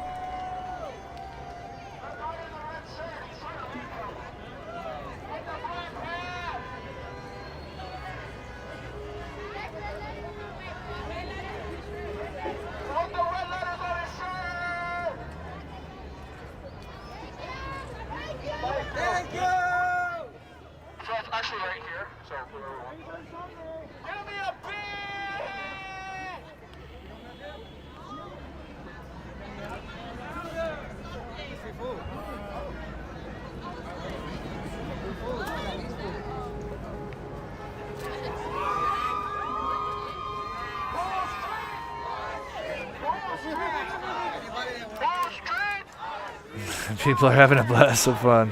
People are having a blast of fun.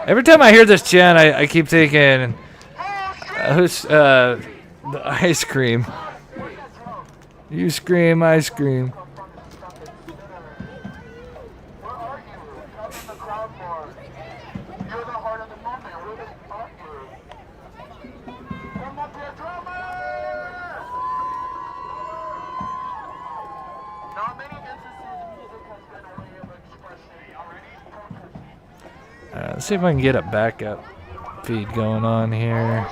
Every time I hear this chant, I keep thinking, who's the ice cream? You scream, I scream. Let's see if I can get a backup feed going on here.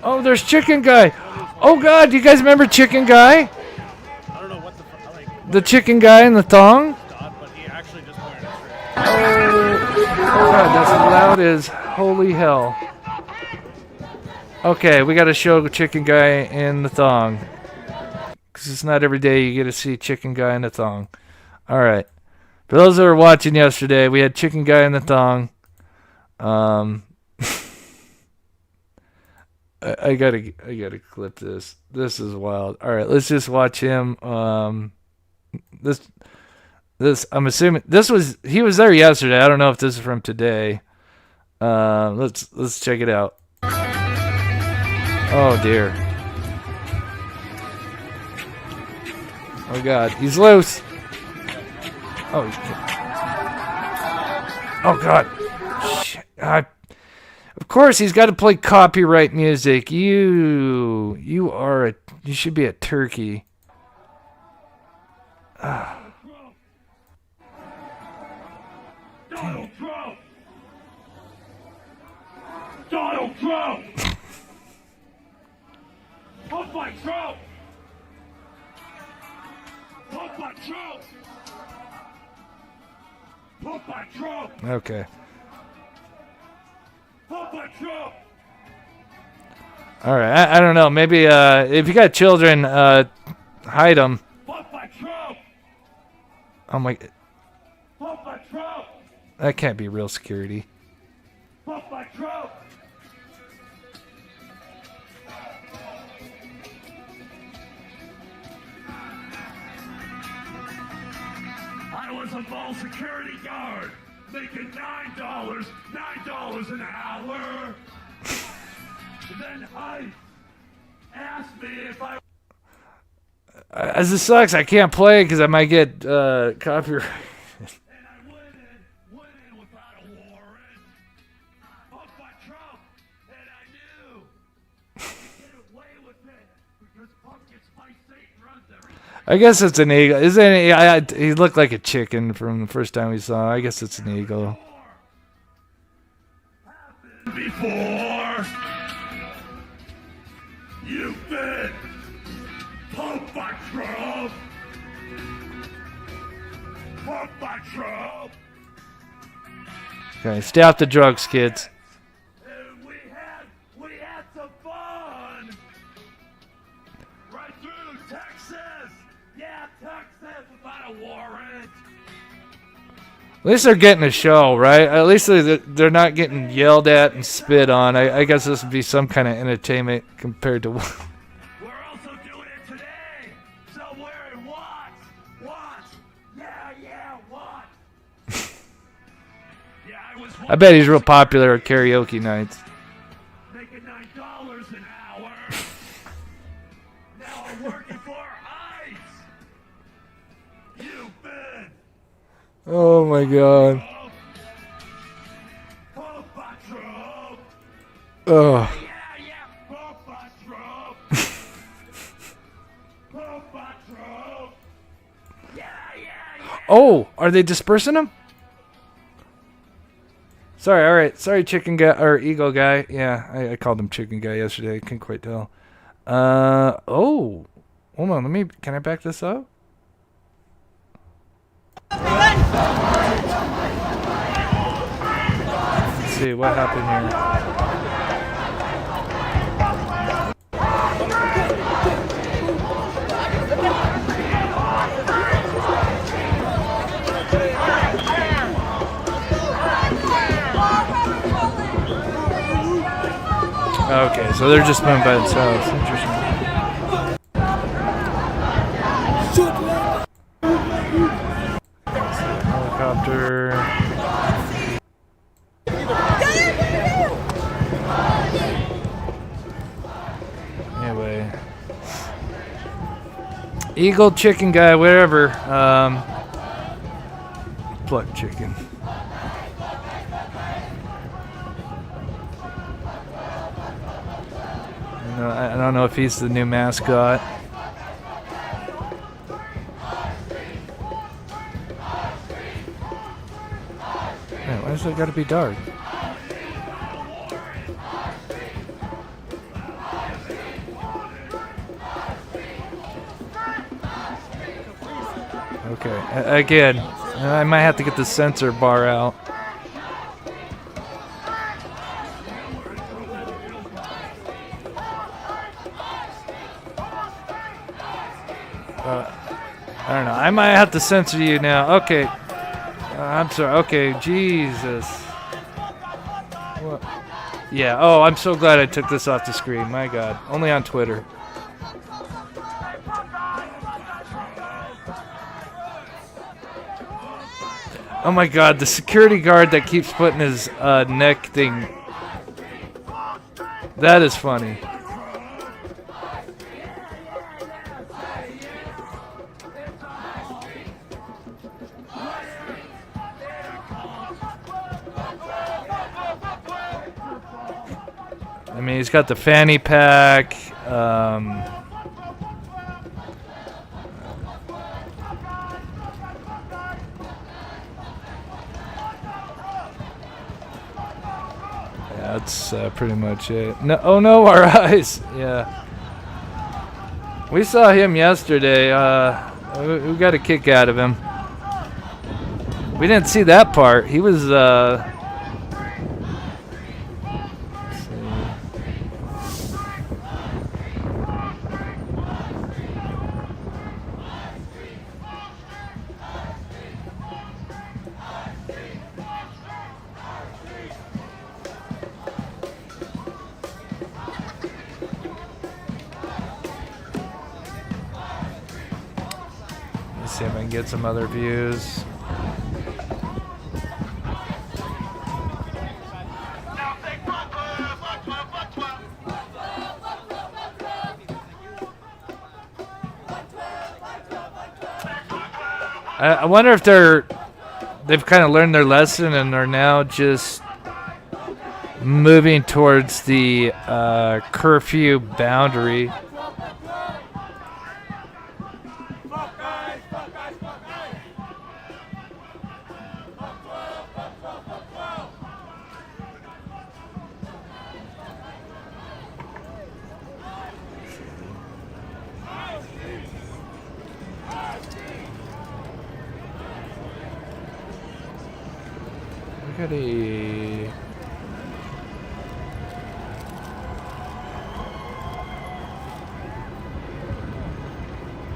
Oh, there's Chicken Guy. Oh God, do you guys remember Chicken Guy? I don't know what The chicken guy in the thong? Oh God, that's loud as holy hell. Okay, we got to show the Chicken Guy in the thong. Because it's not every day you get to see Chicken Guy in the thong. Alright. For those that were watching yesterday, we had Chicken Guy in the thong. I gotta clip this. This is wild. Alright, let's just watch him. This I'm assuming he was there yesterday. I don't know if this is from today. Let's check it out. Oh dear. Oh God, he's loose. Oh, oh God. Shit. Of course, he's got to play copyright music. You should be a turkey. Donald Trump! Donald Trump! Pump by Trump! Pump by Trump! Pump by Trump! Okay. Pump by Trump! All right. I don't know. Maybe if you got children, hide them. Pump by Trump! Oh my. Pump by Trump! That can't be real security. Pump by Trump! I was a mall security guard, making $9 an hour. Then I asked me if I. As it sucks, I can't play because I might get copyright. And I went in without a warrant. Pump by Trump, and I knew get away with it because Pump gets my state and runs everything. I guess it's an eagle. Isn't it? He looked like a chicken from the first time we saw him. I guess it's an eagle. Before you've been pumped by Trump. Pumped by Trump. Okay, stay off the drugs, kids. And we had some fun. Right through Texas. Yeah, Texas without a warrant. At least they're getting a show, right? At least they're not getting yelled at and spit on. I guess this would be some kind of entertainment compared to. We're also doing it today. Somewhere in Watts. Yeah, Watts. Yeah, I was. I bet he's real popular at karaoke nights. Making $9 an hour. Now I'm working for ICE. You've been. Oh my God. Pump by Trump. Oh. Pump by Trump. Pump by Trump. Yeah. Oh, are they dispersing them? Sorry, all right. Sorry, chicken guy or eagle guy. Yeah, I called him chicken guy yesterday. I couldn't quite tell. Oh, hold on. Can I back this up? Let's see what happened here. Okay, so they're just moving by themselves. Interesting. Helicopter. Anyway. Eagle, chicken guy, whatever. Pluck chicken. I don't know if he's the new mascot. Man, why does it gotta be dark? Okay, again, I might have to get the sensor bar out. I don't know. I might have to censor you now. Okay. I'm sorry. Okay. Jesus. What? Yeah. Oh, I'm so glad I took this off the screen. My God. Only on Twitter. Oh my God. The security guard that keeps putting his neck thing. That is funny. I mean, he's got the fanny pack. Yeah, that's pretty much it. No, oh no, our eyes. Yeah, we saw him yesterday. We got a kick out of him. We didn't see that part. He was. Let's see if I can get some other views. I wonder if they've kind of learned their lesson and are now just moving towards the curfew boundary.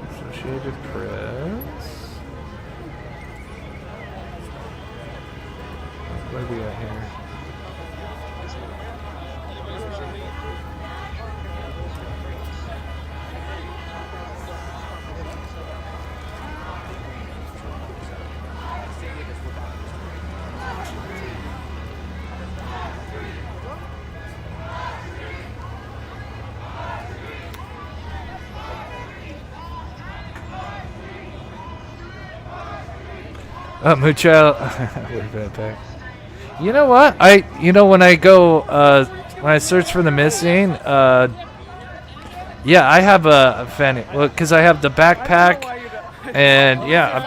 Associated Press. What do we got here? Mucho. You know what? When I go, when I search for the missing, yeah, I have a fanny. Well, because I have the backpack, and yeah,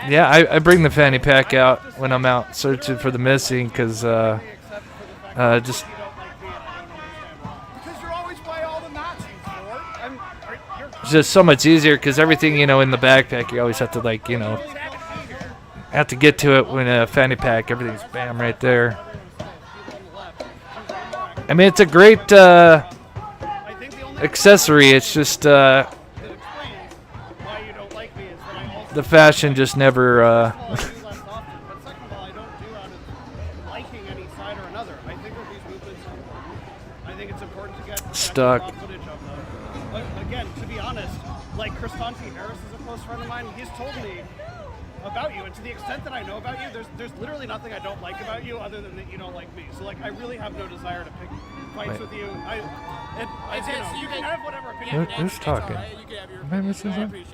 Yeah, I bring the fanny pack out when I'm out searching for the missing because just. It's just so much easier because everything, in the backpack, you always have to, have to get to it when a fanny pack, everything's bam right there. I mean, it's a great accessory. It's just the fashion just never stuck. Again, to be honest, Kristanti Harris is a close friend of mine. He's told me about you, and to the extent that I know about you, there's literally nothing I don't like about you other than that you don't like me. So I really have no desire to pick fights with you. You can have whatever opinion. Who's talking? Am I missing something?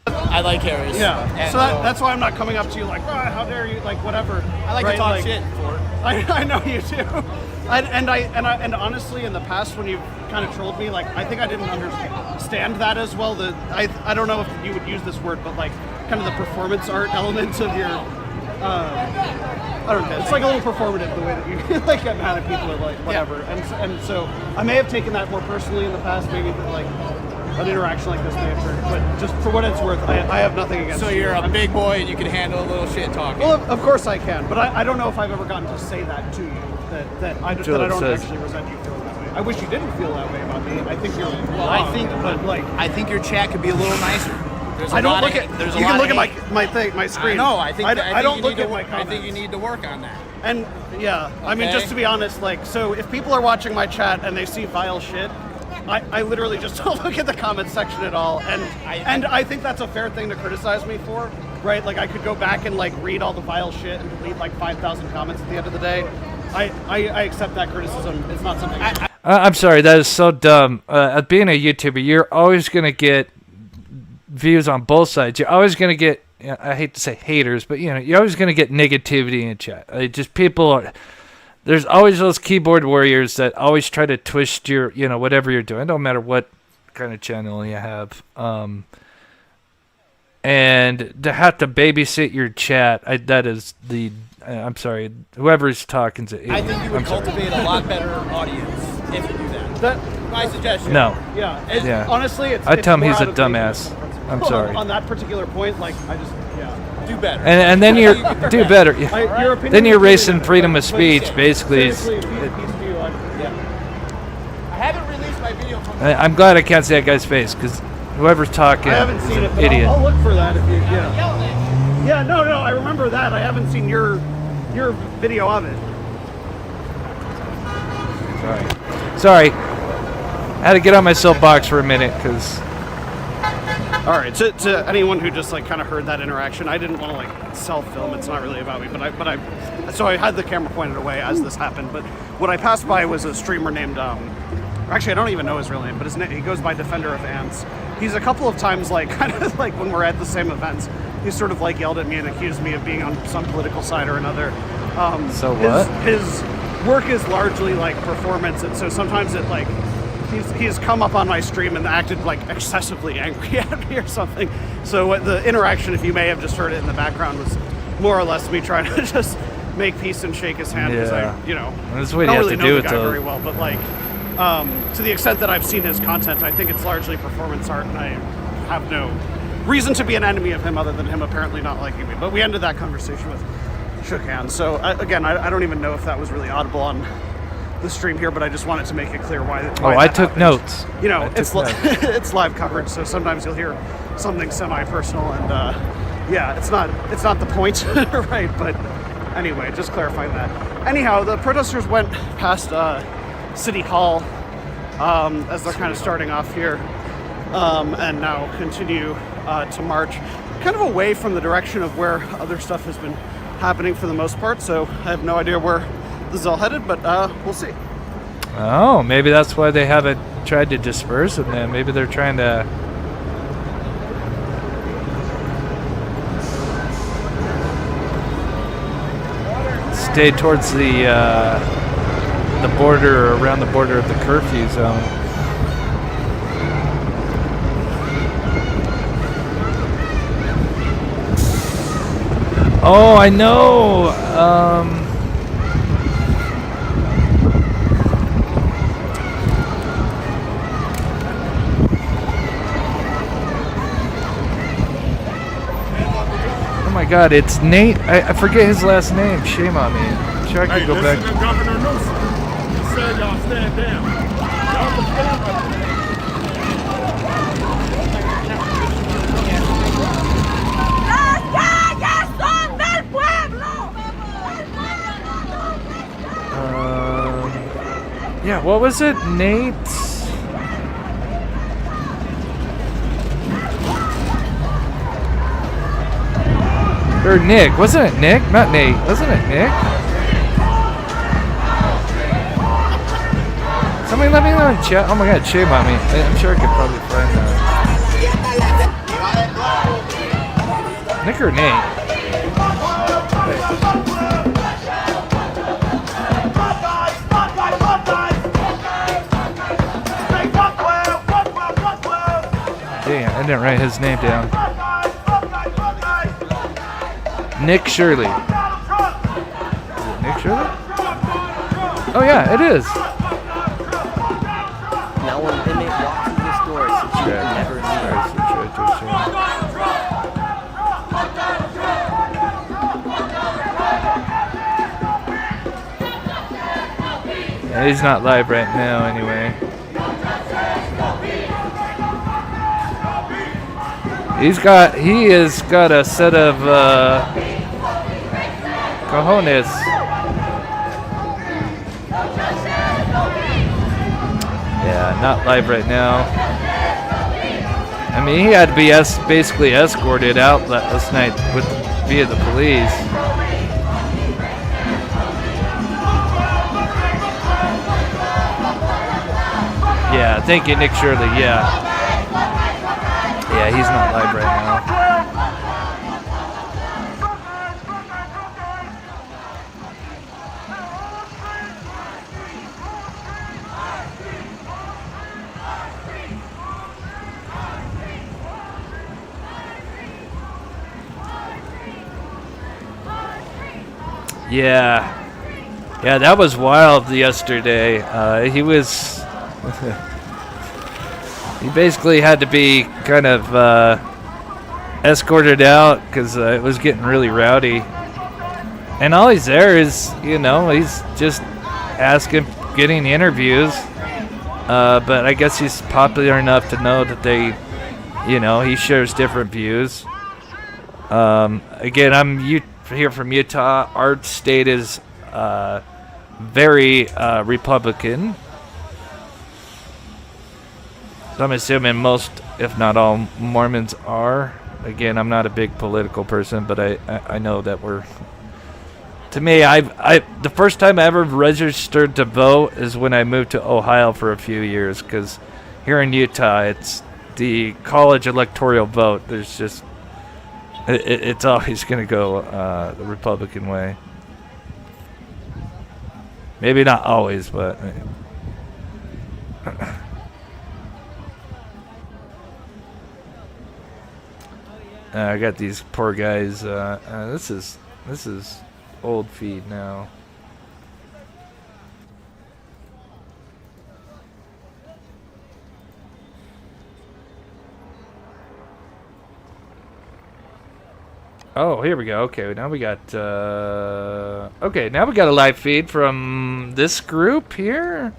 I like Harris. Yeah. So that's why I'm not coming up to you how dare you, whatever. I like to talk shit for it. I know you do. And honestly, in the past when you've kind of trolled me, I think I didn't understand that as well. I don't know if you would use this word, but kind of the performance art elements of your. I don't know. It's a little performative the way that you get mad at people or whatever. Yeah. And so I may have taken that more personally in the past. Maybe an interaction like this may have hurt. But just for what it's worth, I have nothing against you. So you're a big boy and you can handle a little shit talking. Well, of course I can. But I don't know if I've ever gotten to say that to you. That I don't actually resent you feeling that way. I wish you didn't feel that way about me. I think you're wrong. I think your chat could be a little nicer. I don't look at. You can look at my screen. I know. I don't look at my comments. I think you need to work on that. And yeah, I mean, just to be honest, so if people are watching my chat and they see vile shit, I literally just don't look at the comments section at all. And I think that's a fair thing to criticize me for, right? I could go back and read all the vile shit and delete 5,000 comments at the end of the day. I accept that criticism. It's not something. I'm sorry, that is so dumb. Being a YouTuber, you're always gonna get views on both sides. You're always going to get, I hate to say haters, but you're always going to get negativity in chat. Just people there's always those keyboard warriors that always try to twist your, whatever you're doing, no matter what kind of channel you have. And to have to babysit your chat, that is I'm sorry, whoever's talking to I think you would cultivate a lot better audience if you do that. That's my suggestion. No. Yeah. Honestly, I tell him he's a dumbass. I'm sorry. On that particular point, do better. And then you're do better. Your opinion Then you're racing freedom of speech, basically. I haven't released my video from. I'm glad I can't see that guy's face because whoever's talking is an idiot. I'll look for that if you. Yeah. No. I remember that. I haven't seen your video of it. Sorry. I had to get on my soapbox for a minute because. All right, to anyone who just kind of heard that interaction, I didn't want to self-film. It's not really about me, so I had the camera pointed away as this happened. But what I passed by was a streamer named, actually I don't even know his real name, but he goes by Defender of Ants. He's a couple of times kind of when we're at the same events, he's sort of yelled at me and accused me of being on some political side or another. So what? His work is largely performance, and so sometimes it he's come up on my stream and acted excessively angry at me or something. So the interaction, if you may have just heard it in the background, was more or less me trying to just make peace and shake his hand because that's what I don't you really have to know do the guy very well, but to the extent that I've seen his content, I think it's largely performance art, and I have no reason to be an enemy of him other than him apparently not liking me. But we ended that conversation with shook hands. So again, I don't even know if that was really audible on the stream here, but I just wanted to make it clear why I took happened. notes. It's live coverage, so sometimes you'll hear something semi-personal, and it's not the point, right? But anyway, just clarifying that. Anyhow, the protesters went past City Hall as they're kind of starting off here, and now continue to march kind of away from the direction of where other stuff has been happening for the most part. So I have no idea where this is all headed, but we'll see. Oh, maybe that's why they haven't tried to disperse them then. Maybe they're trying to stay towards the border, or around the border of the curfew zone. Oh, I know. Oh my God, it's Nate. I forget his last name. Shame on me. I'm sure I could go back. Listen to Governor Newsom. He said y'all stand down. Y'all can stand up. Yeah, what was it? Nate? Or Nick. Wasn't it Nick? Not Nate. Wasn't it Nick? Somebody let me know in chat. Oh my God, shame on me. I'm sure I could probably find that. Nick or Nate? Damn, I didn't write his name down. Nick Shirley. Is it Nick Shirley? Oh yeah, it is. Now when inmate walks through this door, since you can never Yeah, he's not live right now anyway. He has got a set of cojones. Yeah, not live right now. I mean, he had to be basically escorted out last night via the police. Yeah, thank you, Nick Shirley. Yeah. Yeah, he's not live right now. Yeah. Yeah, that was wild yesterday. He was... He basically had to be kind of escorted out because it was getting really rowdy. And all he's there is, he's just getting interviews. But I guess he's popular enough to know that he shares different views. Again, I'm here from Utah. Our state is very Republican. So I'm assuming most, if not all, Mormons are. Again, I'm not a big political person, but I know that we're... To me, the first time I ever registered to vote is when I moved to Ohio for a few years, because here in Utah, it's the college electoral vote. There's just... It's always going to go the Republican way. Maybe not always, but... I got these poor guys. This is old feed now. Oh, here we go. Okay, now we got now we got a live feed from this group here.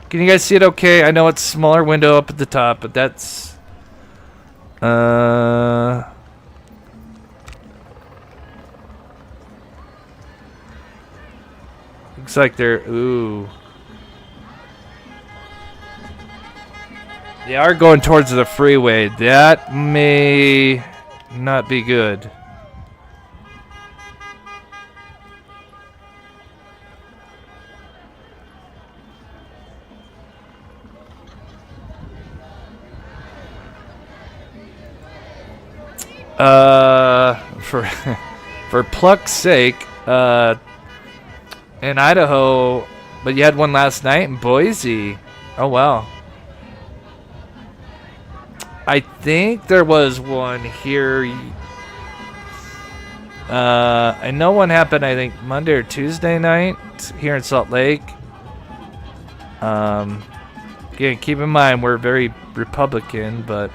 Can you guys see it okay? I know it's a smaller window up at the top, but that's looks like they're they are going towards the freeway. That may not be good. For pluck's sake, in Idaho, but you had one last night in Boise. Oh wow. I think there was one here. I know one happened, I think, Monday or Tuesday night here in Salt Lake. Again, keep in mind, we're very Republican, but...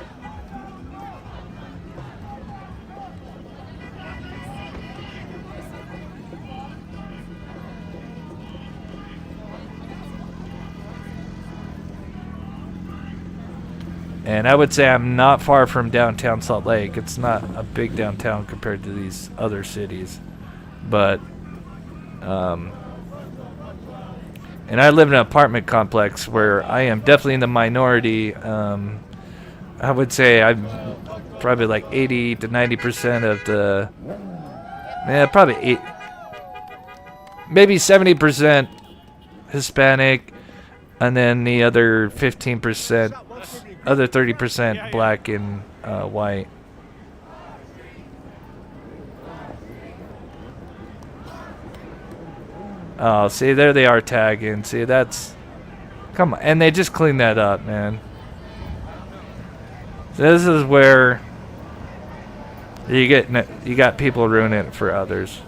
And I would say I'm not far from downtown Salt Lake. It's not a big downtown compared to these other cities. But, and I live in an apartment complex where I am definitely in the minority. I would say I'm probably like 80 to 90% of the, probably maybe 70% Hispanic, and then the other 15%. Other 30% black and white. Oh, see, there they are tagging. See, that's... Come on. And they just cleaned that up, man. This is where you got people ruining it for others.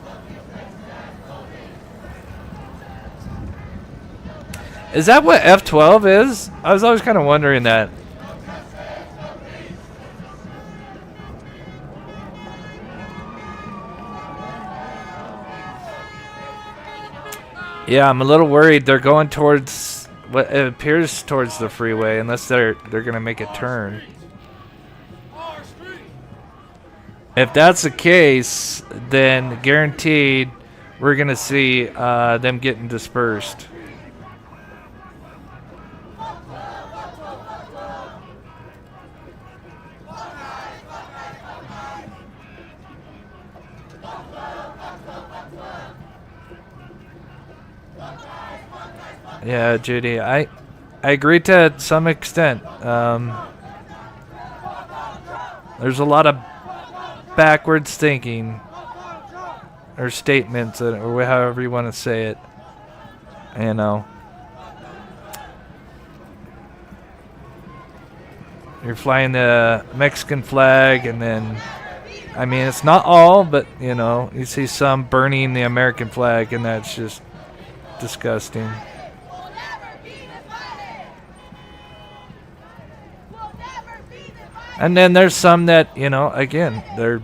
Is that what F12 is? I was always kind of wondering that. Yeah, I'm a little worried. They're going towards what it appears towards the freeway, unless they're gonna make a turn. If that's the case, then guaranteed we're gonna see them getting dispersed. Yeah, Judy, I agree to some extent. There's a lot of backwards thinking or statements, or however you want to say it. You know, you're flying the Mexican flag, and then, I mean, it's not all, but you know, you see some burning the American flag, and that's just disgusting. And then there's some that, you know, again, they're...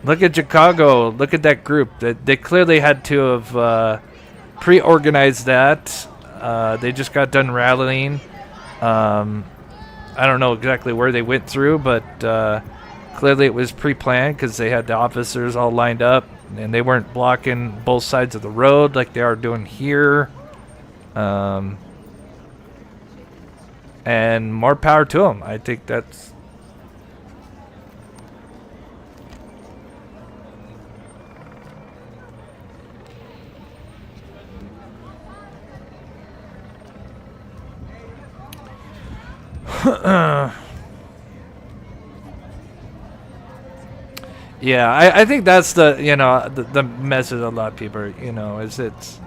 Look at Chicago. Look at that group. They clearly had to have pre-organized that. They just got done rallying. I don't know exactly where they went through, but clearly it was pre-planned because they had the officers all lined up, and they weren't blocking both sides of the road like they are doing here. And more power to them. I think that's... Yeah, I think that's the, you know, the message a lot of people are, you know, is it's,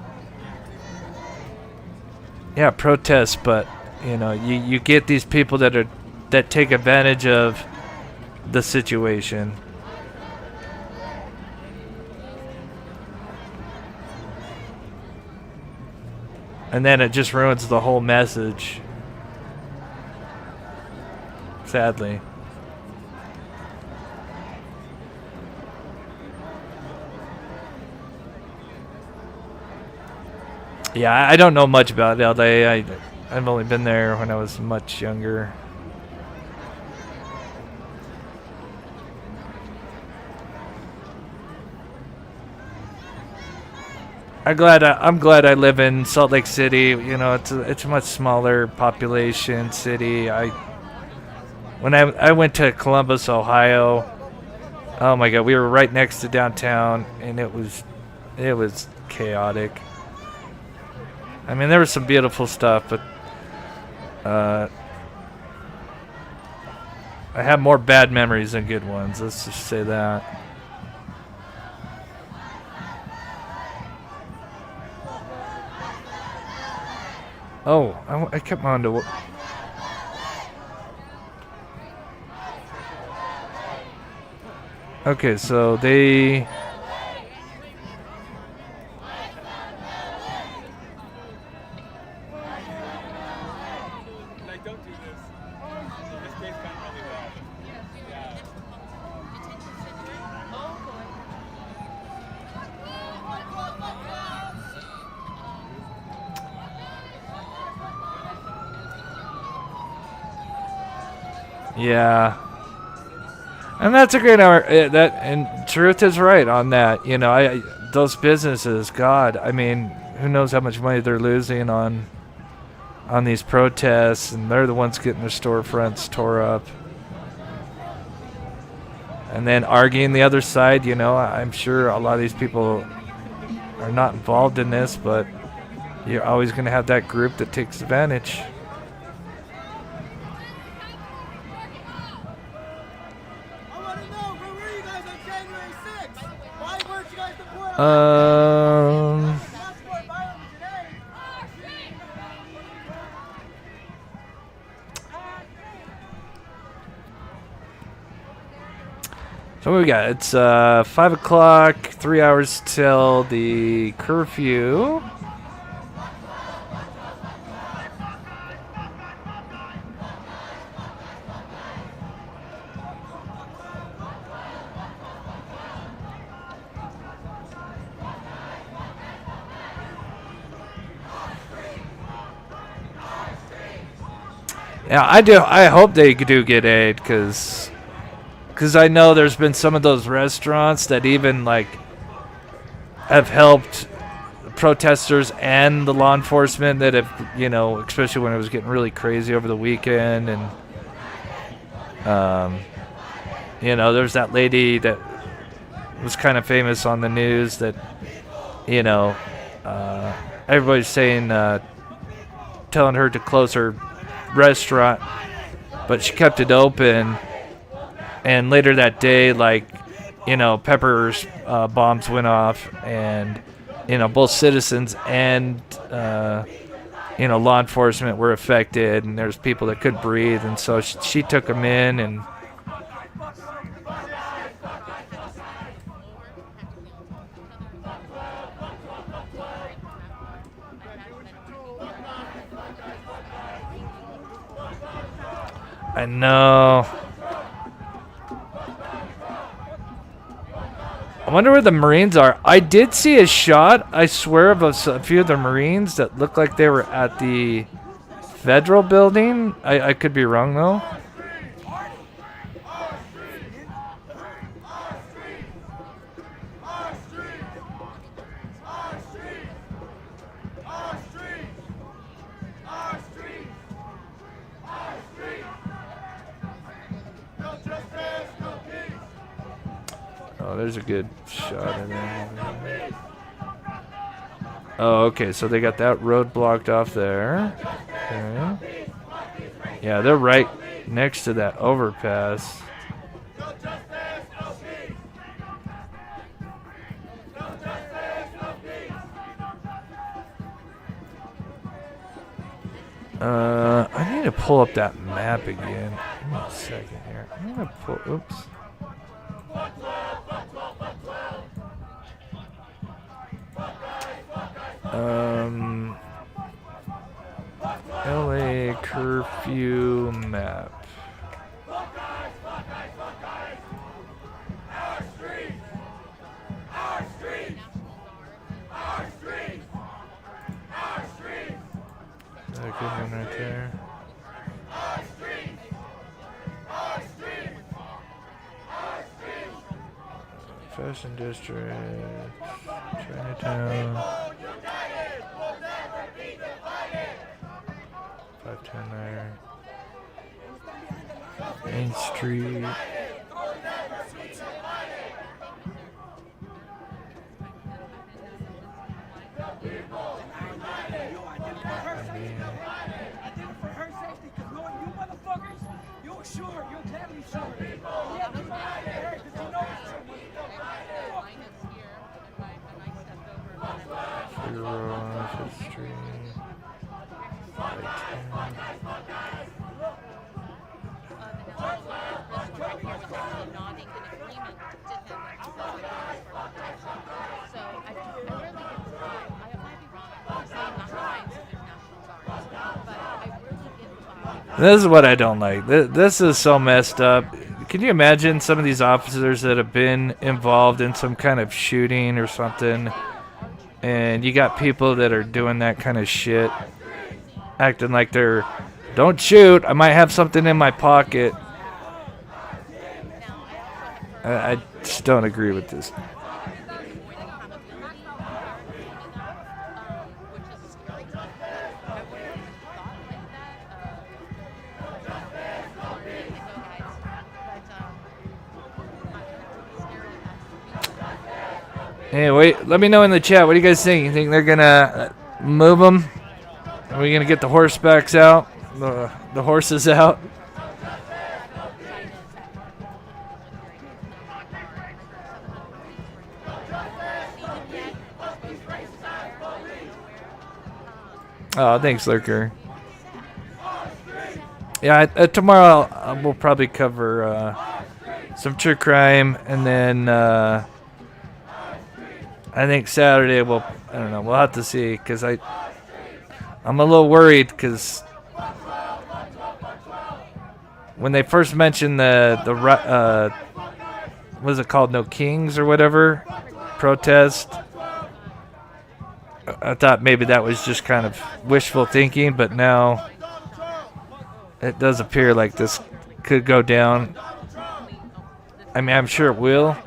yeah, protest, but, you know, you get these people that take advantage of the situation. And then it just ruins the whole message. Sadly. Yeah, I don't know much about LA. I've only been there when I was much younger. I'm glad I live in Salt Lake City. You know, it's a much smaller population city. When I went to Columbus, Ohio, oh my God, we were right next to downtown, and it was chaotic. I mean, there was some beautiful stuff, but I have more bad memories than good ones. Let's just say that. Oh, I kept on to... Okay, so they Yeah. And that's a great and Truth is right on that. You know, those businesses, God, I mean, who knows how much money they're losing on these protests, and they're the ones getting their storefronts tore up. And then arguing the other side, you know, I'm sure a lot of these people are not involved in this, but you're always going to have that group that takes advantage. So what we got? It's 5 o'clock, 3 hours till the curfew. Yeah, I hope they do get aid, because I know there's been some of those restaurants that even like have helped protesters and the law enforcement that have, you know, especially when it was getting really crazy over the weekend. And you know, there's that lady that was kind of famous on the news that, you know, everybody's saying, telling her to close her restaurant, but she kept it open. And later that day, like, you know, pepper bombs went off, and, you know, both citizens and, you know, law enforcement were affected, and there's people that couldn't breathe. And so she took them in, and I know. I wonder where the Marines are. I did see a shot, I swear, of a few of the Marines that looked like they were at the federal building. I could be wrong, though. Oh, there's a good shot in there. Oh, okay, so they got that road blocked off there. Okay. Yeah, they're right next to that overpass. I need to pull up that map again. Give me a second here. I'm gonna pull. Oops. LA curfew map. Is that a good one right there? Fashion District, Chinatown, 510 there, Main Street. This is what I don't like. This is so messed up. Can you imagine some of these officers that have been involved in some kind of shooting or something, and you got people that are doing that kind of shit, acting like they're, don't shoot, I might have something in my pocket. I just don't agree with this. Anyway, let me know in the chat. What do you guys think? You think they're gonna move them? Are we gonna get the horsebacks out? The horses out? Oh, thanks, Lurker. Yeah, tomorrow we'll probably cover some true crime, and then I think Saturday I don't know, we'll have to see, because I'm a little worried, because when they first mentioned the what is it called, No Kings or whatever protest, I thought maybe that was just kind of wishful thinking, but now it does appear like this could go down. I mean, I'm sure it will.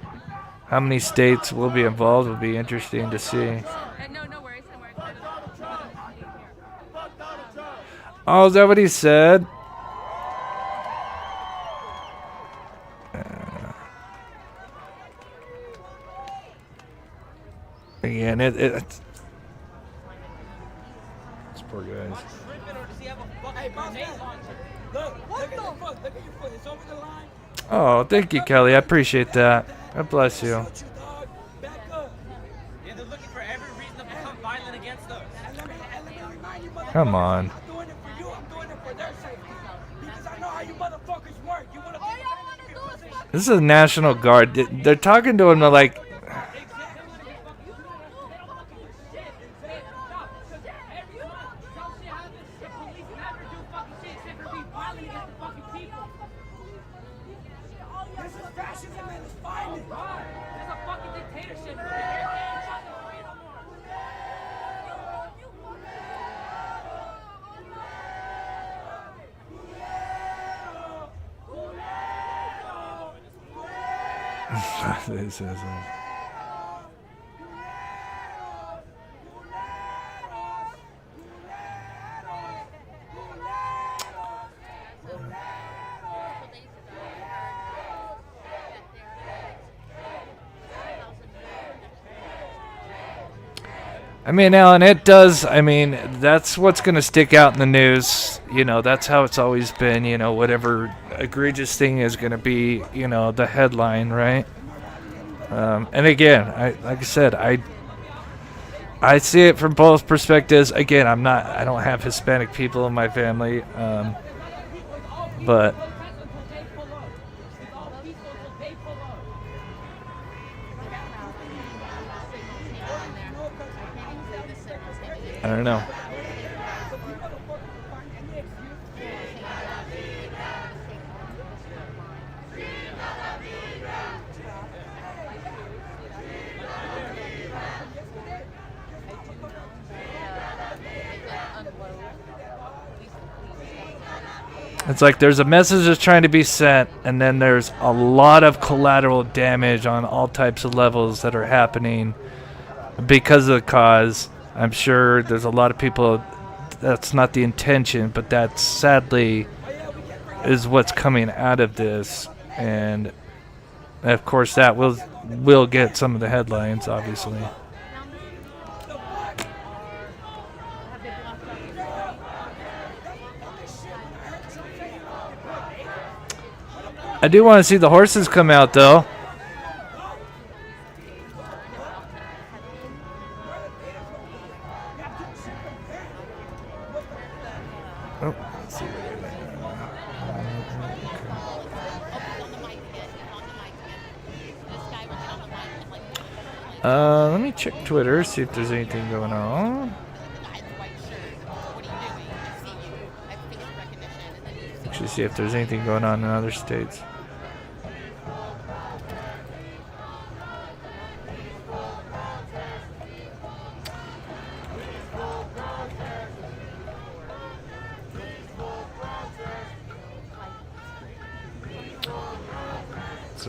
How many states will be involved will be interesting to see. Oh, is that what he said? Again, it's poor guys. Oh, thank you, Kelly. I appreciate that. God bless you. Come on. This is a National Guard. They're talking to him like... This is I mean, Alan, it does. I mean, that's what's going to stick out in the news. You know, that's how it's always been. You know, whatever egregious thing is going to be, you know, the headline, right? And again, like I said, I see it from both perspectives. Again, I don't have Hispanic people in my family, but I don't know. It's like there's a message that's trying to be sent, and then there's a lot of collateral damage on all types of levels that are happening because of the cause. I'm sure there's a lot of people, that's not the intention, but that sadly is what's coming out of this. And of course that will get some of the headlines, obviously. I do want to see the horses come out, though. Oh, let's see. Let me check Twitter, see if there's anything going on. Actually, see if there's anything going on in other states.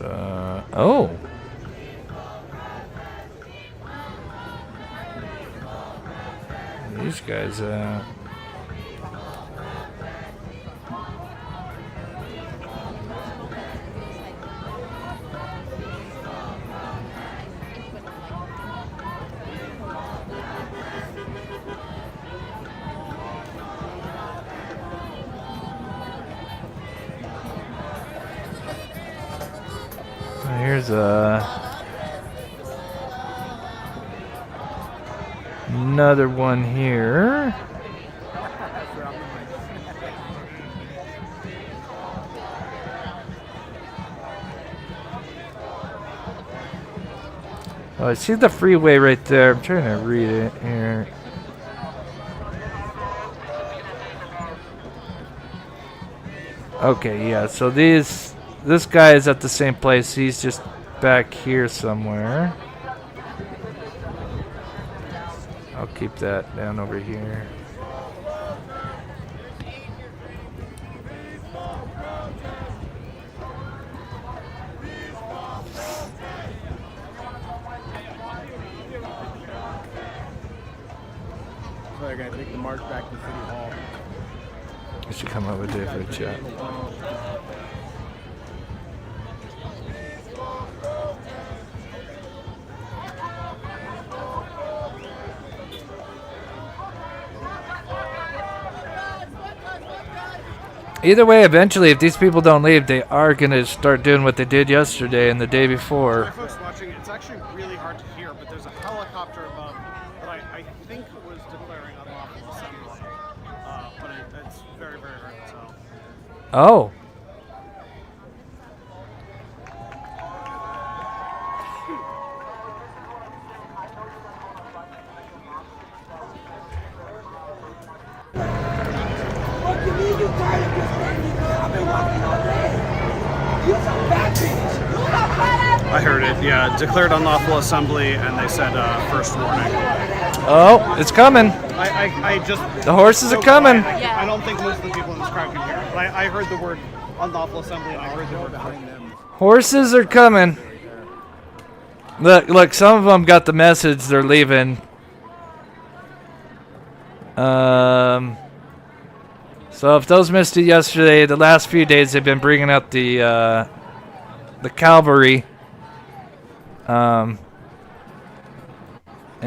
Oh. These guys, here's another one here. Oh, I see the freeway right there. I'm trying to read it here. Okay, yeah, so this guy is at the same place. He's just back here somewhere. I'll keep that down over here. So they're going to take the march back to City Hall. I should come up with a different chat. Either way, eventually, if these people don't leave, they are going to start doing what they did yesterday and the day before. For folks watching, it's actually really hard to hear, but there's a helicopter above that I think was declaring unlawful assembly. But it's very, very hard to tell. Oh. What you mean you tired of this thing? I've been walking all day. You some bad bitch. You some bad bitch. I heard it, yeah. Declared unlawful assembly, and they said first warning. Oh, it's coming. I just... The horses are coming. I don't think most of the people in this crowd can hear it, but I heard the word unlawful assembly, and I heard the word behind them. Horses are coming. Look, some of them got the message they're leaving. So if those missed it yesterday, the last few days they've been bringing up the cavalry, and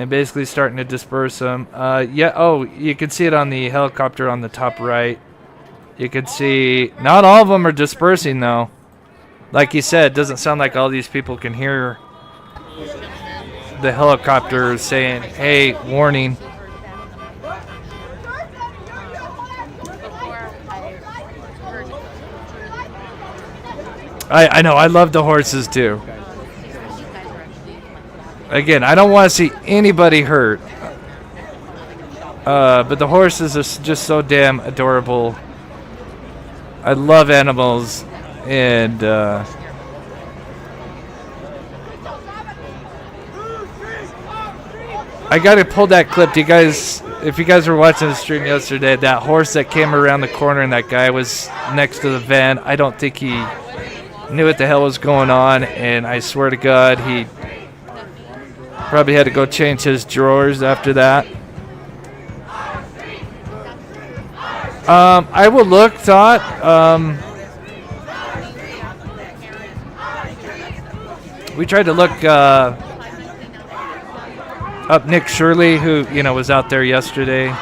basically starting to disperse them. Yeah. Oh, you can see it on the helicopter on the top right. You can see not all of them are dispersing though. Like you said, it doesn't sound like all these people can hear the helicopter saying, "Hey, warning." I know, I love the horses too. Again, I don't want to see anybody hurt. But the horses are just so damn adorable. I love animals, and I gotta pull that clip. You guys, if you guys were watching the stream yesterday, that horse that came around the corner and that guy was next to the van, I don't think he knew what the hell was going on, and I swear to God, he probably had to go change his drawers after that. I will look, Todd. We tried to look up Nick Shirley, who was out there yesterday.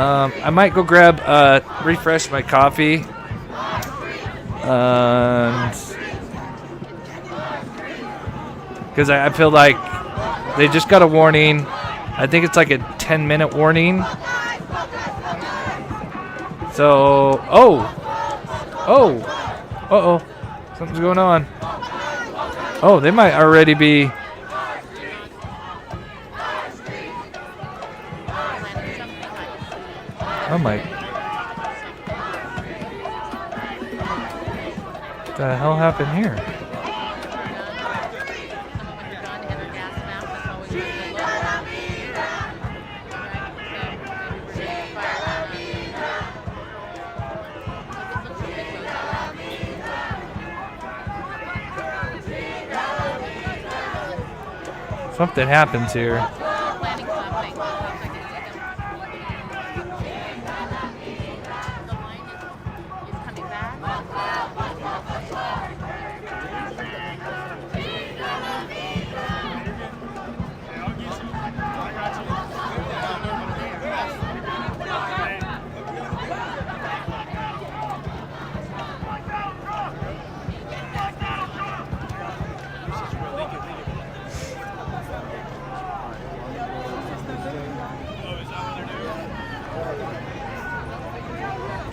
I might go grab, refresh my coffee. Because I feel like they just got a warning. I think it's like a 10-minute warning. So, uh-oh, something's going on. Oh, they might already be. Oh my. What the hell happened here? Something happens here.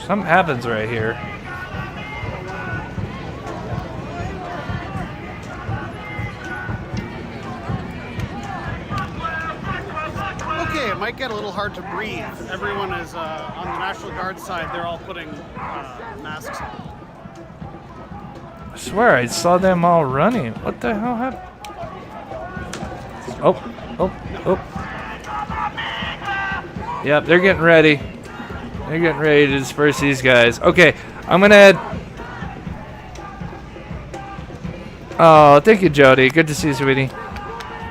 Something happens right here. Okay, it might get a little hard to breathe. Everyone is on the National Guard side. They're all putting masks on. I swear I saw them all running. What the hell happened? Oh. Yep, they're getting ready. They're getting ready to disperse these guys. Okay, I'm gonna... Oh, thank you, Jody. Good to see you, sweetie.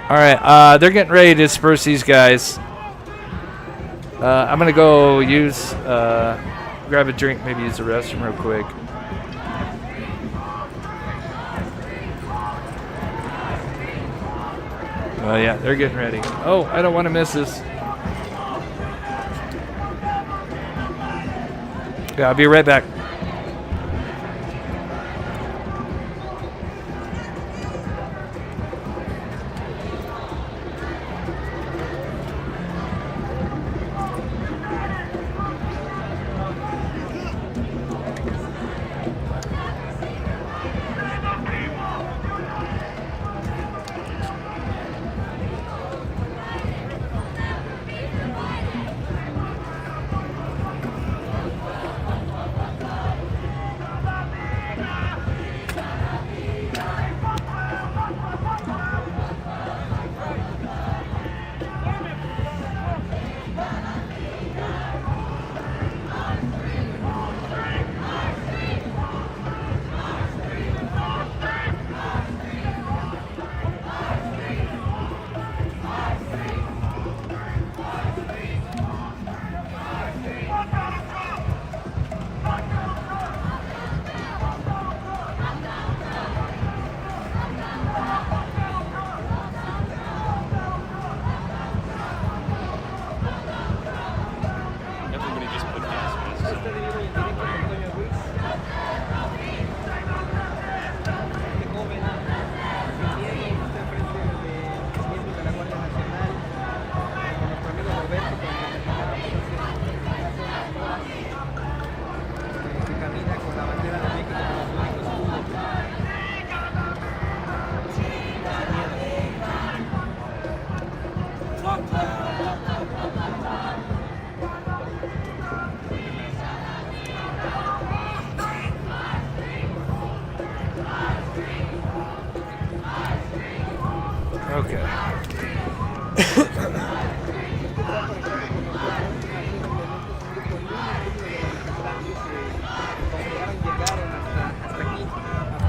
Alright, they're getting ready to disperse these guys. I'm gonna go use... grab a drink, maybe use the restroom real quick. Oh, yeah, they're getting ready. Oh, I don't want to miss this. Yeah, I'll be right back.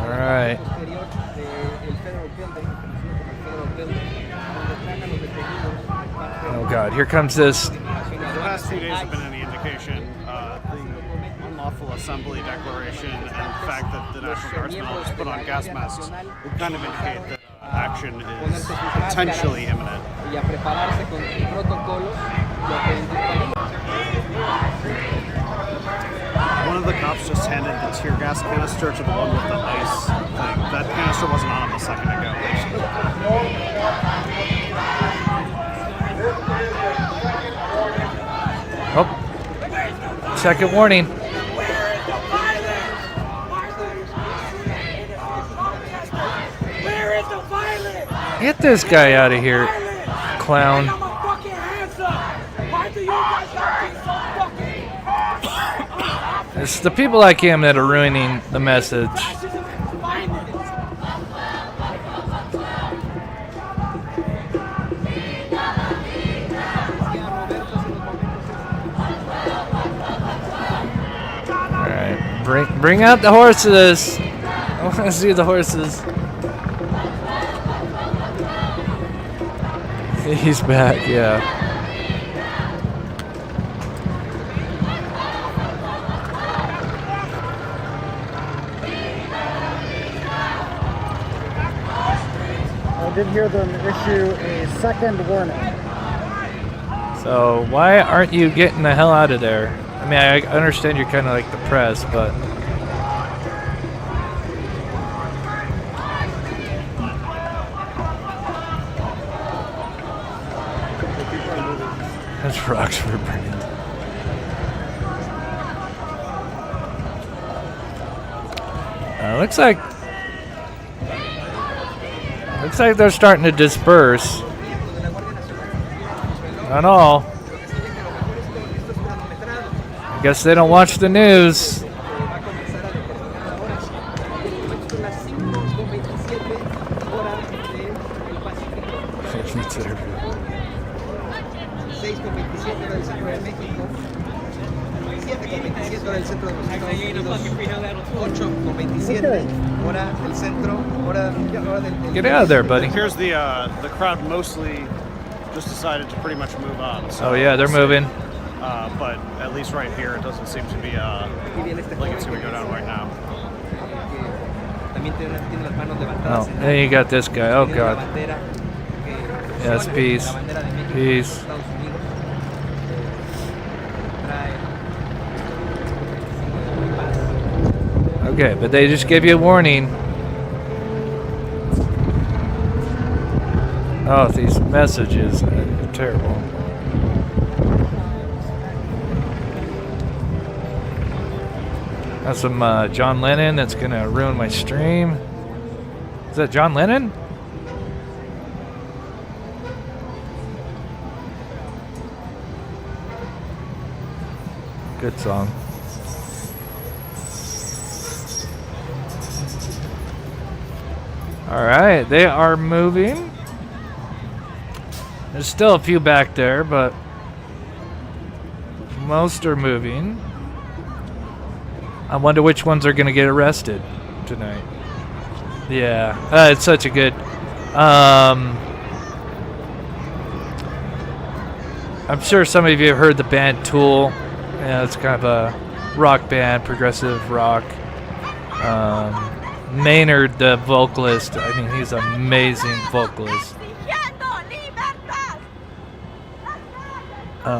Alright. Oh god, here comes this. The past 2 days have been any indication. The Unlawful Assembly Declaration and the fact that the National Guardsmen all just put on gas masks would kind of indicate that action is potentially imminent. One of the cops just handed the tear gas canister to the one with the ice thing. That canister wasn't on him a second ago. Oh, second warning. Get this guy out of here, clown. It's the people like him that are ruining the message. Alright, bring out the horses. I want to see the horses. He's back, yeah. I did hear them issue a second warning. So why aren't you getting the hell out of there? I mean, I understand you're kind of like the press, but... That's Roxford brand. Looks like they're starting to disperse. Not all. I guess they don't watch the news. Get out of there, buddy. Here's the crowd mostly just decided to pretty much move up. So oh yeah, they're moving. But at least right here, it doesn't seem to be like it's going to go down right now. Oh, then you got this guy. Oh God. Yes, peace. Peace. Okay, but they just gave you a warning. Oh, these messages are terrible. That's some John Lennon that's gonna ruin my stream. Is that John Lennon? Good song. Alright, they are moving. There's still a few back there, but most are moving. I wonder which ones are going to get arrested tonight. Yeah, it's such a good... I'm sure some of you have heard the band Tool. Yeah, it's kind of a rock band, progressive rock. Maynard, the vocalist, I mean, he's an amazing vocalist.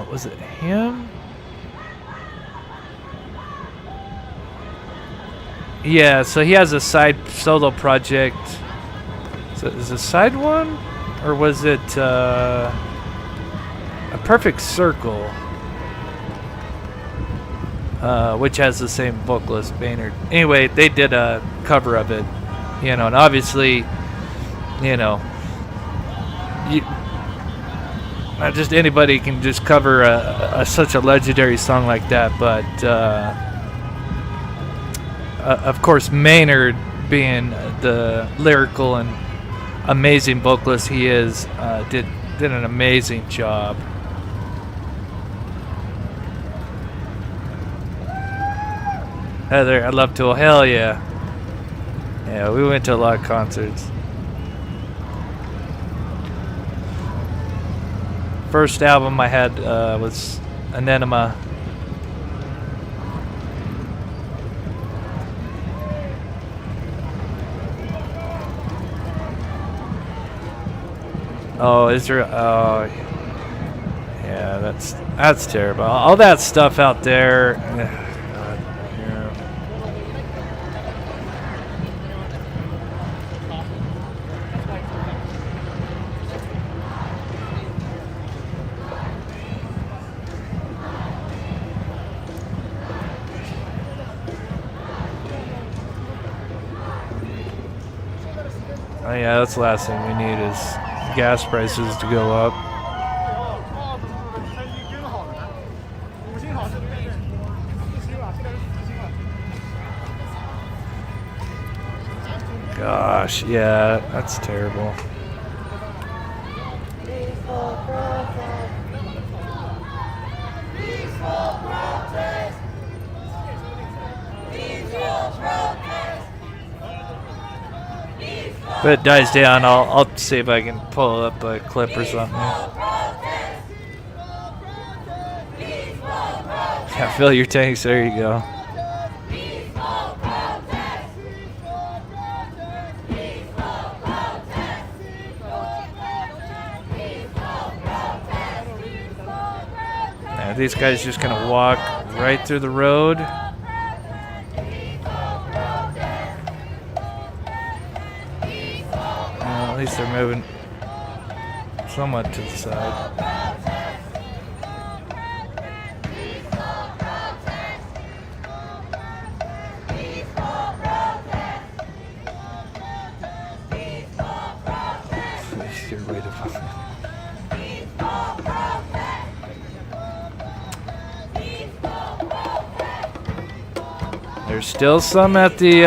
Was it him? Yeah, so he has a side solo project. So is it a side one? Or was it a Perfect Circle? Which has the same vocalist, Maynard. Anyway, they did a cover of it, you know, and obviously, you know, not just anybody can just cover such a legendary song like that, but of course, Maynard, being the lyrical and amazing vocalist he is, did an amazing job. Heather, I love Tool. Hell yeah. Yeah, we went to a lot of concerts. First album I had was Anenema. Oh, Israel. Oh, yeah, that's terrible. All that stuff out there. God, yeah. Oh yeah, that's the last thing we need is gas prices to go up. Gosh, yeah, that's terrible. If it dies down, I'll see if I can pull up a clip or something. Yeah, fill your tanks. There you go. Now, these guys just gonna walk right through the road. At least they're moving somewhat to the side. There's still some at the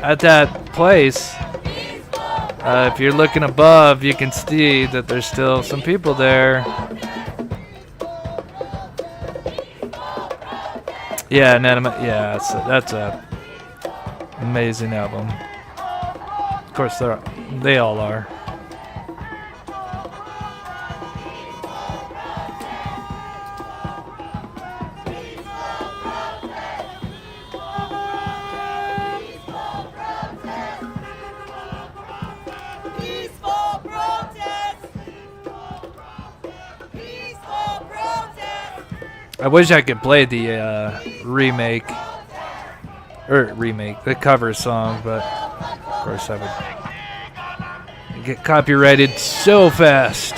at that place. If you're looking above, you can see that there's still some people there. Yeah, yeah, that's a amazing album. Of course, they all are. I wish I could play the the cover song, but of course I would get copyrighted so fast.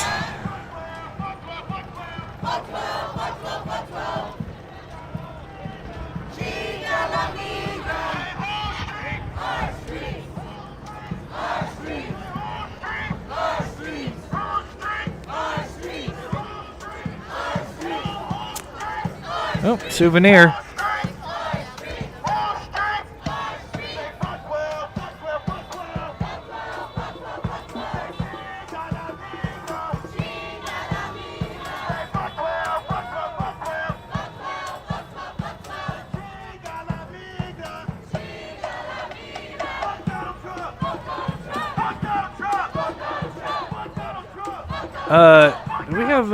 Oh, souvenir. Do we have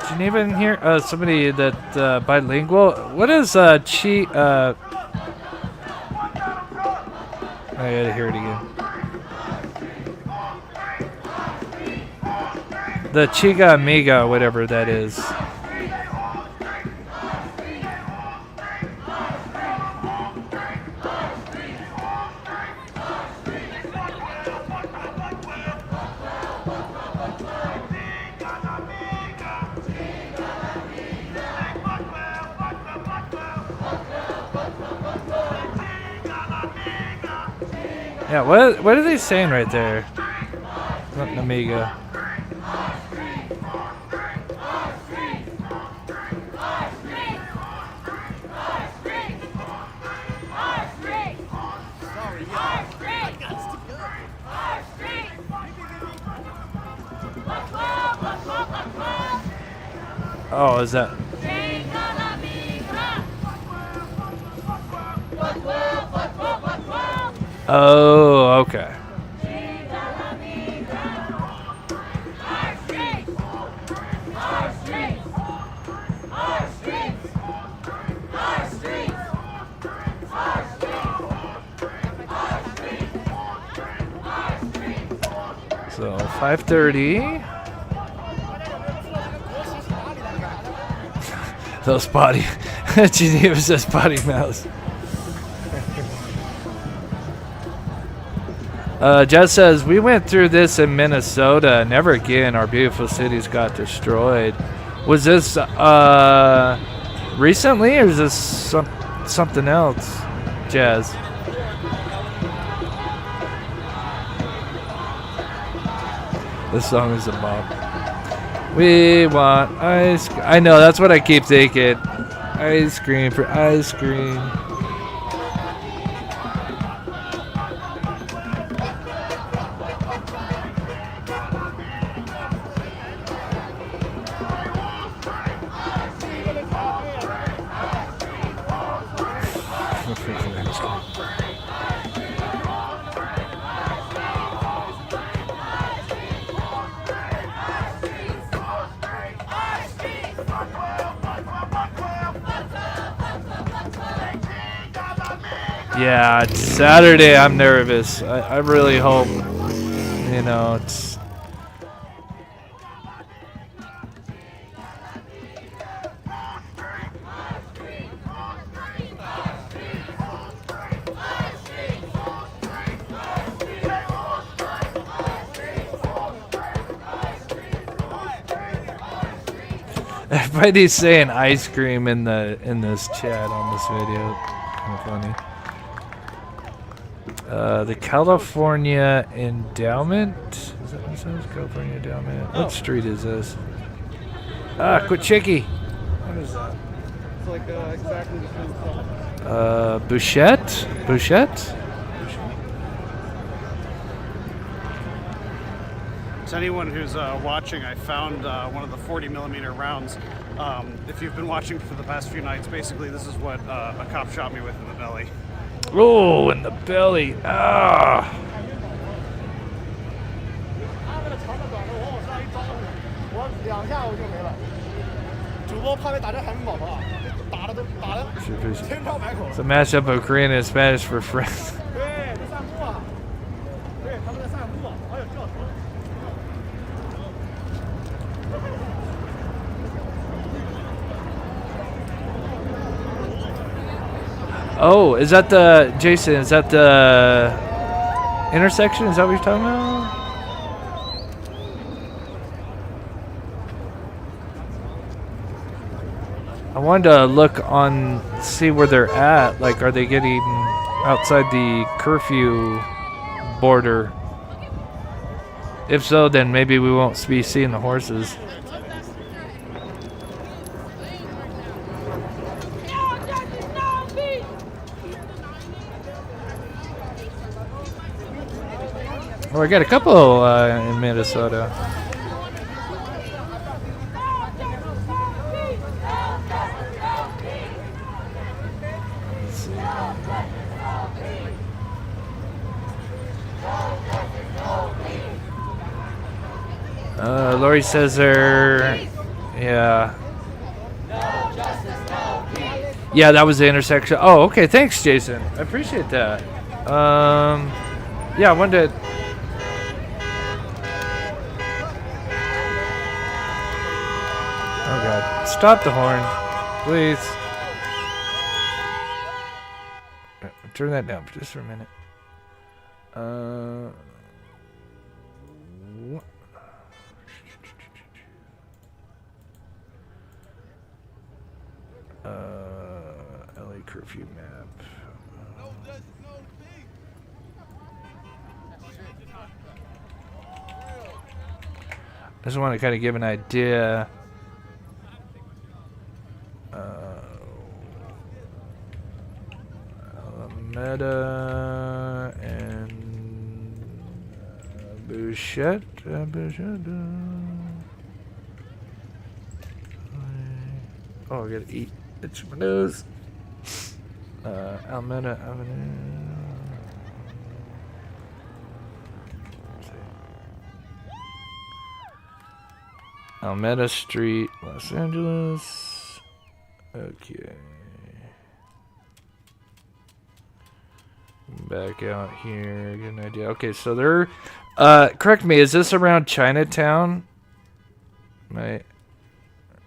Geneva in here? Somebody that bilingual. What is I gotta hear it again. The Chiga Amiga, whatever that is. Yeah, what are they saying right there? Not an Amiga. Oh, is that? Oh, okay. So 5:30. Those body. Geneva says potty mouths. Jess says, we went through this in Minnesota. Never again. Our beautiful cities got destroyed. Was this recently, or is this something else, Jazz? This song is a bop. We want ice cream. I know, that's what I keep thinking. Ice cream for ice cream. Yeah, it's Saturday. I'm nervous. I really hope, you know, it's... Everybody's saying ice cream in this chat on this video. Kind of funny. The California Endowment. Is that what it says? California Endowment. What street is this? Ah, Quichicky. What is that? It's like exactly the same stuff. Bouchette? Bouchette? To anyone who's watching, I found one of the 40mm rounds. If you've been watching for the past few nights, basically this is what a cop shot me with in the belly. Oh, in the belly. Ah. It's a mashup of Korean and Spanish for friends. Oh, is that the Jason? Is that the intersection? Is that what you're talking about? I wanted to look on, see where they're at. Like, are they getting outside the curfew border? If so, then maybe we won't be seeing the horses. Oh, I got a couple in Minnesota. Let's see. Lori says they're, yeah. Yeah, that was the intersection. Oh, okay. Thanks, Jason. I appreciate that. Yeah, I wanted to. Oh God! Stop the horn, please. Turn that down for just for a minute. LA curfew map. I just want to kind of give an idea. Meta and Bouchette. Oh, I gotta eat. Itch my nose. Almeda Avenue. Almeda Street, Los Angeles. Okay. Back out here, get an idea. Okay, so they're correct me, is this around Chinatown? Are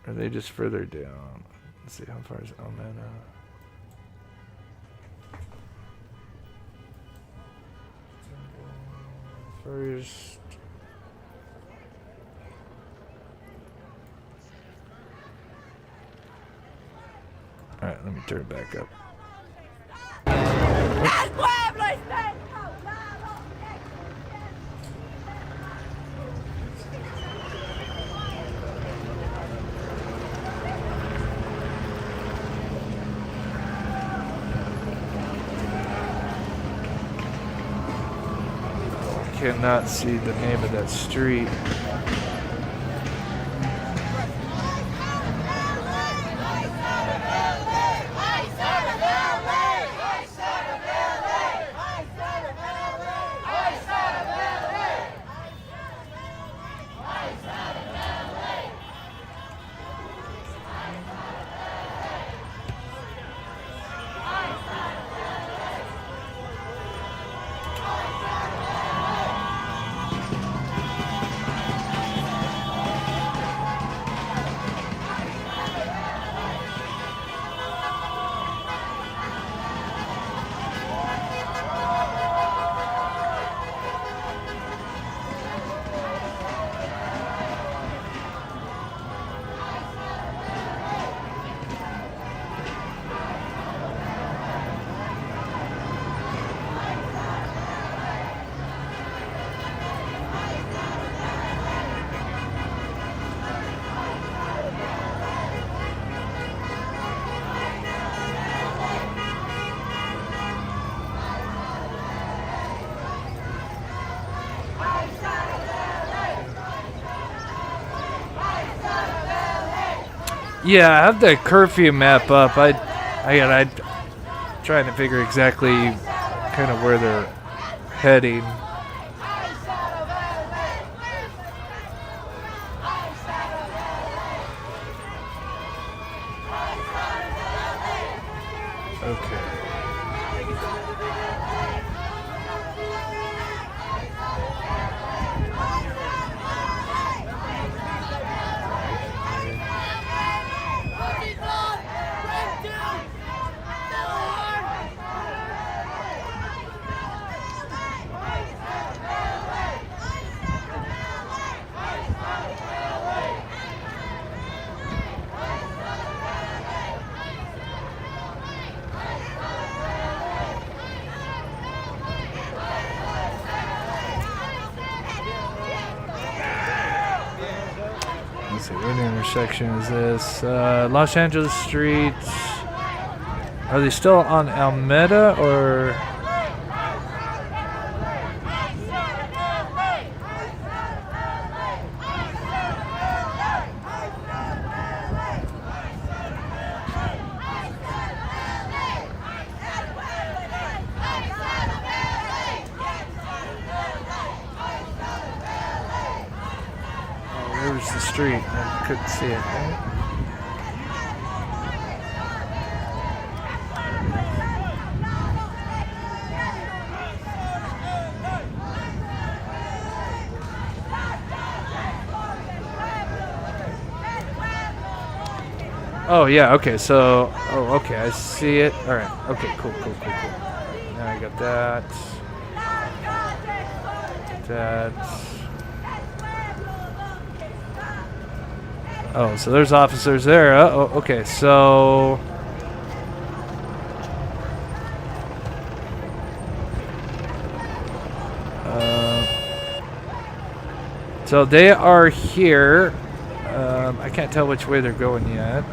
they just further down? Let's see, how far is Almeda? First. Alright, let me turn it back up. Cannot see the name of that street. Yeah, I have the curfew map up. I trying to figure exactly kind of where they're heading. Okay. Let's see, what intersection is this? Los Angeles Street. Are they still on Alameda or? Where's the street? I couldn't see it. Right? Oh yeah, okay, so okay, I see it. Alright, okay, cool. Now I got that. Oh, so there's officers there. Oh, okay, so they are here. I can't tell which way they're going yet.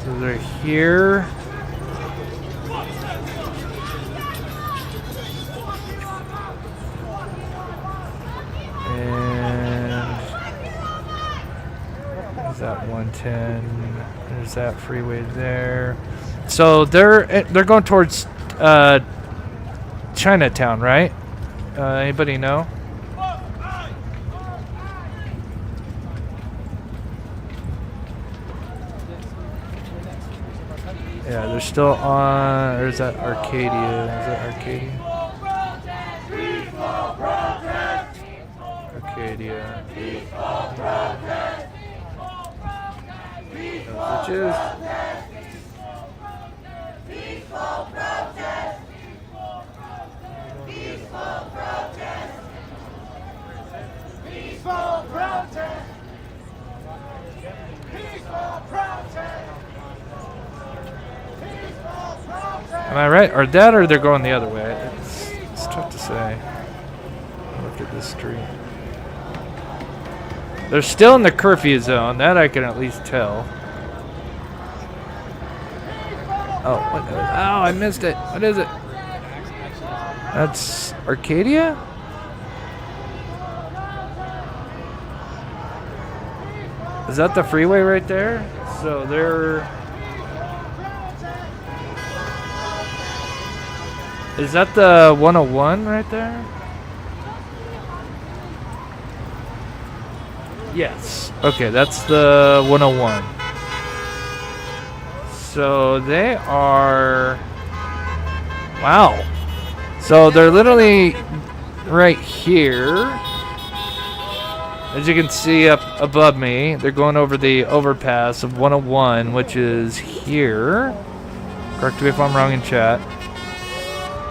So they're here. And there's that 110. There's that freeway there. So they're going towards Chinatown, right? Anybody know? Yeah, they're still on. Or is that Arcadia? Is that Arcadia? Arcadia. Which is. Am I right? Or that, or they're going the other way? It's tough to say. Look at this street. They're still in the curfew zone. That I can at least tell. Oh, what? Oh, I missed it. What is it? That's Arcadia? Is that the freeway right there? So they're... Is that the 101 right there? Yes. Okay, that's the 101. So they are... Wow. So they're literally right here. As you can see up above me, they're going over the overpass of 101, which is here. Correct me if I'm wrong in chat.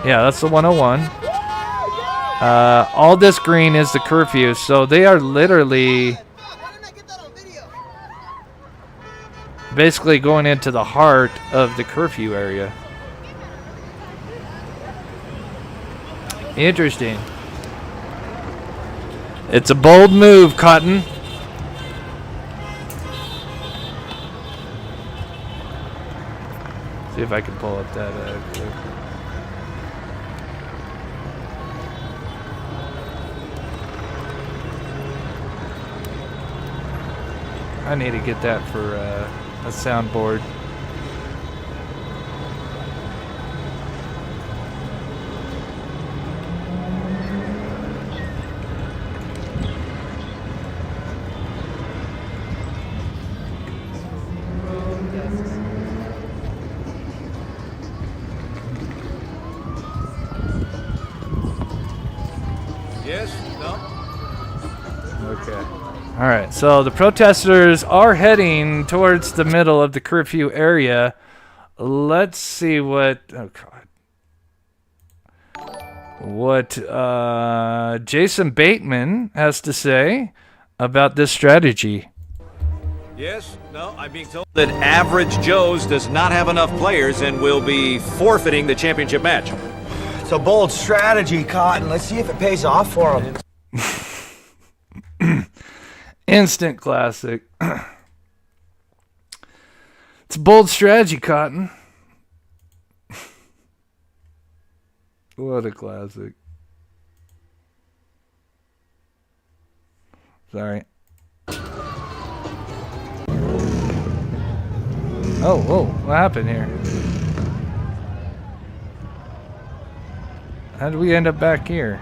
Yeah, that's the 101. All this green is the curfew, so they are literally basically going into the heart of the curfew area. Interesting. It's a bold move, Cotton. See if I can pull up that quick. I need to get that for a soundboard. Yes? No? Okay. All right. So the protesters are heading towards the middle of the curfew area. Let's see what. Oh God. What Jason Bateman has to say about this strategy. Yes? No? I'm being told that Average Joe's does not have enough players and will be forfeiting the championship match. It's a bold strategy, Cotton. Let's see if it pays off for him. Instant classic. It's a bold strategy, Cotton. What a classic. Sorry. Oh, whoa. What happened here? How did we end up back here?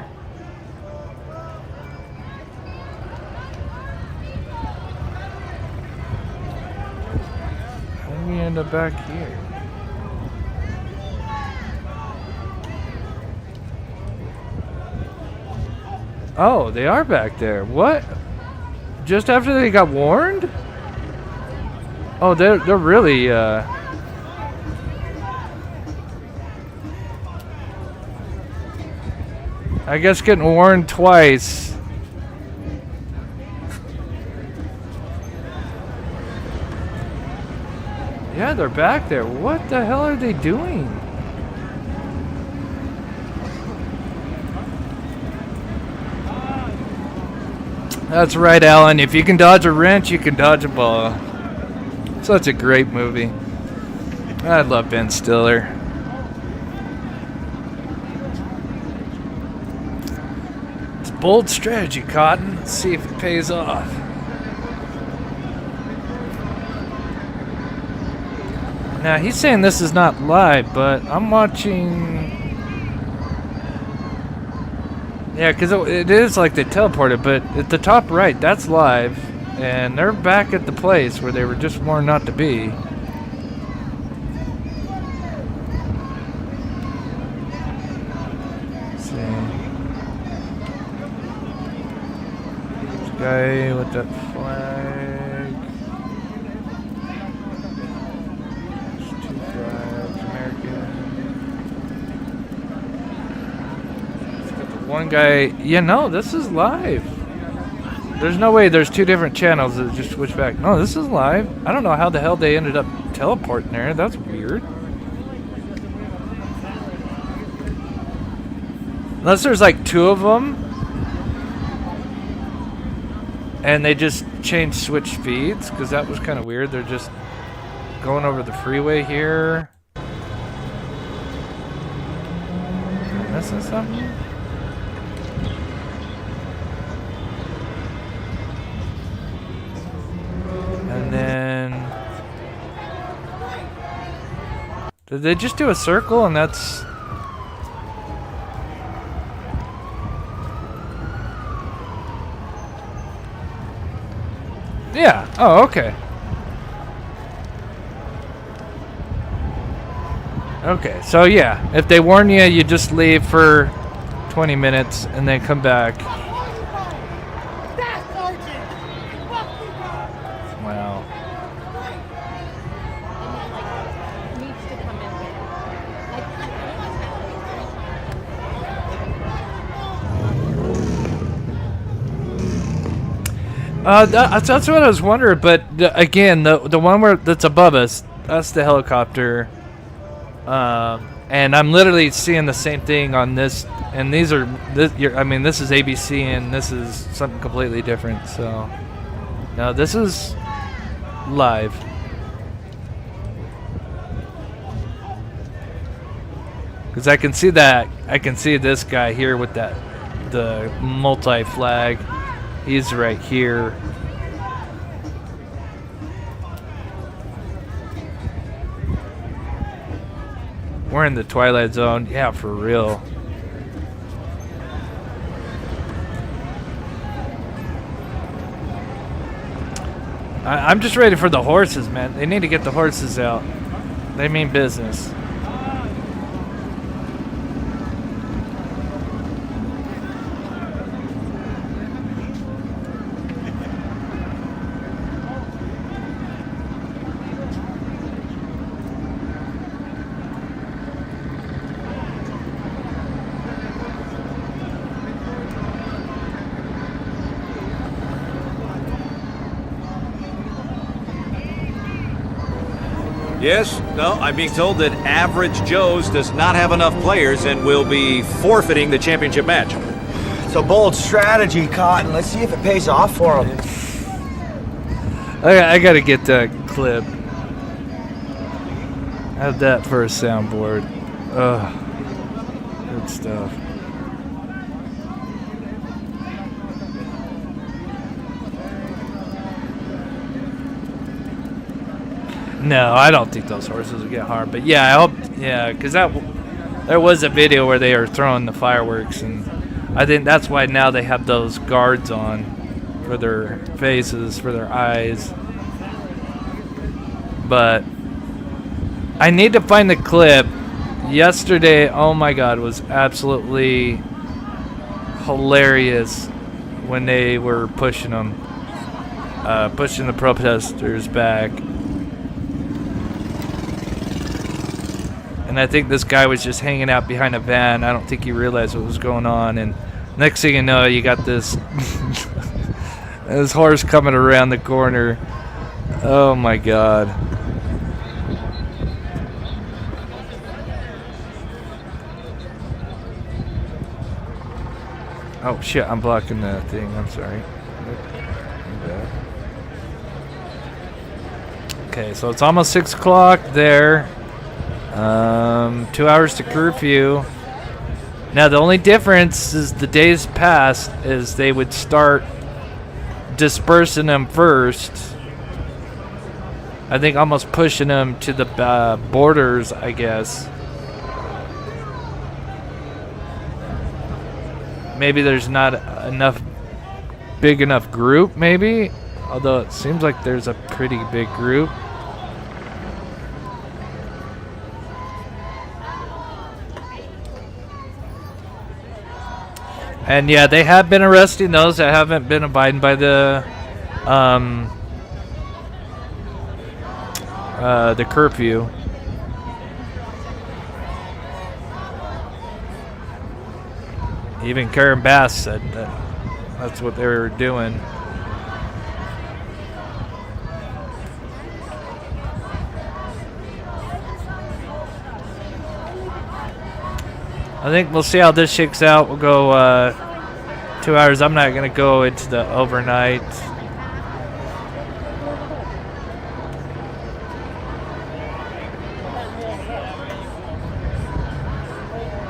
How did we end up back here? Oh, they are back there. What? Just after they got warned? Oh, they're really I guess getting warned twice. Yeah, they're back there. What the hell are they doing? That's right, Alan. If you can dodge a wrench, you can dodge a ball. Such a great movie. I love Ben Stiller. It's a bold strategy, Cotton. Let's see if it pays off. Now, he's saying this is not live, but I'm watching... Yeah, because it is like they teleported, but at the top right, that's live. And they're back at the place where they were just warned not to be. Let's see. This guy with that flag. There's two flags, American. Let's get the one guy. Yeah, no, this is live. There's no way there's two different channels that just switch back. No, this is live. I don't know how the hell they ended up teleporting there. That's weird. Unless there's like two of them. And they just changed switch speeds, because that was kind of weird. They're just going over the freeway here. Am I missing something? And then... Did they just do a circle and that's... Yeah. Oh, okay. Okay, so yeah, if they warn you, you just leave for 20 minutes and then come back. Wow. That's what I was wondering, but again, the one that's above us, that's the helicopter. And I'm literally seeing the same thing on this, and these are this is ABC and this is something completely different. So no, this is live. Because I can see that, I can see this guy here with the multi-flag. He's right here. We're in the Twilight Zone. Yeah, for real. I'm just ready for the horses, man. They need to get the horses out. They mean business. Yes, no, I'm being told that Average Joe's does not have enough players and will be forfeiting the championship match. It's a bold strategy, Cotton. Let's see if it pays off for them. I gotta get that clip. Have that for a soundboard. Ugh. Good stuff. No, I don't think those horses will get harmed. But yeah, I hope. Yeah, because there was a video where they were throwing the fireworks, and I think that's why now they have those guards on for their faces, for their eyes. But I need to find the clip. Yesterday, oh my God, was absolutely hilarious when they were pushing them, pushing the protesters back. And I think this guy was just hanging out behind a van. I don't think he realized what was going on. And next thing you know, you got this this horse coming around the corner. Oh my God. Oh shit, I'm blocking the thing. I'm sorry. Okay, so it's almost 6 o'clock there. 2 hours to curfew. Now the only difference is the days past is they would start dispersing them first. I think almost pushing them to the borders, I guess. Maybe there's not enough big enough group, maybe. Although it seems like there's a pretty big group. And yeah, they have been arresting those that haven't been abiding by the curfew. Even Karen Bass said that that's what they were doing. I think we'll see how this shakes out. We'll go 2 hours. I'm not going to go into the overnight.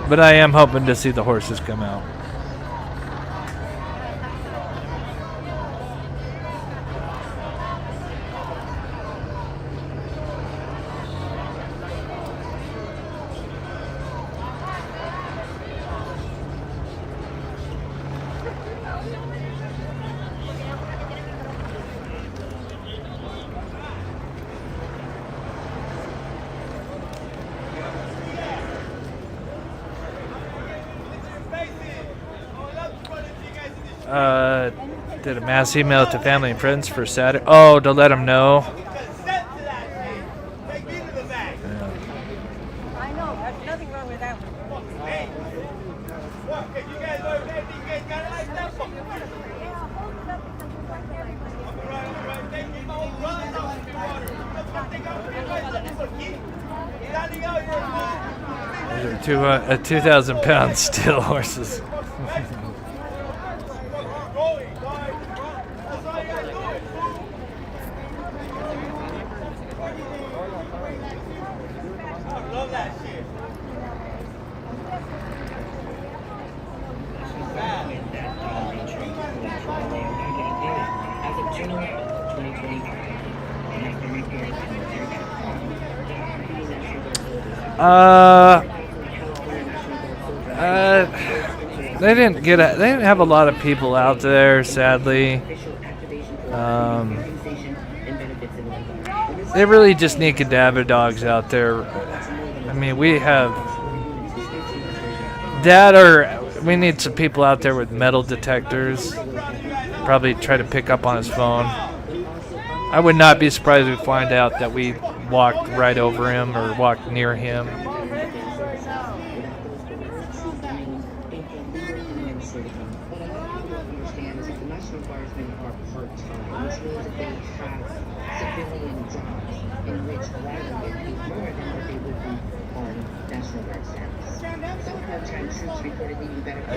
But I am hoping to see the horses come out. Did a mass email to family and friends for Saturday. Oh, to let them know. I know, there's nothing wrong with that one. Hey, what? You guys are ready? You guys got it like that? Those are 2,000-pound steel horses. They didn't have a lot of people out there, sadly. They really just need cadaver dogs out there. I mean, we need some people out there with metal detectors. Probably try to pick up on his phone. I would not be surprised if we find out that we walked right over him or walked near him.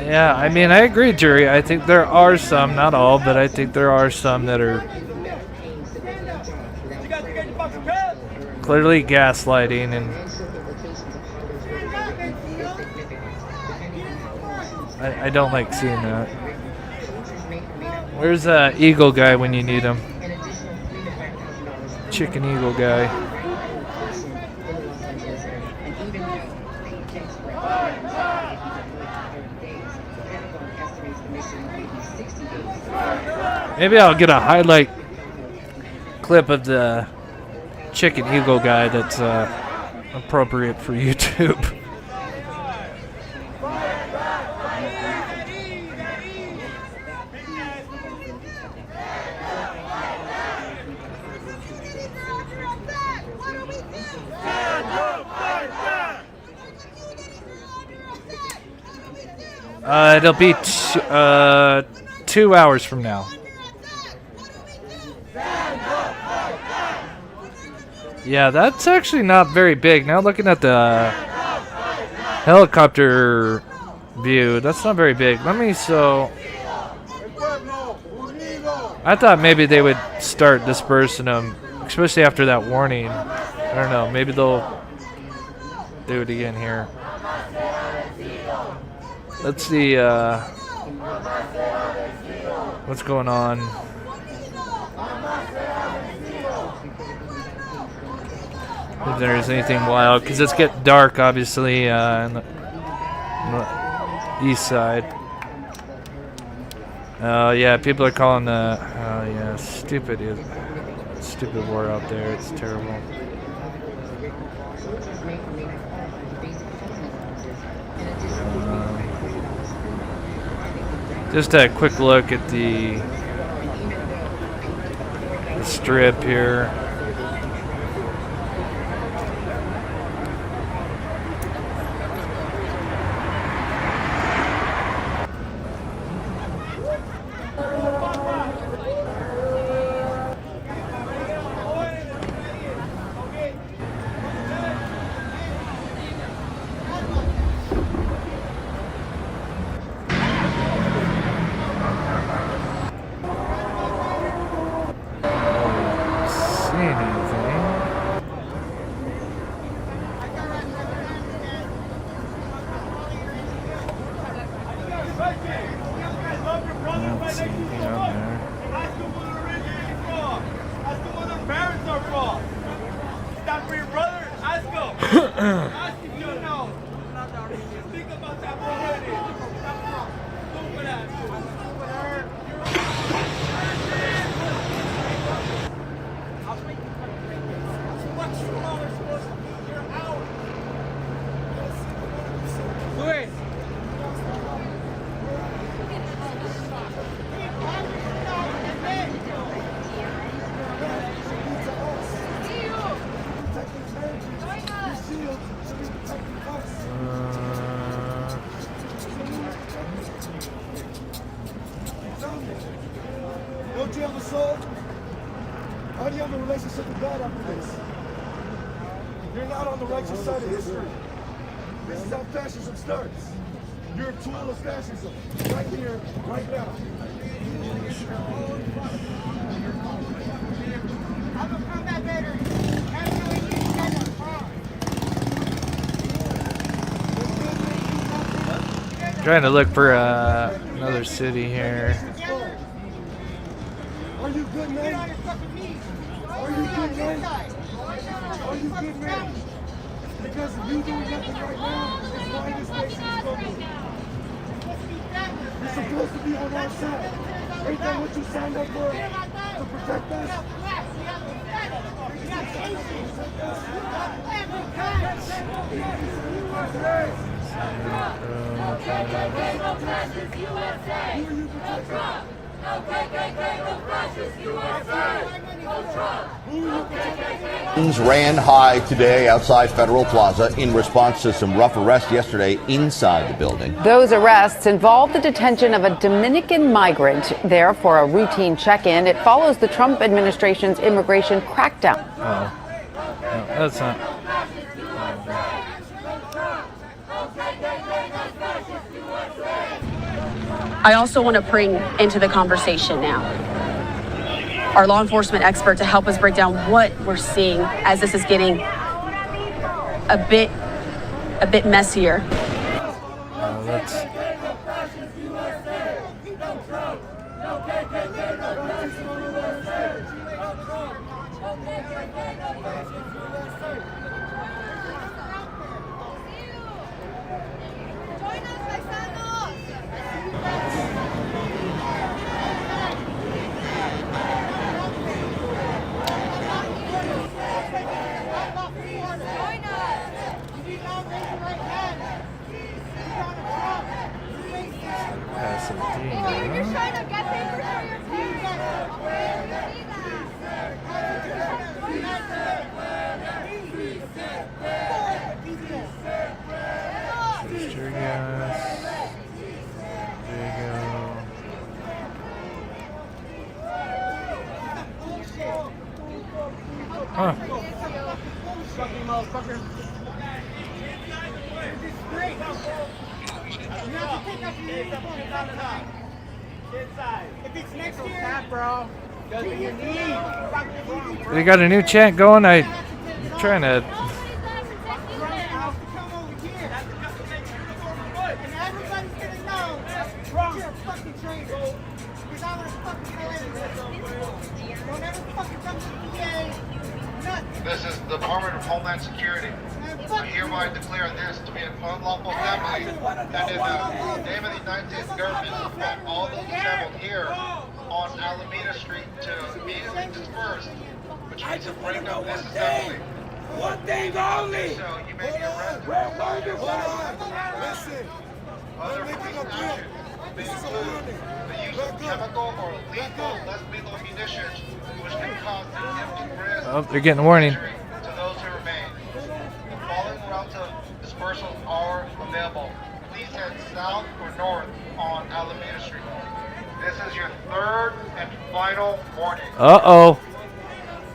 Yeah, I mean, I agree, Jury. I think there are some, not all, but I think there are some that are clearly gaslighting, and I don't like seeing that. Where's Eagle guy when you need him? Chicken Eagle guy. Maybe I'll get a highlight clip of the Chicken Eagle guy that's appropriate for YouTube. It'll be 2 hours from now. Yeah, that's actually not very big. Now looking at the helicopter view, that's not very big. I thought maybe they would start dispersing them, especially after that warning. I don't know, maybe they'll do it again here. Let's see what's going on. If there's anything wild, because it's getting dark, obviously, on the east side. Oh yeah, people are calling the stupid war out there. It's terrible. Just a quick look at the strip here. Don't you have a soul? How do you have a relationship with God after this? You're not on the righteous side of history. This is how fascism starts. You're a tool of fascism. Right here, right now. I'm a combat veteran. Trying to look for another city here. Are you good, man? Are you good, man? Are you good, man? because of you doing nothing right now is why this nation is struggling. You're supposed to be on our side. Ain't that what you signed up for? To protect us? Ran high today outside Federal Plaza in response to some rough arrests yesterday inside the building. Those arrests involve the detention of a Dominican migrant there for a routine check-in. It follows the Trump administration's immigration crackdown. Oh. No, that's not. I also want to bring into the conversation now our law enforcement expert to help us break down what we're seeing as this is getting a bit messier. That's... Huh. They got a new chant going. I'm trying to. This is the Department of Homeland Security. I hereby declare this to be an unlawful assembly, and in the name of the United States government, that all those assembled here on Alameda Street to immediately disperse, which means to break up this assembly. One thing only. So you may be arrested. Listen. Other police action may include the use of chemical or lethal, less lethal ammunition, which can cause significant risk. Oh, they're getting a warning. To those who remain. The following routes of dispersal are available. Please head south or north on Alameda Street. This is your third and final warning. Uh-oh.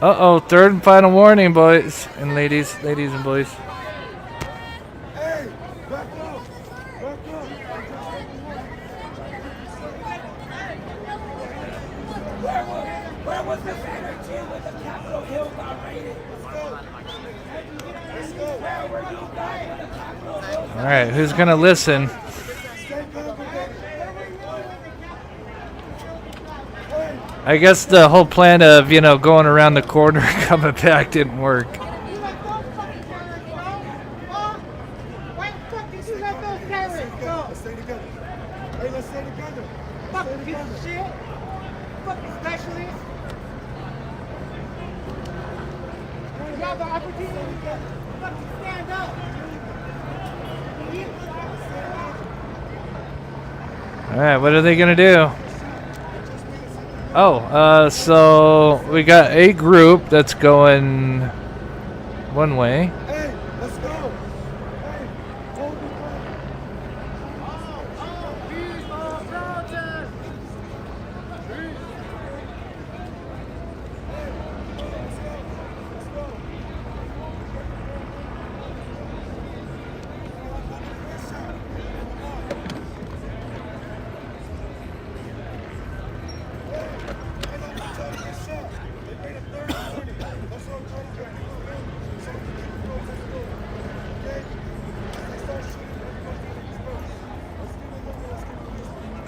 Uh-oh. Third and final warning, boys and ladies and boys. Hey, back up. Back up. Where was this energy when the Capitol Hill got raided? Let's go. Where were you guys when the Capitol Hill got raided? All right, who's gonna listen? I guess the whole plan of, going around the corner and coming back didn't work. Let's stay together. Hey, let's stay together. Fucking piece of shit. Fucking specialist. You have the opportunity to fucking stand up. All right, what are they gonna do? Oh, so we got a group that's going one way. Hey, let's go. Hey, hold the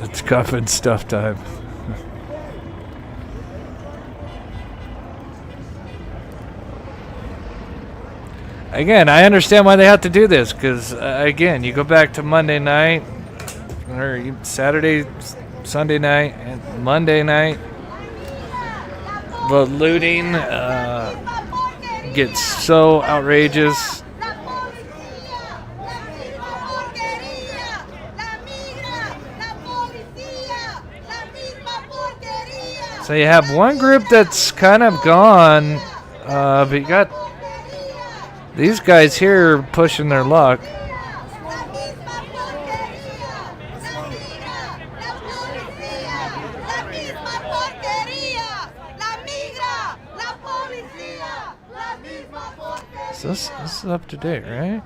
It's cuffing stuff time. Again, I understand why they have to do this, because, again, you go back to Monday night, or Saturday, Sunday night, and Monday night, the looting gets so outrageous. So you have one group that's kind of gone, but you got these guys here pushing their luck. So this is up to date, right?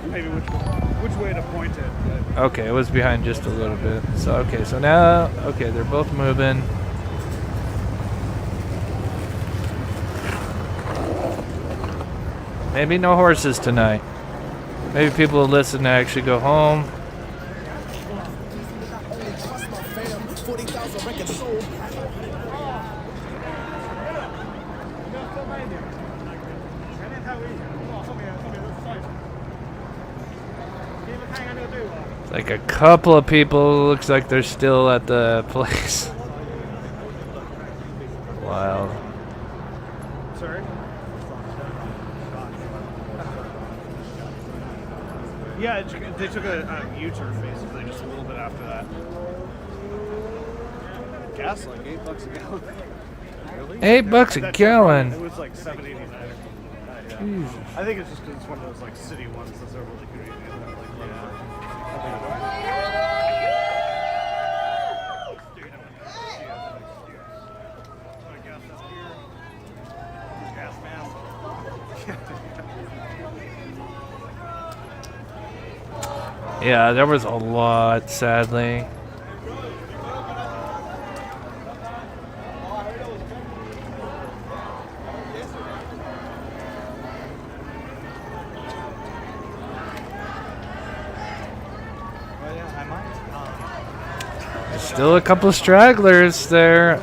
Maybe which way to point it. But. Okay, it was behind just a little bit. So okay, so now they're both moving. Maybe no horses tonight. Maybe people will listen to actually go home. It's like a couple of people looks like they're still at the place. Wild. Sorry? Yeah, they took a U-turn basically just a little bit after that. Gas like $8 a gallon. Really? $8 a gallon. It was like $7.89. Jesus. I think it's just because it's one of those like city ones that's over the community. Yeah, there was a lot, sadly. There's still a couple of stragglers there.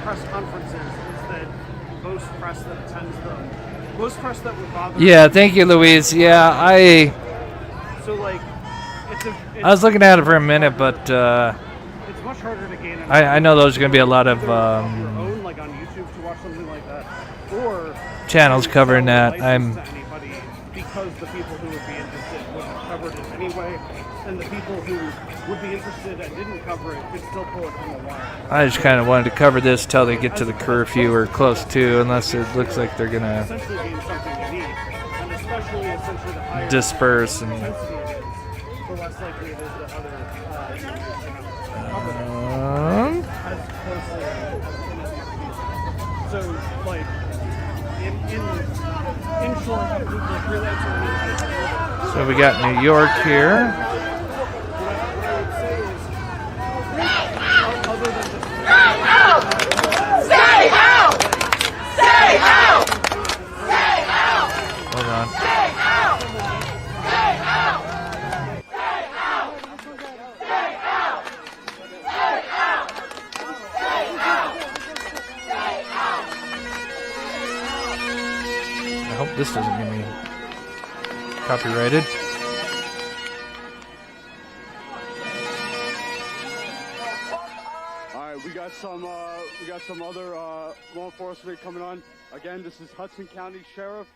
Press conferences is that most press that attends them, most press that would bother. Yeah, thank you, Louise. Yeah, So like, I was looking at it for a minute, but it's much harder to gain. I know there's going to be a lot of your own, like on YouTube to watch something like that, or channels covering that. To anybody because the people who would be interested wouldn't cover it anyway, and the people who would be interested and didn't cover it could still pull it from the wire. I just kind of wanted to cover this till they get to the curfew or close to, unless it looks like they're going to disperse. And the less likely it is that other as closely as so like in short so we got New York here. Hold on. I hope this doesn't get me copyrighted. We got some other law enforcement coming on. Again, this is Hudson County Sheriff,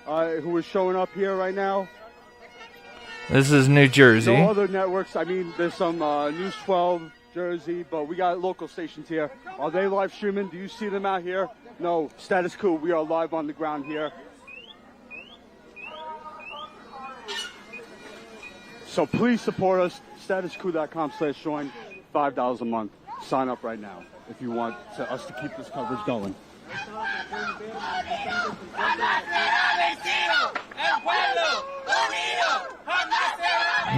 who is showing up here right now. This is New Jersey. No other networks. I mean, there's some News 12, Jersey, but we got local stations here. Are they live streaming? Do you see them out here? No. Status quo. We are live on the ground here. So please support us. Statusquo.com/join. $5 a month. Sign up right now if you want us to keep this coverage going.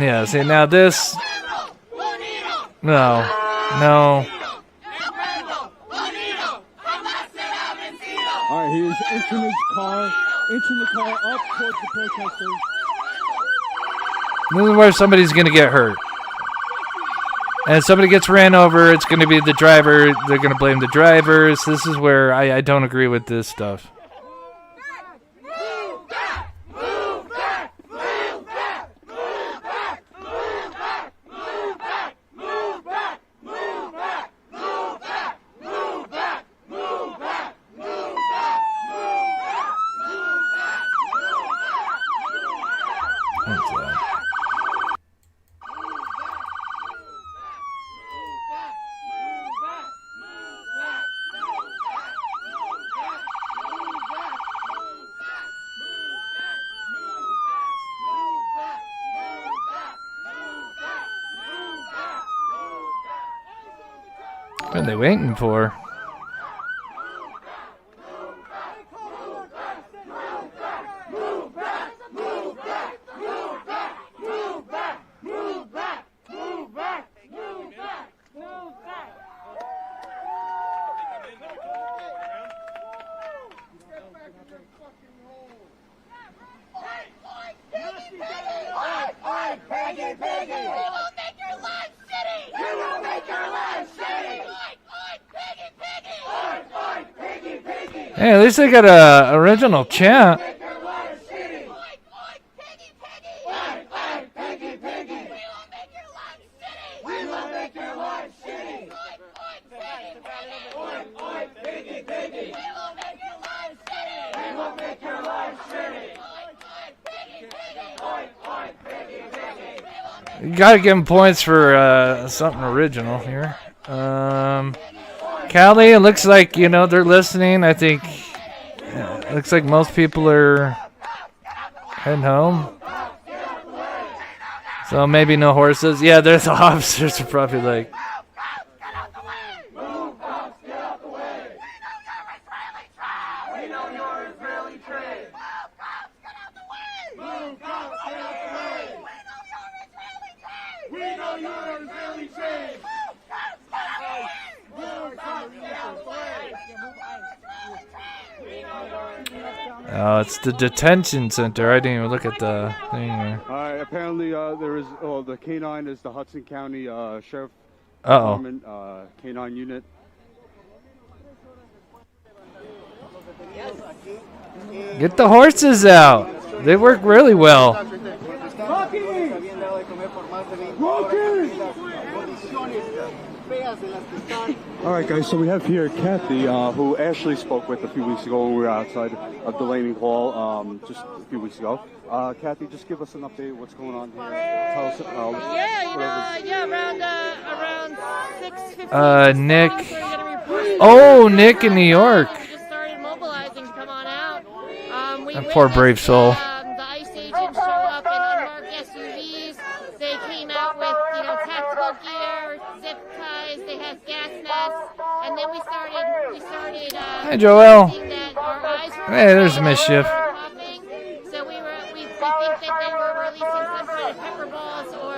Yeah, see now this. No. All right, he is entering the car up towards the protesters. This is where somebody's going to get hurt. And if somebody gets ran over, it's going to be the driver. They're going to blame the drivers. This is where I don't agree with this stuff. What are they waiting for? Hey, at least they got a original chant. You gotta give them points for something original here. Callie, it looks like, you know, they're listening. I think it looks like most people are heading home. So maybe no horses. Yeah, there's the officers are probably like. Oh, it's the detention center. I didn't even look at the thing there. Apparently, there is. Oh, the K9 is the Hudson County Sheriff Department K9 unit. Get the horses out. They work really well. All right, guys, so we have here Kathy, who Ashley spoke with a few weeks ago when we were outside of Delaney Hall just a few weeks ago. Kathy, just give us an update. What's going on here? Tell us. Around 6:15. Nick. Oh, Nick in New York. Just started mobilizing to come on out. That poor brave soul. The ICE agents show up in unmarked SUVs. They came out with, tactical gear, zip ties. They had gas masks, and then we started. Hey, Joel. That our eyes were Hey, there's mischief. So we think that they were releasing some kind of pepper balls or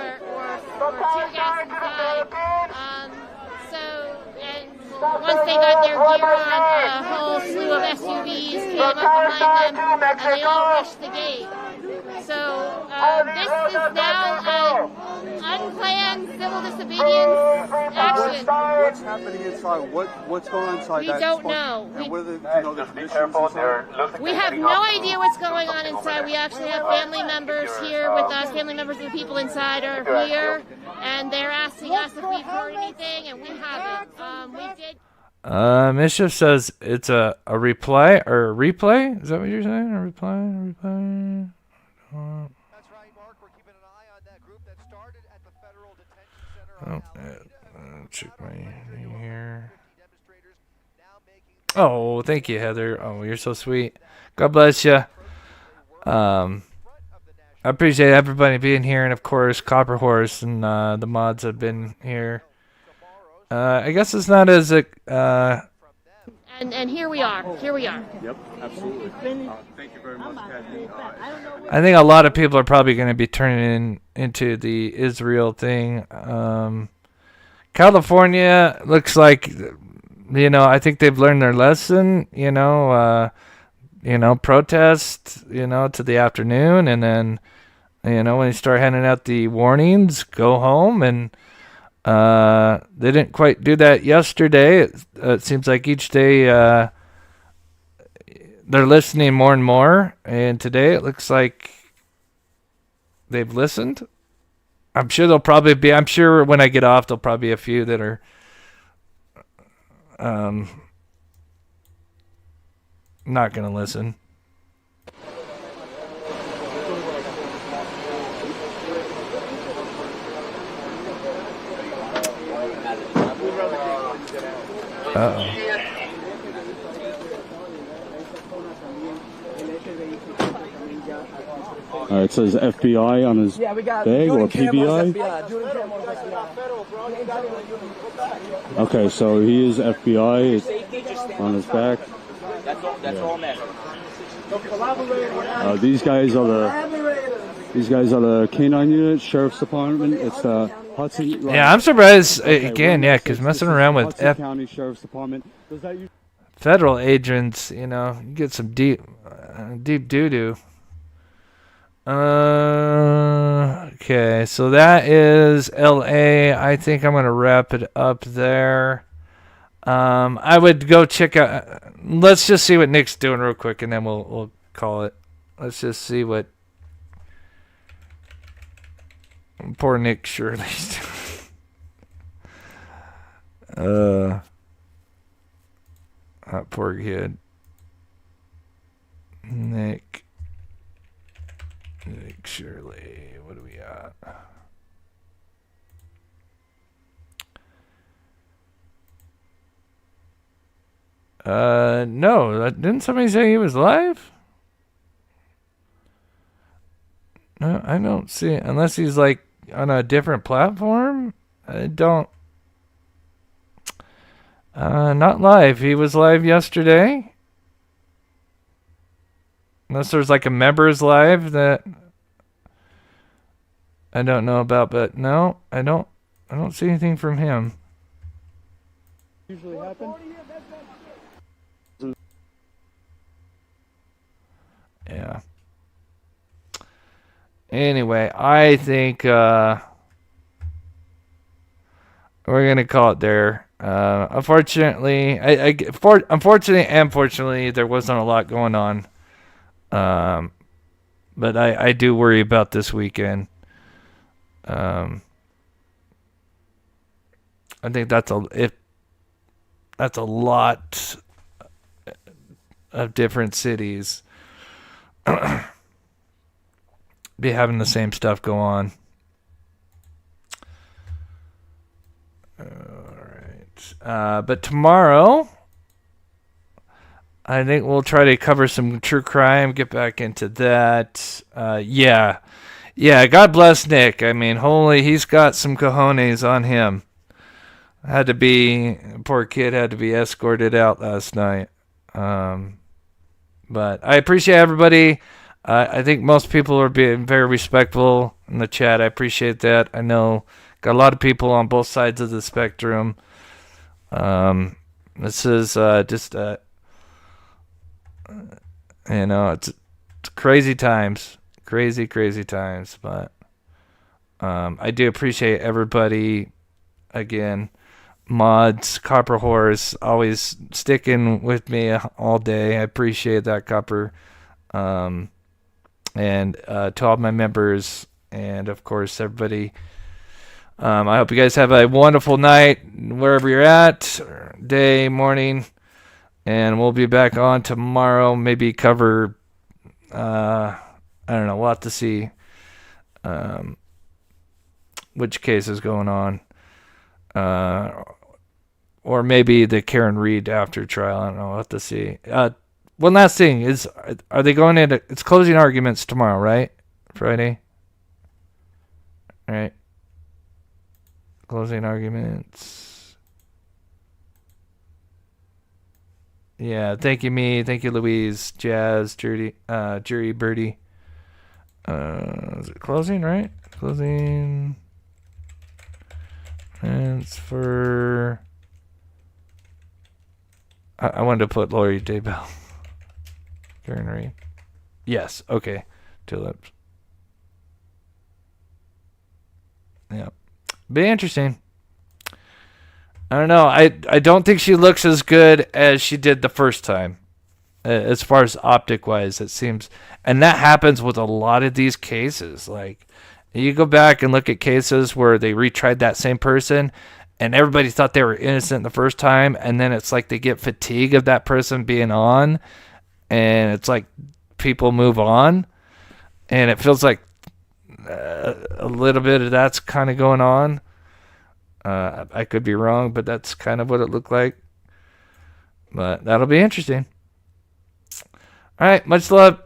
tear gas inside. Once they got their gear on, a whole slew of SUVs came up behind them, and they all rushed the gate. So this is now an unplanned civil disobedience action. What's happening inside? What's going on inside? We don't know. And what are the conditions inside? We have no idea what's going on inside. We actually have family members here with us. Family members of the people inside are here, and they're asking us if we've heard anything, and we haven't. We did. Mischief says it's a reply or a replay. Is that what you're saying? A reply? That's right, Mark. We're keeping an eye on that group that started at the Federal Detention Center. Check my thing here. Oh, thank you, Heather. Oh, you're so sweet. God bless you. I appreciate everybody being here, and of course, Copper Horse and the mods have been here. I guess it's not as and here we are. Here we are. Yep, absolutely. Thank you very much, Kathy. I think a lot of people are probably going to be turning into the Israel thing. California looks like I think they've learned their lesson. Protest. To the afternoon, and then, when you start handing out the warnings, go home. And they didn't quite do that yesterday. It seems like each day they're listening more and more. And today it looks like they've listened. I'm sure I'm sure when I get off, there'll probably be a few that are not going to listen. Uh-oh. It says FBI on his bag or PBI. Okay, so he is FBI on his back. That's all men. These guys are the K-9 unit, Sheriff's Department. It's the Hudson. Yeah, I'm surprised again. Yeah, because messing around with County Sheriff's Department. Does that federal agents, you get some deep doo-doo. Okay, so that is LA. I think I'm gonna wrap it up there. I would go check out. Let's just see what Nick's doing real quick, and then we'll call it. Let's just see what poor Nick Shirley's doing. That poor kid. Nick Shirley. What do we got? No. Didn't somebody say he was live? No, I don't see it. Unless he's like on a different platform. I don't. Not live. He was live yesterday. Unless there's like a members live that I don't know about, but no, I don't see anything from him. usually happen? Yeah. Anyway, I think we're gonna call it there. Unfortunately, unfortunately and fortunately, there wasn't a lot going on. But I do worry about this weekend. I think that's a lot of different cities be having the same stuff go on. All right. But tomorrow, I think we'll try to cover some true crime, get back into that. Yeah, God bless Nick. I mean, he's got some cojones on him. Poor kid had to be escorted out last night. But I appreciate everybody. I think most people are being very respectful in the chat. I appreciate that. I know got a lot of people on both sides of the spectrum. This is just it's crazy times, crazy times. But I do appreciate everybody again. Mods, Copper Horse, always sticking with me all day. I appreciate that, Copper. And to all my members, and of course everybody. I hope you guys have a wonderful night wherever you're at, day, morning, and we'll be back on tomorrow. Maybe cover. I don't know. We'll have to see which case is going on. Or maybe the Karen Reed after trial. I don't know. We'll have to see. One last thing is, are they going into, it's closing arguments tomorrow, right? Friday? All right. Closing arguments. Yeah, thank you, me. Thank you, Louise, Jazz, Jury, Birdie. Is it closing, right? Closing. Transfer I wanted to put Lori Daybell. Karen Reed. Yes. Okay. Tulips. Yeah. Be interesting. I don't know. I don't think she looks as good as she did the first time. As far as optic wise, it seems. And that happens with a lot of these cases. Like, you go back and look at cases where they retried that same person and everybody thought they were innocent the first time, and then it's like they get fatigue of that person being on, and it's like people move on, and it feels like a little bit of that's kind of going on. I could be wrong, but that's kind of what it looked like. But that'll be interesting. All right, much love.